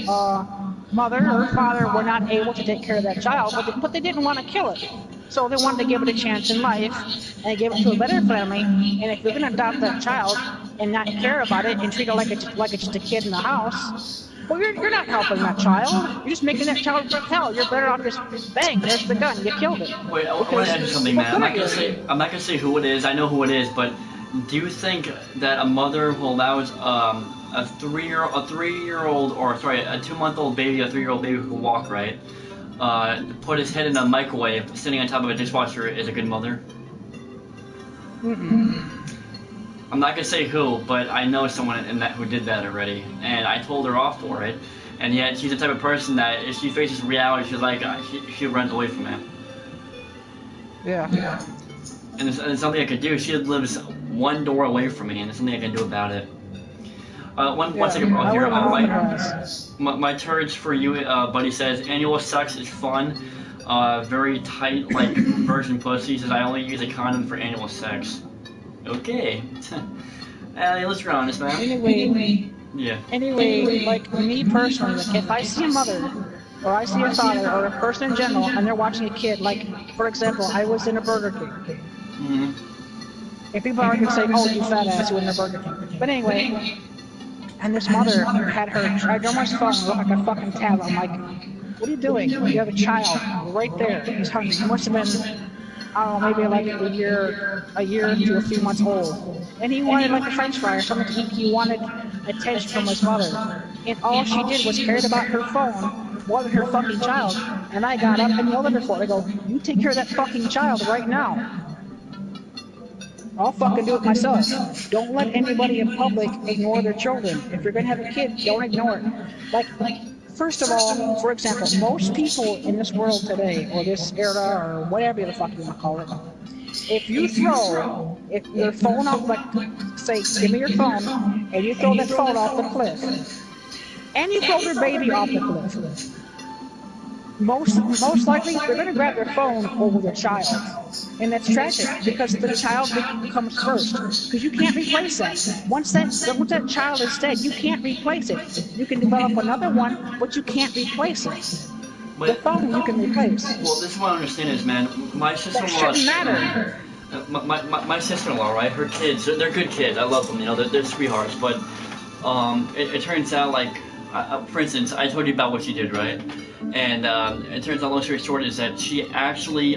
mother or father were not able to take care of that child, but they didn't want to kill it. So they wanted to give it a chance in life, and they gave it to a better family. And if you're going to adopt that child and not care about it and treat it like it's just a kid in the house, well, you're not helping that child. You're just making that child go to hell. You're better off just, bang, there's the gun, you killed it. Wait, I want to ask you something, man. I'm not gonna say who it is. I know who it is, but do you think that a mother who allows a 2-month-old baby, a 3-year-old baby who can walk, right, put his head in a microwave, sitting on top of a dishwasher, is a good mother? Mm-mm. I'm not gonna say who, but I know someone who did that already, and I told her off for it. And yet, she's the type of person that if she faces reality, she's like she runs away from it. Yeah. And there's something I could do. She lives one door away from me, and there's something I can do about it. One second, bro. Here, my turds for you, buddy says annual sex is fun. Very tight, like virgin pussy. He says I only use a condom for annual sex. Okay. Let's be honest, man. Anyway, like me personally, like if I see a mother or I see a father or a person in general and they're watching a kid, like for example, I was in a Burger King. Mm-hmm. If people are going to say, oh, you fat ass, you were in a Burger King. But anyway, and this mother had her grandma's phone look like a fucking tablet. I'm like, what are you doing? You have a child right there. He's hungry. He must have been, I don't know, maybe like a year to a few months old. And he wanted like a french fry or something to eat. He wanted attention from his mother. And all she did was cared about her phone more than her fucking child. And I got up and yelled at her for it. I go, you take care of that fucking child right now. I'll fucking do it myself. Don't let anybody in public ignore their children. If you're going to have a kid, don't ignore it. Like, first of all, for example, most people in this world today, or this era, or whatever the fuck you want to call it, if you throw your phone off, like, say, give me your phone, and you throw that phone off the cliff, and you throw your baby off the cliff, most likely they're going to grab their phone over their child. And that's tragic because the child comes first. Because you can't replace that. Once that child is dead, you can't replace it. You can develop another one, but you can't replace it. But, the phone you can replace. Well, this is what I understand is, man, my sister-in-law... That shouldn't matter. My sister-in-law, right, her kids, they're good kids. I love them, they're sweethearts. But it turns out, like, for instance, I told you about what she did, right? And it turns out, long story short, is that she actually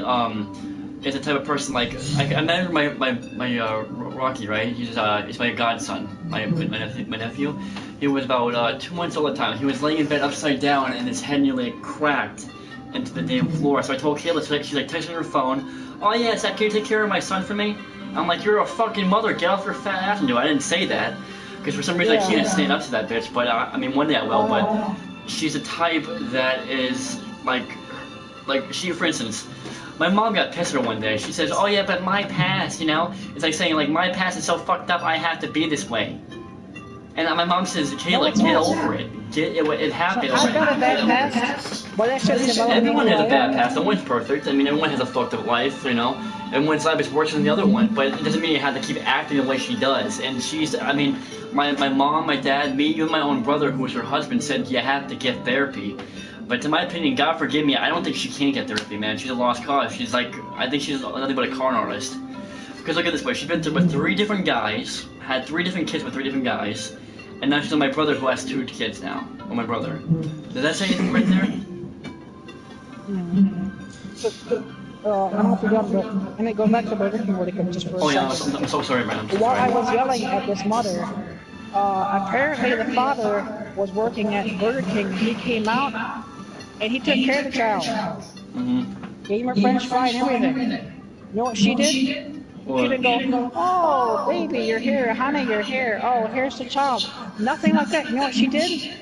is the type of person like I met my Rocky, right? He's my godson, my nephew. He was about 2 months old at the time. He was laying in bed upside down, and his head nearly cracked into the damn floor. So I told Kayla, she's like texting her phone. Oh yeah, can you take care of my son for me? I'm like, you're a fucking mother. Get off your fat ass and do it. I didn't say that because for some reason I can't stand up to that bitch. But I mean, one day I will. But she's a type that is like she, for instance. My mom got pissed at her one day. She says, oh yeah, but my past, you know? It's like saying, like, my past is so fucked up, I have to be this way. And my mom says, Kayla, get over it. It happened. I've got a bad past. But that's just everyone has a bad past. No one's perfect. I mean, everyone has a fucked up life, you know? Everyone's life is worse than the other one. But it doesn't mean you have to keep acting the way she does. And she's, I mean, my mom, my dad, me, even my own brother, who was her husband, said you have to get therapy. But in my opinion, God forgive me, I don't think she can get therapy, man. She's a lost cause. She's like, I think she's nothing but a con artist. Because look at this way, she's been with 3 different guys, had 3 different kids with 3 different guys, and now she's with my brother who has 2 kids now. Or my brother. Does that say anything right there? I don't know if you're done, but I'm gonna go back to Burger King really quick just for a second. Oh yeah, I'm so sorry, man. While I was yelling at this mother, apparently the father was working at Burger King. He came out and he took care of the child. Gave him a French fry and everything. You know what she did? What? She didn't go, oh, baby, you're here. Honey, you're here. Oh, here's the child. Nothing like that. You know what she did?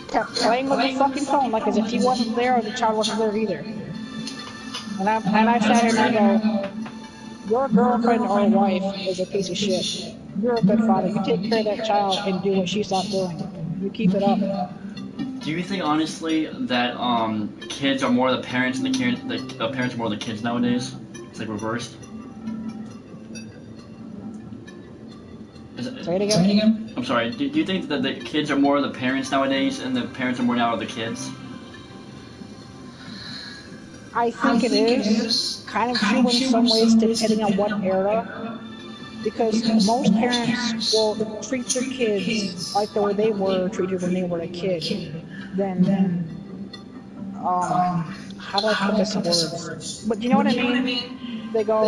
Kept playing with the fucking phone like as if he wasn't there or the child wasn't there either. And I sat here and I go, your girlfriend or wife is a piece of shit. You're a good father. You take care of that child and do what she's not doing. You keep it up. Do you think honestly that kids are more the parents and the parents are more the kids nowadays? It's like reversed. Say it again. I'm sorry. Do you think that the kids are more the parents nowadays and the parents are more now the kids? I think it is kind of true in some ways depending on what era. Because most parents will treat their kids like the way they were treated when they were a kid. Then, how do I put this in words? But you know what I mean? They go,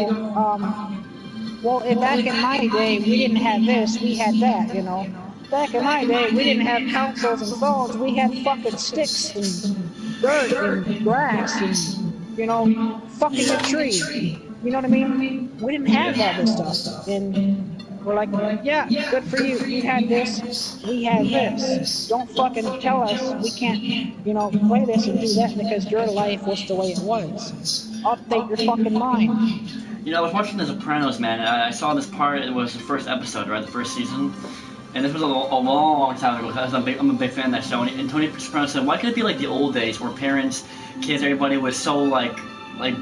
well, back in my day, we didn't have this, we had that, you know. Back in my day, we didn't have councils and phones, we had fucking sticks and dirt and grass and, you know, fucking a tree. You know what I mean? We didn't have all this stuff. And we're like, yeah, good for you. You had this, we had this. Don't fucking tell us we can't, you know, play this and do that because your life was the way it was. Update your fucking mind. You know, I was watching The Sopranos, man, and I saw this part. It was the first episode, right? The first season. And this was a long time ago because I'm a big fan of that show. And Tony Soprano said, why could it be like the old days where parents, kids, everybody was so like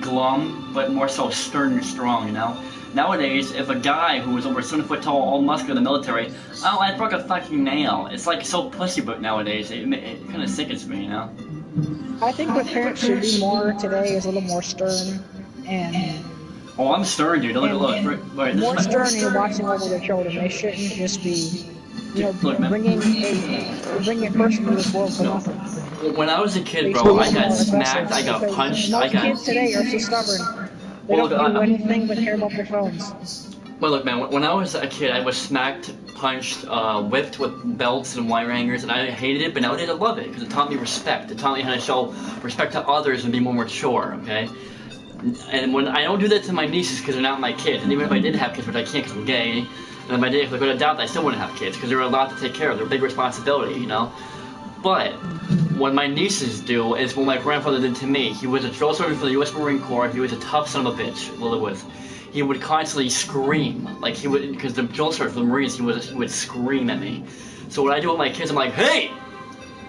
glum, but more so stern and strong, you know? Nowadays, if a guy who was over 7 foot tall, all muscular in the military, oh, I broke a fucking nail. It's like so pussy book nowadays. It kind of sickens me, you know? I think what parents should be more today is a little more stern and... Oh, I'm stern, dude. Look. Right, more stern and watching over their children. They shouldn't just be, you know, bringing a person to this world for nothing. When I was a kid, bro, I got smacked, I got punched, most kids today are so stubborn. They don't do anything but care about their phones. Well, look, man, when I was a kid, I was smacked, punched, whipped with belts and wire hangers, and I hated it, but nowadays I love it, because it taught me respect. It taught me how to show respect to others and be more mature, okay? And when I don't do that to my nieces because they're not my kids, and even if I did have kids, which I can't because I'm gay, and if I did, if I could adopt, I still wouldn't have kids because they're a lot to take care of. They're a big responsibility, you know? But what my nieces do is what my grandfather did to me. He was a drill sergeant for the U.S. Marine Corps. He was a tough son of a bitch to live with. He would constantly scream, like he would, because the drill sergeant for the Marines, he would scream at me. So what I do with my kids, I'm like, hey,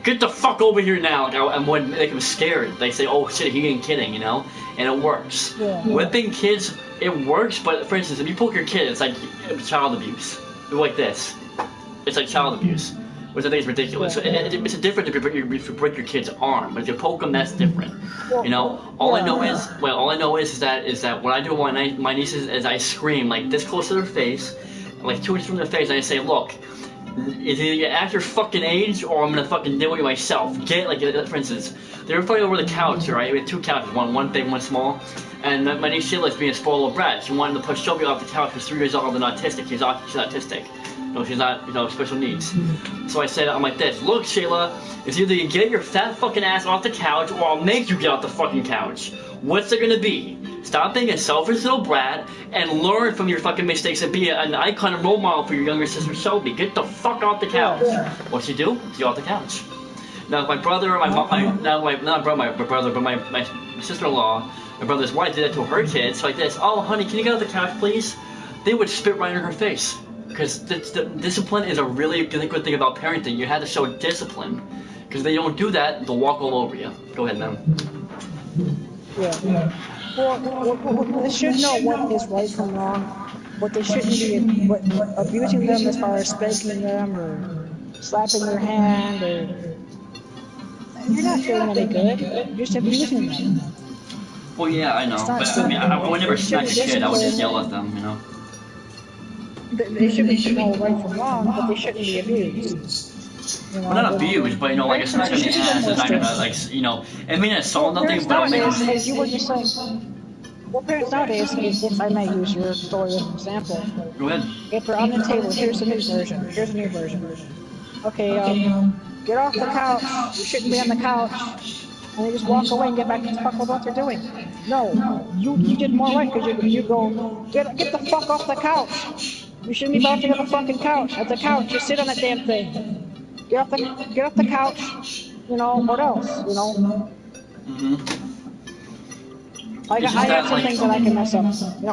get the fuck over here now. Like, I would make them scared. They say, oh shit, he ain't kidding, you know? And it works. Yeah. Whipping kids, it works, but for instance, if you poke your kid, it's like child abuse. Like this. It's like child abuse, which I think is ridiculous. Yeah. It's different if you break your kid's arm, but if you poke them, that's different. You know, all I know is that what I do with my nieces is I scream like this close to their face, like 2 inches from their face, and I say, look, it's either you act your fucking age or I'm gonna fucking deal with you myself. Get, like, for instance, they were fighting over the couch, right? We had 2 couches, one big, one small. And my niece Sheila's being a spoiled little brat. She wanted to put Shelby off the couch. She's 3 years old and autistic. She's autistic. No, she's not, special needs. So I said, I'm like this, look, Sheila, it's either you get your fat fucking ass off the couch or I'll make you get off the fucking couch. What's there gonna be? Stop being a selfish little brat and learn from your fucking mistakes and be an icon and role model for your younger sister Shelby. Get the fuck off the couch. What'd she do? She got off the couch. Now, my brother, my sister-in-law, my brother's wife did that to her kids, like this, oh, honey, can you get off the couch, please? They would spit right in her face. Because the discipline is a really good thing about parenting. You have to show discipline. Because if they don't do that, they'll walk all over you. Go ahead, ma'am. Yeah. Well, they should know what is right from wrong. What they shouldn't be abusing them as far as spanking them or slapping their hand or... You're not doing any good. You're just abusing them. Well, yeah, I know. But I mean, I would never smack a kid. I would just yell at them, They should be know right from wrong, but they shouldn't be abused. Well, not abused, but like a smack on the ass is not gonna, I mean, it's solve nothing, but as you were just saying, well, parents nowadays, if I may use your story as an example. Go ahead. If they're on the table, here's a new version. Here's a new version. Okay, get off the couch. You shouldn't be on the couch. And they just walk away and get back to the fuck with what they're doing. No, you did more right because you go, get the fuck off the couch. You shouldn't be bouncing on the fucking couch. At the couch, you sit on that damn thing. Get off the couch, what else, I have some things that I can mess up.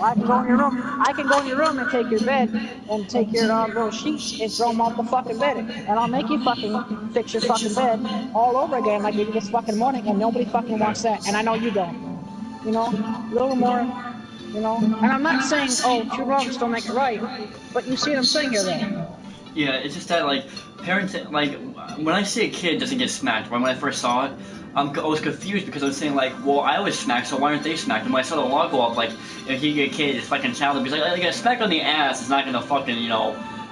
I can go in your room. I can go in your room and take your bed and take your little sheets and throw them off the fucking bed. And I'll make you fucking fix your fucking bed all over again like you did this fucking morning, and nobody fucking wants that. And I know you don't. A little more, And I'm not saying, two wrongs don't make it right, but you see what I'm saying here, though. Yeah, it's just that, parents, when I see a kid doesn't get smacked, when I first saw it, I was confused because I was saying, well, I was smacked, so why aren't they smacked? And when I saw the law go up, if you get a kid, it's fucking child abuse, a smack on the ass is not gonna fucking,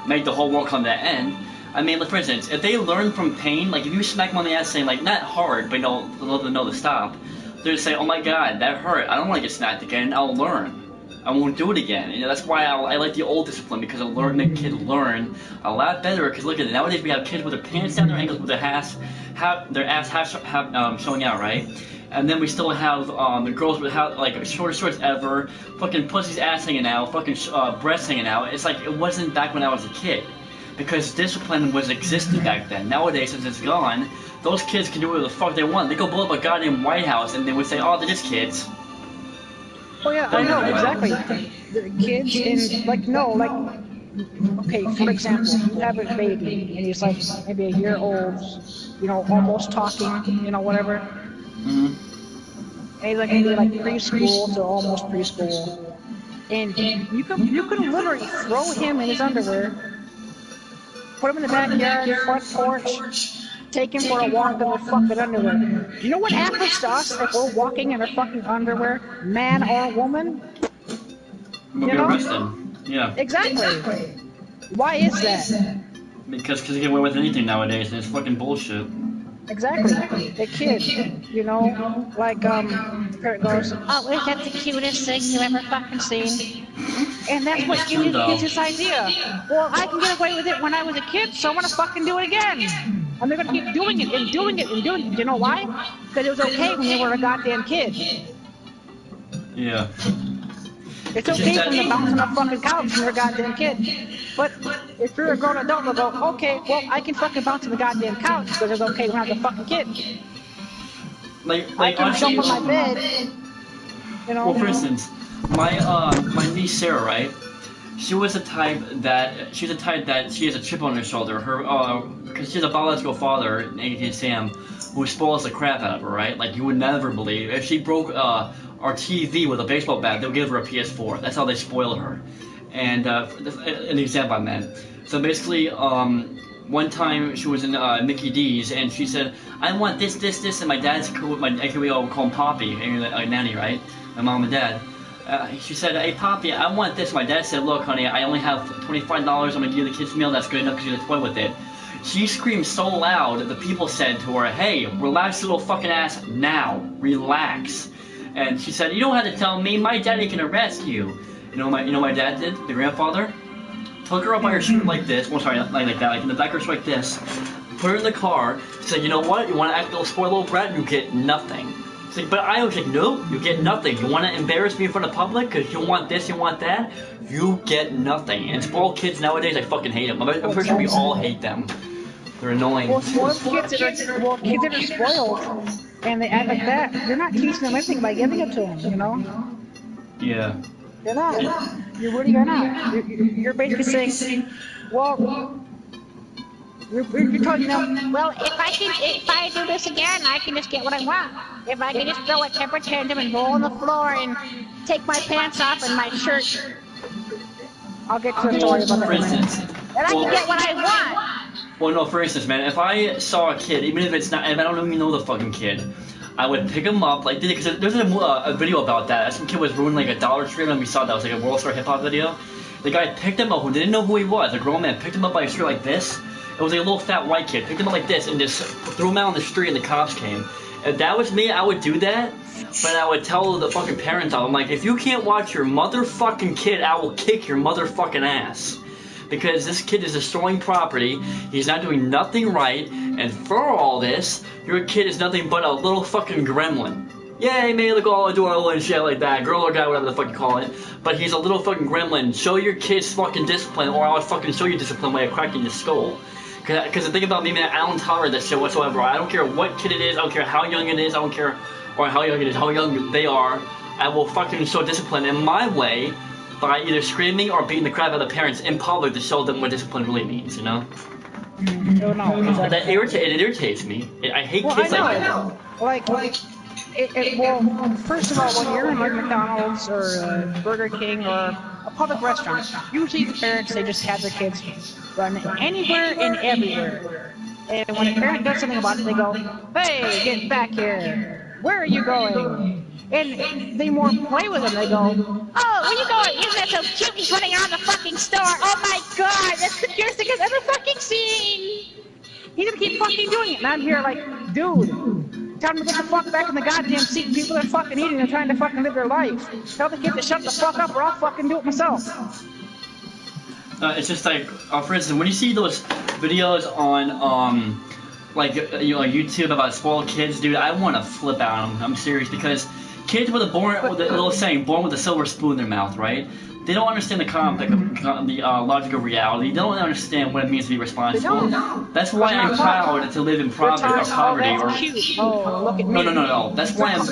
make the whole world come to an end. I mean, for instance, if they learn from pain, if you smack them on the ass saying, not hard, but let them know to stop, they're just say, oh my god, that hurt, I don't want to get smacked again, I'll learn. I won't do it again. That's why I like the old discipline, because it'll make kids learn a lot better. Because look at it, nowadays we have kids with their pants down their ankles, with their ass showing out, right? And then we still have the girls with shortest shorts ever, fucking pussy's ass hanging out, fucking breasts hanging out. It's like it wasn't back when I was a kid, because discipline was existed back then. Nowadays, since it's gone, those kids can do whatever the fuck they want. They go blow up a goddamn White House, and they would say, oh, they're just kids. Oh yeah, I know, exactly. The kids okay, for example, you have a baby, and he's maybe a year old, almost talking, whatever. Mm-hmm. And he's maybe preschool to almost preschool. And you can literally throw him in his underwear, put him in the backyard, front porch, take him for a walk in their fucking underwear. Do you know what happens to us if we're walking in our fucking underwear, man or woman? We'll be arrested. Yeah. Exactly. Why is that? Because they get away with anything nowadays, and it's fucking bullshit. Exactly. The kid, the parent goes, oh, is that the cutest thing you ever fucking seen? And that's what gives his idea. Well, I can get away with it when I was a kid, so I'm gonna fucking do it again. And they're gonna keep doing it and doing it and doing it. You know why? Because it was okay when they were a goddamn kid. Yeah. It's okay when they're bouncing on a fucking couch when you're a goddamn kid. But if you're a grown adult, they'll go, okay, well, I can fucking bounce on the goddamn couch because it's okay when I'm a fucking kid. I can jump on my bed. Well, for instance, my niece Sarah, right? She was the type that she has a chip on her shoulder. Because she has a biological father, named Sam, who spoils the crap out of her, right? You would never believe. If she broke our TV with a baseball bat, they'll give her a PS4. That's how they spoiled her. And an example I meant. So basically, one time she was in Mickey D's, and she said, "I want this," and my dad's we all call him Poppy, and nanny, right? My mom and dad. She said, "Hey, Poppy, I want this." My dad said, "Look, honey, I only have $25. I'm gonna give you the kids' meal. That's good enough because you get a toy with it." She screamed so loud that the people said to her, "Hey, relax, little fucking ass, now, relax." And she said, "You don't have to tell me. My daddy can arrest you." You know my dad did? The grandfather took her up by her shirt like this. Well, sorry, like that, like in the back of her shirt like this. Put her in the car. Said, "You know what? You want to act a little spoiled little brat? You get nothing." It's like, but I was like, "No, you get nothing. You want to embarrass me in front of public because you want this, you want that? You get nothing." And spoiled kids nowadays, I fucking hate them. I'm pretty sure we all hate them. They're annoying. Well, kids that are spoiled and they act like that, you're not teaching them anything by giving it to them, you know? Yeah. You're not. You really are not. You're basically saying, well, you're telling them, Well, if I do this again, I can just get what I want. If I can just throw a temper tantrum and roll on the floor and take my pants off and my shirt, I'll get to a story about that. For instance, then I can get what I want. well, no, for instance, man, if I saw a kid, even if it's not, if I don't even know the fucking kid, I would pick him up, like, because there's a video about that. Some kid was ruining, like, a Dollar Tree, and we saw that. It was, like, a World Star Hip-Hop video. The guy picked him up, who didn't know who he was, a grown man, picked him up by his shirt like this. It was, like, a little fat white kid. Picked him up like this, and just threw him out on the street, and the cops came. If that was me, I would do that, but I would tell the fucking parents, I'm like, if you can't watch your motherfucking kid, I will kick your motherfucking ass. Because this kid is destroying property, he's not doing nothing right, and for all this, your kid is nothing but a little fucking gremlin. Yeah, he may look all adorable and shit like that, girl or guy, whatever the fuck you call it, but he's a little fucking gremlin. Show your kids fucking discipline, or I'll fucking show you discipline by cracking your skull. Because the thing about me, man, I don't tolerate that shit whatsoever. I don't care what kid it is, I don't care how young it is, I don't care or how young it is, how young they are. I will fucking show discipline in my way, by either screaming or beating the crap out of the parents in public to show them what discipline really means, you know? No, exactly. That irritates me. I hate kids like that. Well, first of all, when you're in like McDonald's or Burger King or a public restaurant, usually the parents, they just have their kids run anywhere and everywhere. And when a parent does something about it, they go, "Hey, get back here. Where are you going?" And they more play with them. They go, Oh, where you going? Isn't that so cute? He's running around the fucking store. Oh my god, that's the cutest thing I've ever fucking seen. he's gonna keep fucking doing it. And I'm here like, dude, tell them to get the fuck back in the goddamn seat. People are fucking eating. They're trying to fucking live their life. Tell the kid to shut the fuck up or I'll fucking do it myself. It's just like, for instance, when you see those videos on, like, you know, YouTube about spoiled kids, dude, I want to flip out on them. I'm serious, because kids with a little saying, born with a silver spoon in their mouth, right? They don't understand the logic of reality. They don't understand what it means to be responsible. That's why I'm proud to live in poverty. Oh, look at me. No. That's why I'm.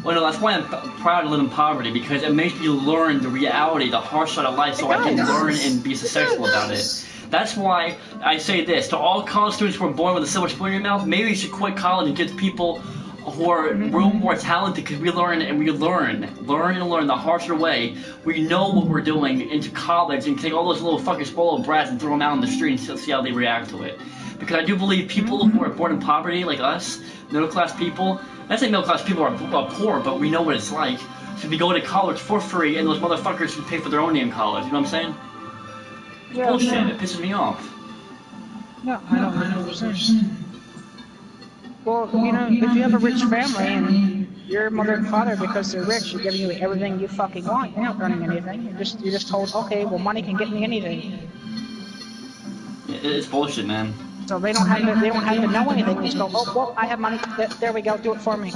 Well, no, that's why I'm proud to live in poverty, because it makes me learn the reality, the harsh side of life, so I can learn and be successful about it. That's why I say this to all college students who are born with a silver spoon in their mouth: maybe you should quit college and get people who are real more talented, because we learn the harsher way. We know what we're doing into college and take all those little fucking spoiled brats and throw them out on the street and see how they react to it. Because I do believe people who are born in poverty, like us, middle class people, I say middle class people are poor, but we know what it's like, should be going to college for free, and those motherfuckers should pay for their own damn college. You know what I'm saying? Yeah, bullshit. It pisses me off. No, I don't know what you're saying. Well, you know, if you have a rich family and your mother and father, because they're rich, are giving you everything you fucking want, you're not earning anything. You're just told, okay, well, money can get me anything. It's bullshit, man. So they don't have to know anything. They just go, oh, well, I have money. There we go. Do it for me.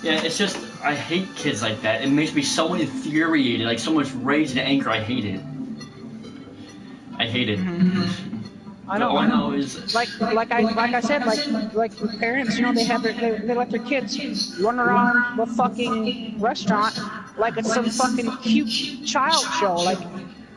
Yeah, it's just, I hate kids like that. It makes me so infuriated, like so much rage and anger. I hate it. I hate it. I know. All I know is like I said, like parents, you know, they let their kids run around the fucking restaurant like it's some fucking cute child show. Like,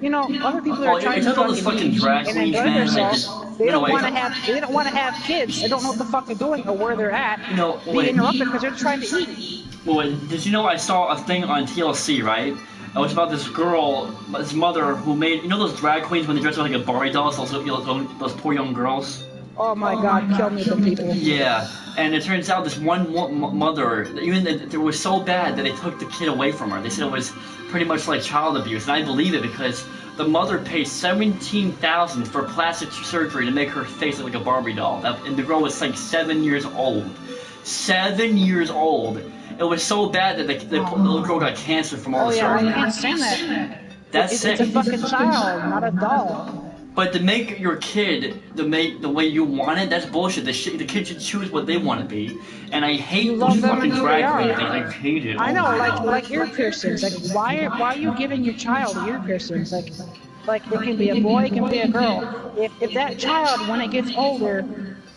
you know, other people are trying to fucking drag and enjoy queens, themselves. They don't want to have kids. They don't know what the fuck they're doing or where they're at. Be interrupted because they're trying to eat. Well, did you know I saw a thing on TLC, right? It was about this girl, this mother, who made, you know those drag queens when they dress up like a Barbie doll, those poor young girls? Oh my god, kill me them people. Yeah, and it turns out this one mother, even it was so bad that they took the kid away from her. They said it was pretty much like child abuse, and I believe it because the mother paid $17,000 for plastic surgery to make her face look like a Barbie doll, and the girl was like 7 years old. 7 years old. It was so bad that the little girl got cancer from all the surgery. I can't stand that. That's sick. It's a fucking child, not a doll. But to make your kid the way you want it, that's bullshit. The kid should choose what they want to be. And I hate those fucking drag queen things. I hate it. I know, like ear piercings. Like, why are you giving your child ear piercings? Like it can be a boy, it can be a girl. If that child, when it gets older,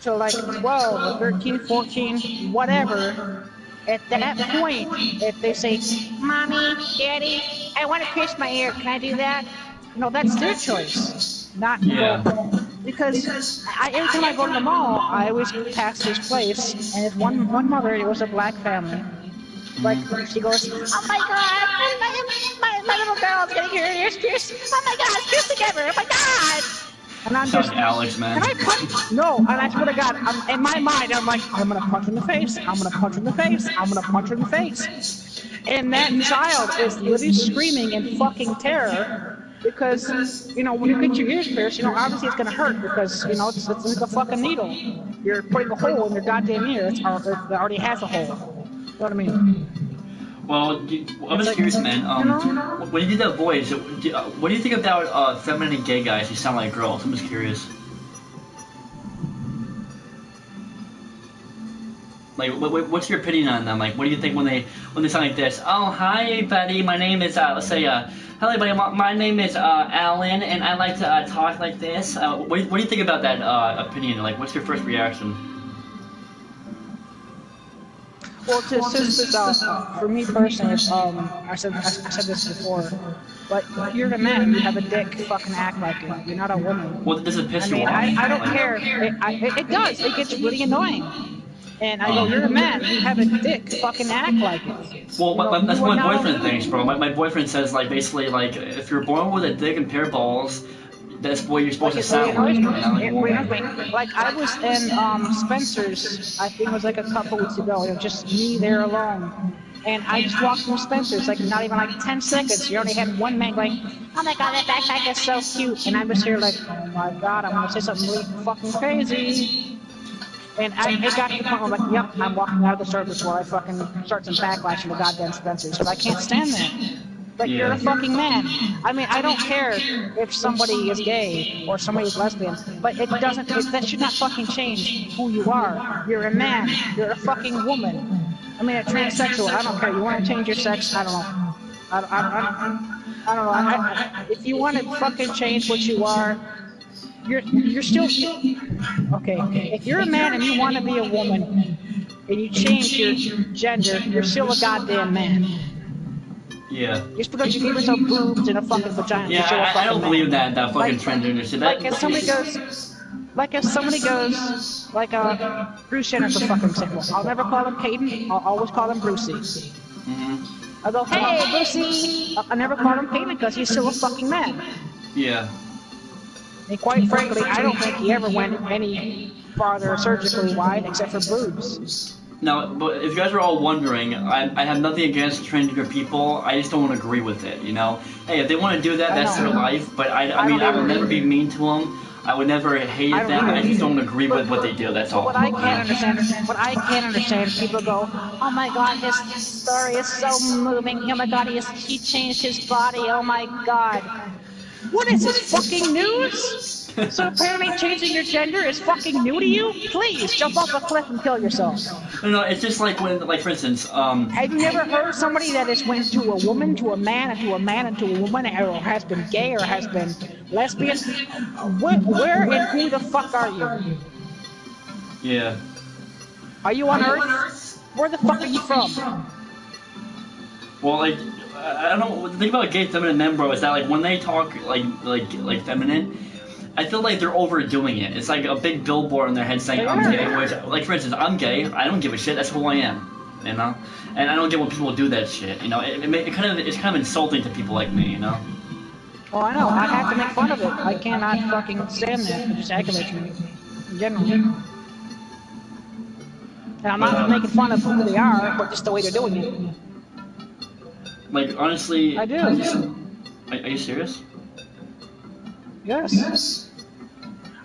to like 12 or 13, 14, whatever, at that point, if they say, Mommy, Daddy, I want to pierce my ear. Can I do that? no, that's their choice. Not Yeah. because every time I go to the mall, I always pass this place, and it's one mother. It was a black family. Like she goes, Oh my God, my little girl's getting her ears pierced. Oh my God, pierced together. Oh my God. and I'm Sounds just, Alex, man. can I punch? No, and I swear to God, in my mind, I'm like, I'm gonna punch her in the face. I'm gonna punch her in the face. I'm gonna punch her in the face. And that child is literally screaming in fucking terror. Because, you know, when you get your ears pierced, you know, obviously it's going to hurt because, you know, it's like a fucking needle. You're putting a hole in your goddamn ear. It already has a hole. You know what I mean? Well, I was curious, man. When you did that voice, what do you think about feminine gay guys who sound like girls? I'm just curious. Like, what's your opinion on them? Like, what do you think when they sound like this? Oh, hi, buddy. My name is let's say hello, buddy. My name is Alan, and I like to talk like this. What do you think about that opinion? Like, what's your first reaction? Well, for me personally, I said this before, but if you're a man, you have a dick, fucking act like it. You're not a woman. Well, does it piss you off? I don't care. It does. It gets really annoying. And I go, you're a man, you have a dick, fucking act like it. Well, that's what my boyfriend thinks, bro. My boyfriend says, like, basically, like, if you're born with a dick and pair of balls, that's what you're supposed to sound like. Like, I was in Spencer's, I think it was like a couple weeks ago, it was just me there alone. And I just walked through Spencer's, like, not even like 10 seconds. You only had one man going, Oh my God, that backpack is so cute. and I'm just here like, oh my God, I'm gonna say something really fucking crazy. And it got to the point where I'm like, yep, I'm walking out of the store before I fucking start some backlash in the goddamn Spencer's, because I can't stand that. But you're a fucking man. I mean, I don't care if somebody is gay or somebody is lesbian, but that should not fucking change who you are. You're a man. You're a fucking woman. I mean, a transsexual, I don't care. You want to change your sex? I don't know. I don't know. If you want to fucking change what you are, you're still okay. If you're a man and you want to be a woman and you change your gender, you're still a goddamn man. Yeah. Just because you give yourself boobs and a fucking vagina. Yeah, I don't believe that fucking transgender shit. Like if somebody goes, like Bruce Jenner for fucking example. I'll never call him Peyton. I'll always call him Brucey. Mm-hmm. I'll go, hey Brucey. I never call him Peyton because he's still a fucking man. Yeah. And quite frankly, I don't think he ever went any farther surgically wide except for boobs. Now, but if you guys are all wondering, I have nothing against transgender people. I just don't agree with it, you know? Hey, if they want to do that, that's their life. But I mean, I would never be mean to them. I would never hate them. I just don't agree with what they do, that's all. What I can't understand, people go, oh my God, his story is so moving. Oh my God, he changed his body. Oh my God. What is this, fucking news? So apparently changing your gender is fucking new to you? Please, jump off a cliff and kill yourself. No, it's just like when, like, for instance, Have you never heard of somebody that has went to a woman, to a man, and to a man, and to a woman, or has been gay, or has been lesbian? Where and who the fuck are you? Yeah. Are you on Earth? Where the fuck are you from? Well, like, I don't know. The thing about gay feminine men, bro, is that, like, when they talk like feminine, I feel like they're overdoing it. It's like a big billboard on their head saying I'm gay. Which, like, for instance, I'm gay. I don't give a shit. That's who I am, you know. And I don't get when people do that shit. You know, it's kind of insulting to people like me, you know. Oh, I know. I have to make fun of it. I cannot fucking stand that. It just aggravates me in general. And I'm not making fun of who they are, but just the way they're doing it. Like, honestly, I do. Are you serious? Yes.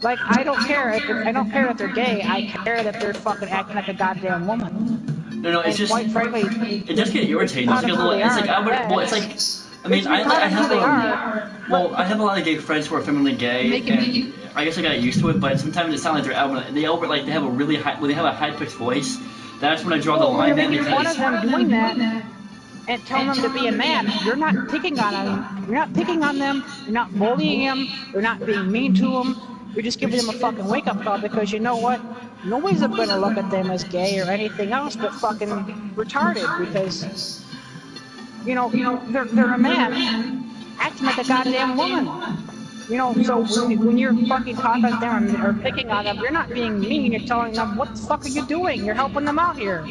Like, I don't care that they're gay. I care that they're fucking acting like a goddamn woman. No, it's and just quite frankly, it just get irritating. It's like a little. It's like it's like. I mean, I have I have a lot of gay friends who are feminine gay, and I guess I got used to it. But sometimes it sounds like they have a really high when they have a high pitched voice. That's when I draw the line. You're making fun of them doing that and telling them to be a man. You're not picking on them. You're not picking on them. You're not bullying them. You're not being mean to them. You're just giving them a fucking wake up call because you know what? Nobody's going to look at them as gay or anything else but fucking retarded because. You know, they're a man acting like a goddamn woman. You know, so when you're fucking talking to them or picking on them, you're not being mean. You're telling them, what the fuck are you doing? You're helping them out here.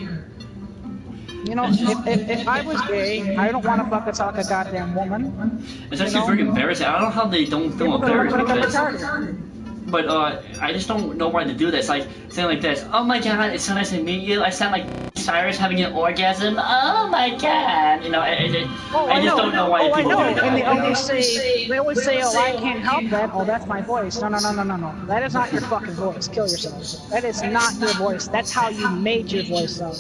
You know, if I was gay, I don't want to fucking talk like a goddamn woman. It's actually very embarrassing. I don't know how they don't feel embarrassed because. But I just don't know why to do this. Like saying like this. Oh my god, it's so nice to meet you. I sound like Cyrus having an orgasm. Oh my god. You know, I just don't know why people do that. And they always say, oh, I can't help that. Oh, that's my voice. No. That is not your fucking voice. Kill yourself. That is not your voice. That's how you made your voice sound.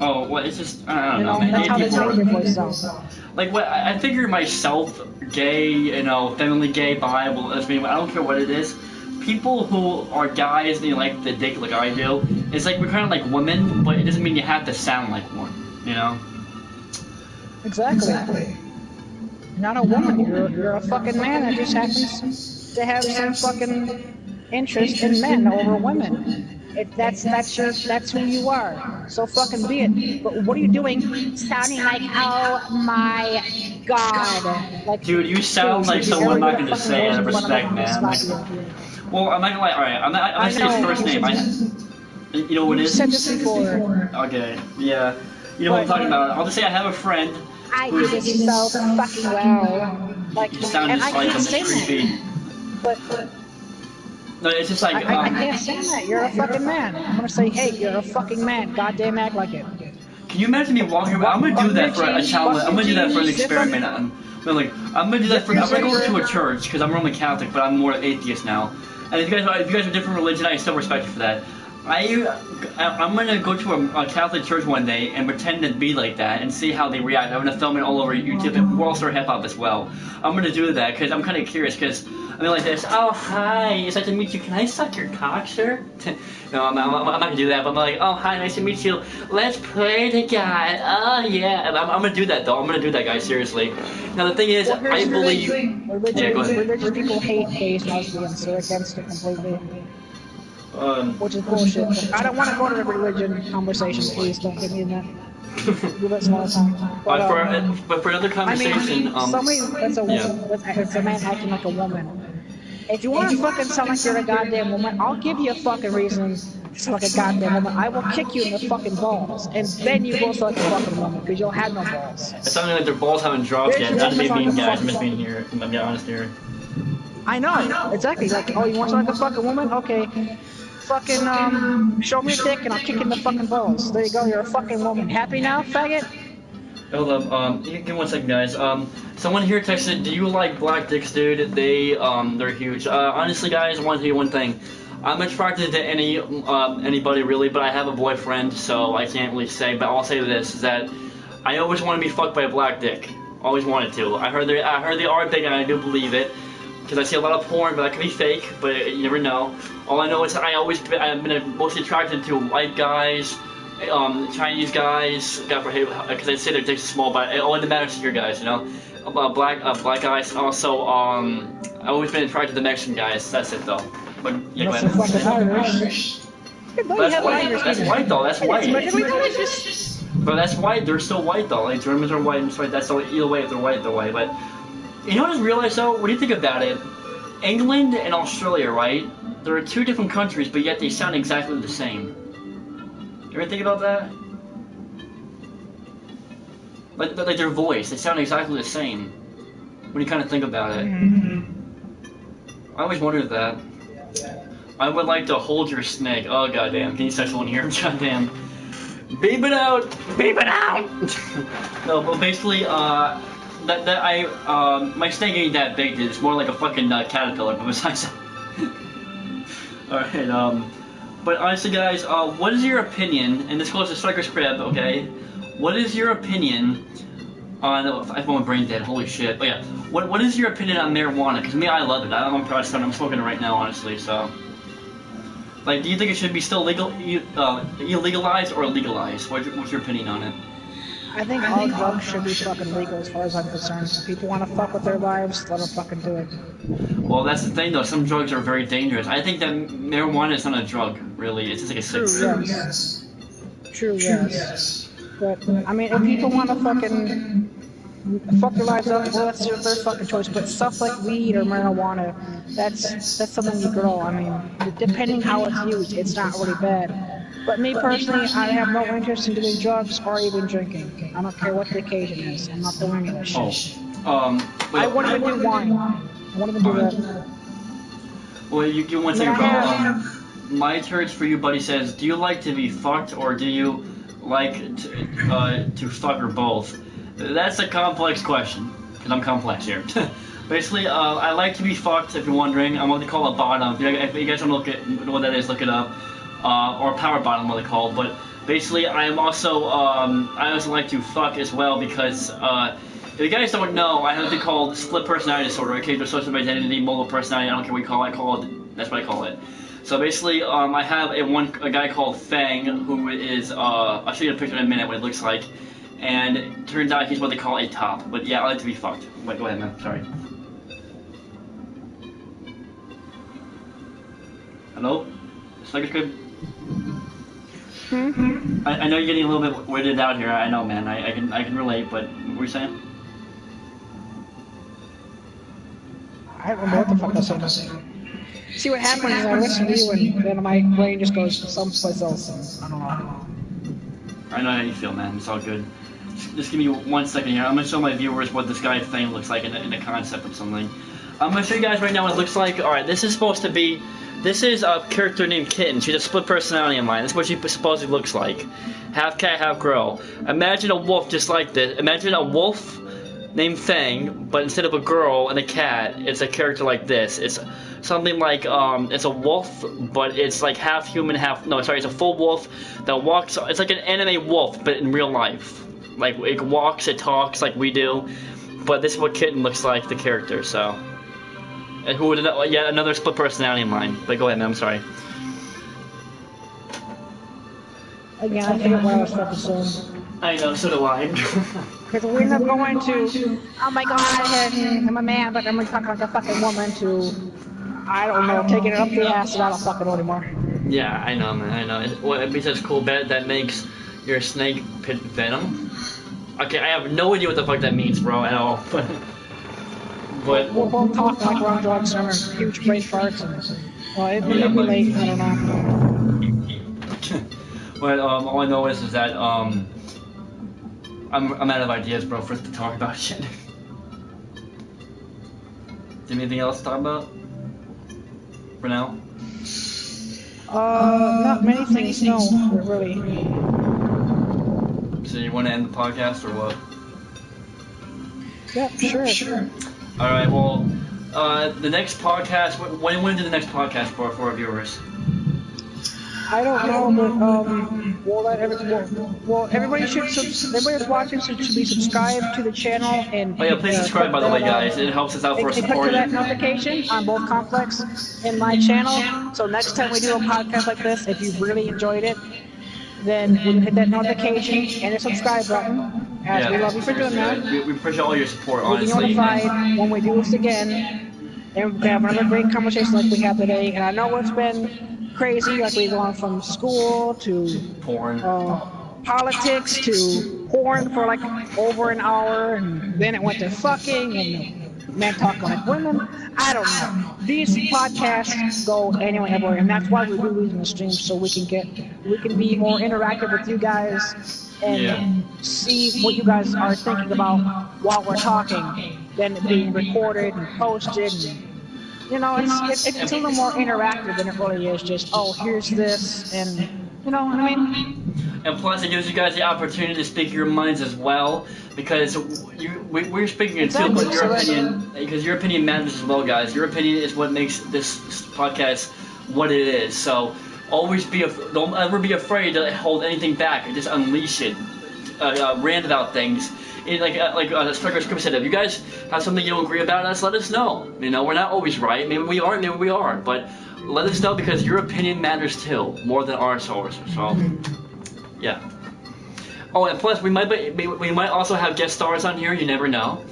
Oh, well, it's just, I don't know, man. That's how they made your voice sound. Like, what, I figure myself, gay, you know, feminine gay, bi, lesbian, I don't care what it is. People who are guys and they like the dick like I do, it's like we're kind of like women, but it doesn't mean you have to sound like one, you know? Exactly. You're not a woman, you're a fucking man that just happens to have some fucking interest in men over women. That's who you are. So fucking be it. But what are you doing? Sounding like, oh my god. Like, dude, you sound like someone I'm not gonna say out of respect, man. Like, well, I'm not gonna lie. All right, I'm gonna say his first name. You know what it is? You said this before. Okay, yeah. You know what I'm talking about. I'll just say I have a friend. I do this so fucking well. Like, you sound just like him. It's creepy. But. No, it's just like I can't say that. You're a fucking man. I'm gonna say, hey, you're a fucking man. Goddamn, act like it. Can you imagine me walking around? I'm gonna do that for a challenge. I'm gonna do that for an experiment. I'm gonna do that for. I'm gonna go to a church because I'm Roman Catholic, but I'm more atheist now. And if you guys are different religion, I still respect you for that. I'm gonna go to a Catholic church one day and pretend to be like that and see how they react. I'm gonna film it all over YouTube and World Star Hip Hop as well. I'm gonna do that because I'm kind of curious because I mean like this. Oh hi, it's nice to meet you. Can I suck your cock, sir? No, I'm not gonna do that. But I'm like, oh hi, nice to meet you. Let's pray to God. Oh yeah, I'm gonna do that though. I'm gonna do that, guys. Seriously. Now the thing is, I believe. Yeah, go ahead. Religious people hate gays, lesbians. They're against it completely. Which is bullshit. I don't want to go to the religion conversation, please. Don't get me in that. Do that some other time. But for another conversation, somebody that's a woman, it's a man acting like a woman. If you want to fucking sound like you're a goddamn woman, I'll give you a fucking reason to sound like a goddamn woman. I will kick you in the fucking balls, and then you will sound like a fucking woman because you'll have no balls. It's something like their balls haven't dropped yet. Not to be mean, guys. I'm just being here. I'm gonna be honest here. I know, exactly. Like, oh, you want to sound like a fucking woman? Okay. Fucking, show me your dick and I'll kick in the fucking balls. There you go, you're a fucking woman. Happy now, faggot? Hold up, give me 1 second, guys. Someone here texted, do you like black dicks, dude? They're huge. Honestly, guys, I want to tell you one thing. I'm attracted to anybody, really, but I have a boyfriend, so I can't really say. But I'll say this, is that I always want to be fucked by a black dick. Always wanted to. I heard they are big, and I do believe it. Because I see a lot of porn, but that could be fake, but you never know. All I know is I've been mostly attracted to white guys, Chinese guys, because I say their dicks are small, but it only matters to your guys, you know? Black guys, and also, I've always been attracted to Mexican guys, that's it though. But, yeah, go ahead. That's white though, that's white. But that's white, they're still white though, like Germans are white, and so that's either way, if they're white, they're white, but... You know what I just realized though? What do you think about it? England and Australia, right? There are two different countries, but yet they sound exactly the same. You ever think about that? Like their voice, they sound exactly the same. When you kind of think about it. I always wondered that. I would like to hold your snake. Oh goddamn, can you say someone here? Goddamn. Beep it out! Beep it out! No, but basically, my snake ain't that big, dude. It's more like a fucking caterpillar, but besides that. Alright, but honestly, guys, what is your opinion, and this goes to Striker's Crib, okay? What is your opinion on, I have my brain dead, holy shit, but yeah. What is your opinion on marijuana? Because me, I love it. I'm a Protestant, I'm smoking it right now, honestly, so. Like, do you think it should be still illegalized or legalized? What's your opinion on it? I think all drugs should be fucking legal as far as I'm concerned. If people want to fuck with their lives, let them fucking do it. Well, that's the thing though, some drugs are very dangerous. I think that marijuana is not a drug, really. It's just like a cigarette. True, yes. But, I mean, if people want to fucking fuck their lives up, well, that's their fucking choice. But stuff like weed or marijuana, that's something you grow. I mean, depending how it's used, it's not really bad. But me personally, I have no interest in doing drugs or even drinking. I don't care what the occasion is. I'm not doing any of that shit. I won't even do wine. I won't even do that. Well, you one second, bro. My turds for you, buddy, says, do you like to be fucked or do you like to fuck or both? That's a complex question, because I'm complex here. Basically, I like to be fucked, if you're wondering. I'm what they call a bottom. If you guys don't know what that is, look it up. Or power bottom, what they call. But basically, I also like to fuck as well because if you guys don't know, I have something called split personality disorder, okay, dissociative identity, multiple personality. I don't care what you call it. That's what I call it. So basically, I have a guy called Fang who is I'll show you a picture in a minute what it looks like, and it turns out he's what they call a top. But yeah, I like to be fucked. Wait, go ahead, man. Sorry. Hello? Sluggish Crib? I know you're getting a little bit weirded out here. I know, man. I can relate. But what were you saying? I don't know what the fuck I was saying. See, what happens is I listen to you and then my brain just goes someplace else. I don't know. I know how you feel, man. It's all good. Just give me 1 second here. I'm gonna show my viewers what this guy Fang looks like in a concept of something. I'm gonna show you guys right now what it looks like. All right, this is supposed to be. This is a character named Kitten. She's a split personality of mine. That's what she supposedly looks like. Half cat, half girl. Imagine a wolf just like this. Imagine a wolf named Fang, but instead of a girl and a cat, it's a character like this. It's something like, it's a wolf, but it's like half human, it's a full wolf that walks. It's like an anime wolf, but in real life. Like, it walks, it talks like we do. But this is what Kitten looks like, the character, so. And who would yet another split personality of mine. But go ahead, man. I'm sorry. Again, I forget what I was supposed to say. I know, so do I. Because we're not going to, oh my god, I'm a man, but I'm gonna talk like a fucking woman, to, I don't know, taking it up the ass, and I don't fucking know anymore. Yeah, I know, man. I know. What it says cool bet that makes your snake pit venom? Okay, I have no idea what the fuck that means, bro, at all. But we'll both talk like we're on drugs and we're huge brain farts and, well, it may be late, I don't know. But all I know is that I'm out of ideas, bro, for us to talk about shit. Do you have anything else to talk about? For now? Not many things, no, really. So you want to end the podcast or what? Yeah, sure. Alright, well, the next podcast, when do the next podcast for our viewers? I don't know, but, everybody that's watching should be subscribed to the channel and... Oh yeah, please subscribe, by the way, guys. It helps us out for supporting. Click that notification on both Complex and my channel, so next time we do a podcast like this, if you really enjoyed it, then you hit that notification and the subscribe button. As we love you for doing that. We appreciate all your support, honestly. You'll be notified when we do this again, and we have another great conversation like we have today. And I know it's been crazy, like we've gone from school to porn, politics to porn for like over an hour, and then it went to fucking and men talking like women. I don't know. These podcasts go anywhere, everywhere, and that's why we do these in the stream, so we can be more interactive with you guys and see what you guys are thinking about while we're talking, than it being recorded and posted. And, you know, it's a little more interactive than it really is just, oh, here's this, and you know what I mean? And plus, it gives you guys the opportunity to speak your minds as well, because we're speaking it too, but your opinion, because your opinion matters as well, guys. Your opinion is what makes this podcast what it is. So always don't ever be afraid to hold anything back and just unleash it, rant about things. Like Striker Script said, if you guys have something you don't agree about us, let us know. You know, we're not always right. Maybe we are, maybe we aren't, but let us know, because your opinion matters too, more than our source. So. Yeah. Oh, and plus we might also have guest stars on here. You never know.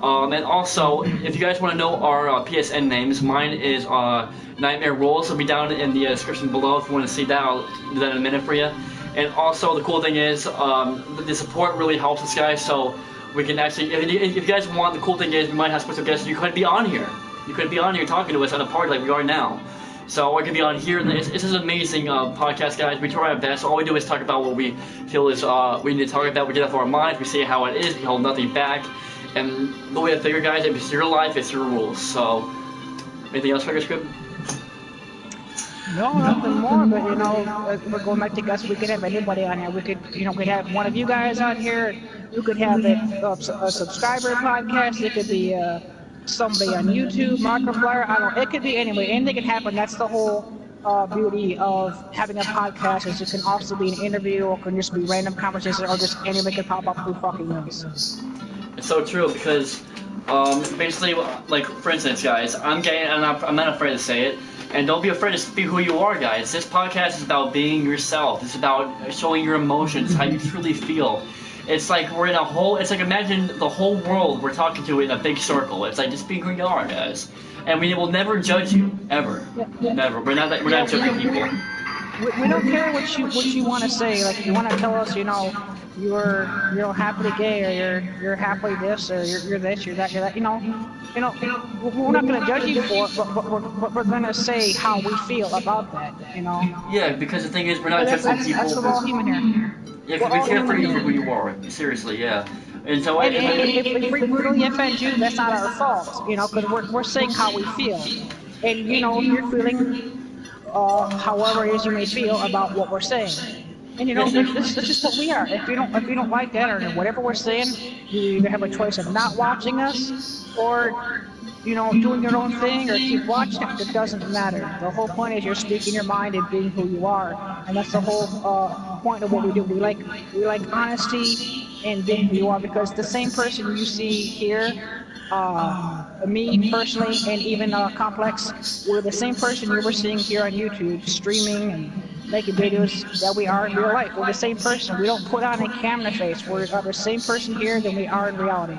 And also, if you guys want to know our PSN names, mine is NightmaresRule. So it'll be down in the description below if you want to see that. I'll do that in a minute for you. And also, the cool thing is, the support really helps us, guys. So we can actually, if you guys want, the cool thing is we might have special guests. You could be on here. You could be on here talking to us at a party like we are now. So I could be on here. This is an amazing podcast, guys. We try our best. All we do is talk about what we feel is we need to talk about. We get off our minds. We say how it is. We hold nothing back. And the way I figure, guys, if it's your life, it's your rules. So, anything else, Striker Script? No, nothing more. But you know, we're going back to guests. We could have anybody on here. We could, you know, we could have one of you guys on here. You could have a subscriber podcast. It could be. Somebody on YouTube, Markiplier, I don't know, it could be anyway, anything can happen. That's the whole beauty of having a podcast, is it can also be an interview, or can just be random conversation, or just anything can pop up, who fucking knows. It's so true, because basically, like, for instance, guys, I'm gay, and I'm not afraid to say it, and don't be afraid to be who you are, guys. This podcast is about being yourself. It's about showing your emotions, how you truly feel. It's like we're in a whole, it's like imagine the whole world we're talking to in a big circle. It's like just being who you are, guys. And we will never judge you, ever. Never. We're not judging people. We don't care what you want to say. Like, if you want to tell us, you know, you're happily gay, or you're happily this, or you're this, you're that, you know, we're not going to judge you for it, but we're going to say how we feel about that, you know. Yeah, because the thing is, we're not judging people. That's we're all human here. Yeah, because we care for you for who you are. Seriously, yeah. And so if we really offend you, that's not our fault, you know, because we're saying how we feel. And, you know, you're feeling however it is you may feel about what we're saying. And, you know, that's just what we are. If you don't like that, or whatever we're saying, you either have a choice of not watching us, or, you know, doing your own thing, or keep watching it. It doesn't matter. The whole point is you're speaking your mind and being who you are, and that's the whole point of what we do. We like honesty and being who you are, because the same person you see here, me personally, and even Complex, we're the same person you were seeing here on YouTube, streaming and making videos, that we are in real life. We're the same person. We don't put on a camera face. We're the same person here than we are in reality.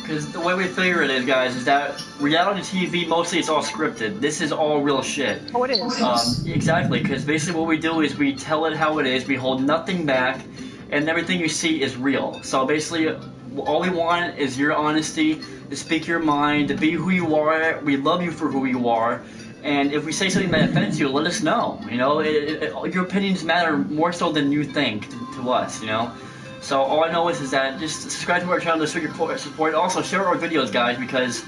Because the way we figure it is, guys, is that reality TV, mostly it's all scripted. This is all real shit. Oh, it is. Exactly, because basically what we do is we tell it how it is, we hold nothing back, and everything you see is real. So basically, all we want is your honesty, to speak your mind, to be who you are. We love you for who you are. And if we say something that offends you, let us know. You know, your opinions matter more so than you think to us, you know. So all I know is that just subscribe to our channel to show your support. Also share our videos, guys, because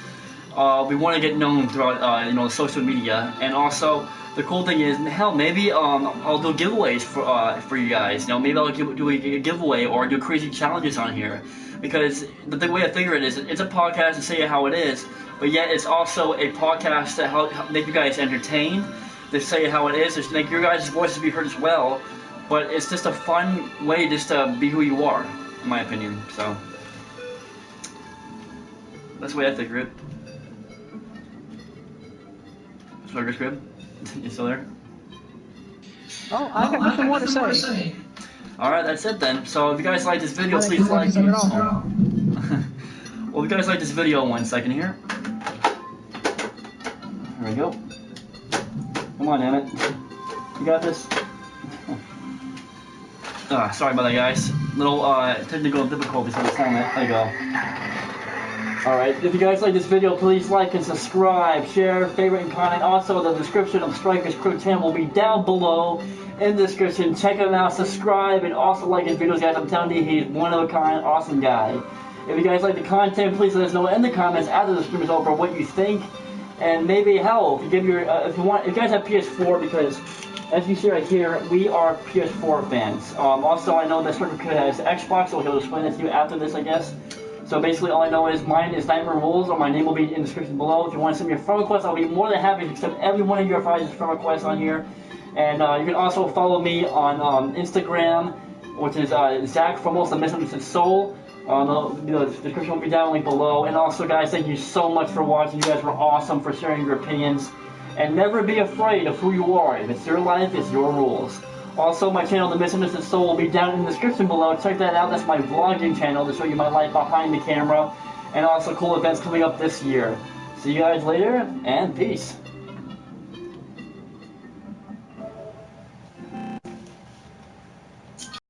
we want to get known throughout you know, social media. And also the cool thing is, hell, maybe I'll do giveaways for you guys. You know, maybe I'll do a giveaway or do crazy challenges on here. Because the way I figure it is, it's a podcast to say how it is, but yet it's also a podcast to help make you guys entertained, to say how it is, to make your guys' voices be heard as well. But it's just a fun way just to be who you are, in my opinion. So that's the way I figure it. Striker Script, you still there? Oh, I got nothing more to say. Alright, that's it then. So if you guys like this video, please like it. Well, if you guys like this video, 1 second here. There we go. Come on, damn it. You got this? Sorry about that, guys. Little technical difficulties on the sound. There you go. Alright, if you guys like this video, please like and subscribe, share, favorite, and comment. Also, the description of Striker's Crew channel will be down below in the description. Check him out, subscribe, and also like his videos, guys. I'm telling you, he's one of a kind, awesome guy. If you guys like the content, please let us know in the comments after the stream is over what you think. And maybe, hell, if you give your, if you guys have PS4, because as you see right here, we are PS4 fans. Also, I know that Striker Kid has Xbox, so he'll explain it to you after this, I guess. So basically, all I know is mine is NightmaresRule, or my name will be in the description below. If you want to send me a friend request, I'll be more than happy to accept every one of your friend requests on here. And you can also follow me on Instagram, which is Zach from The Misunderstood Soul. The description will be down, link below. And also, guys, thank you so much for watching. You guys were awesome for sharing your opinions. And never be afraid of who you are. If it's your life, it's your rules. Also, my channel, The Misunderstood Soul, will be down in the description below. Check that out. That's my vlogging channel to show you my life behind the camera. And also cool events coming up this year. See you guys later, and peace.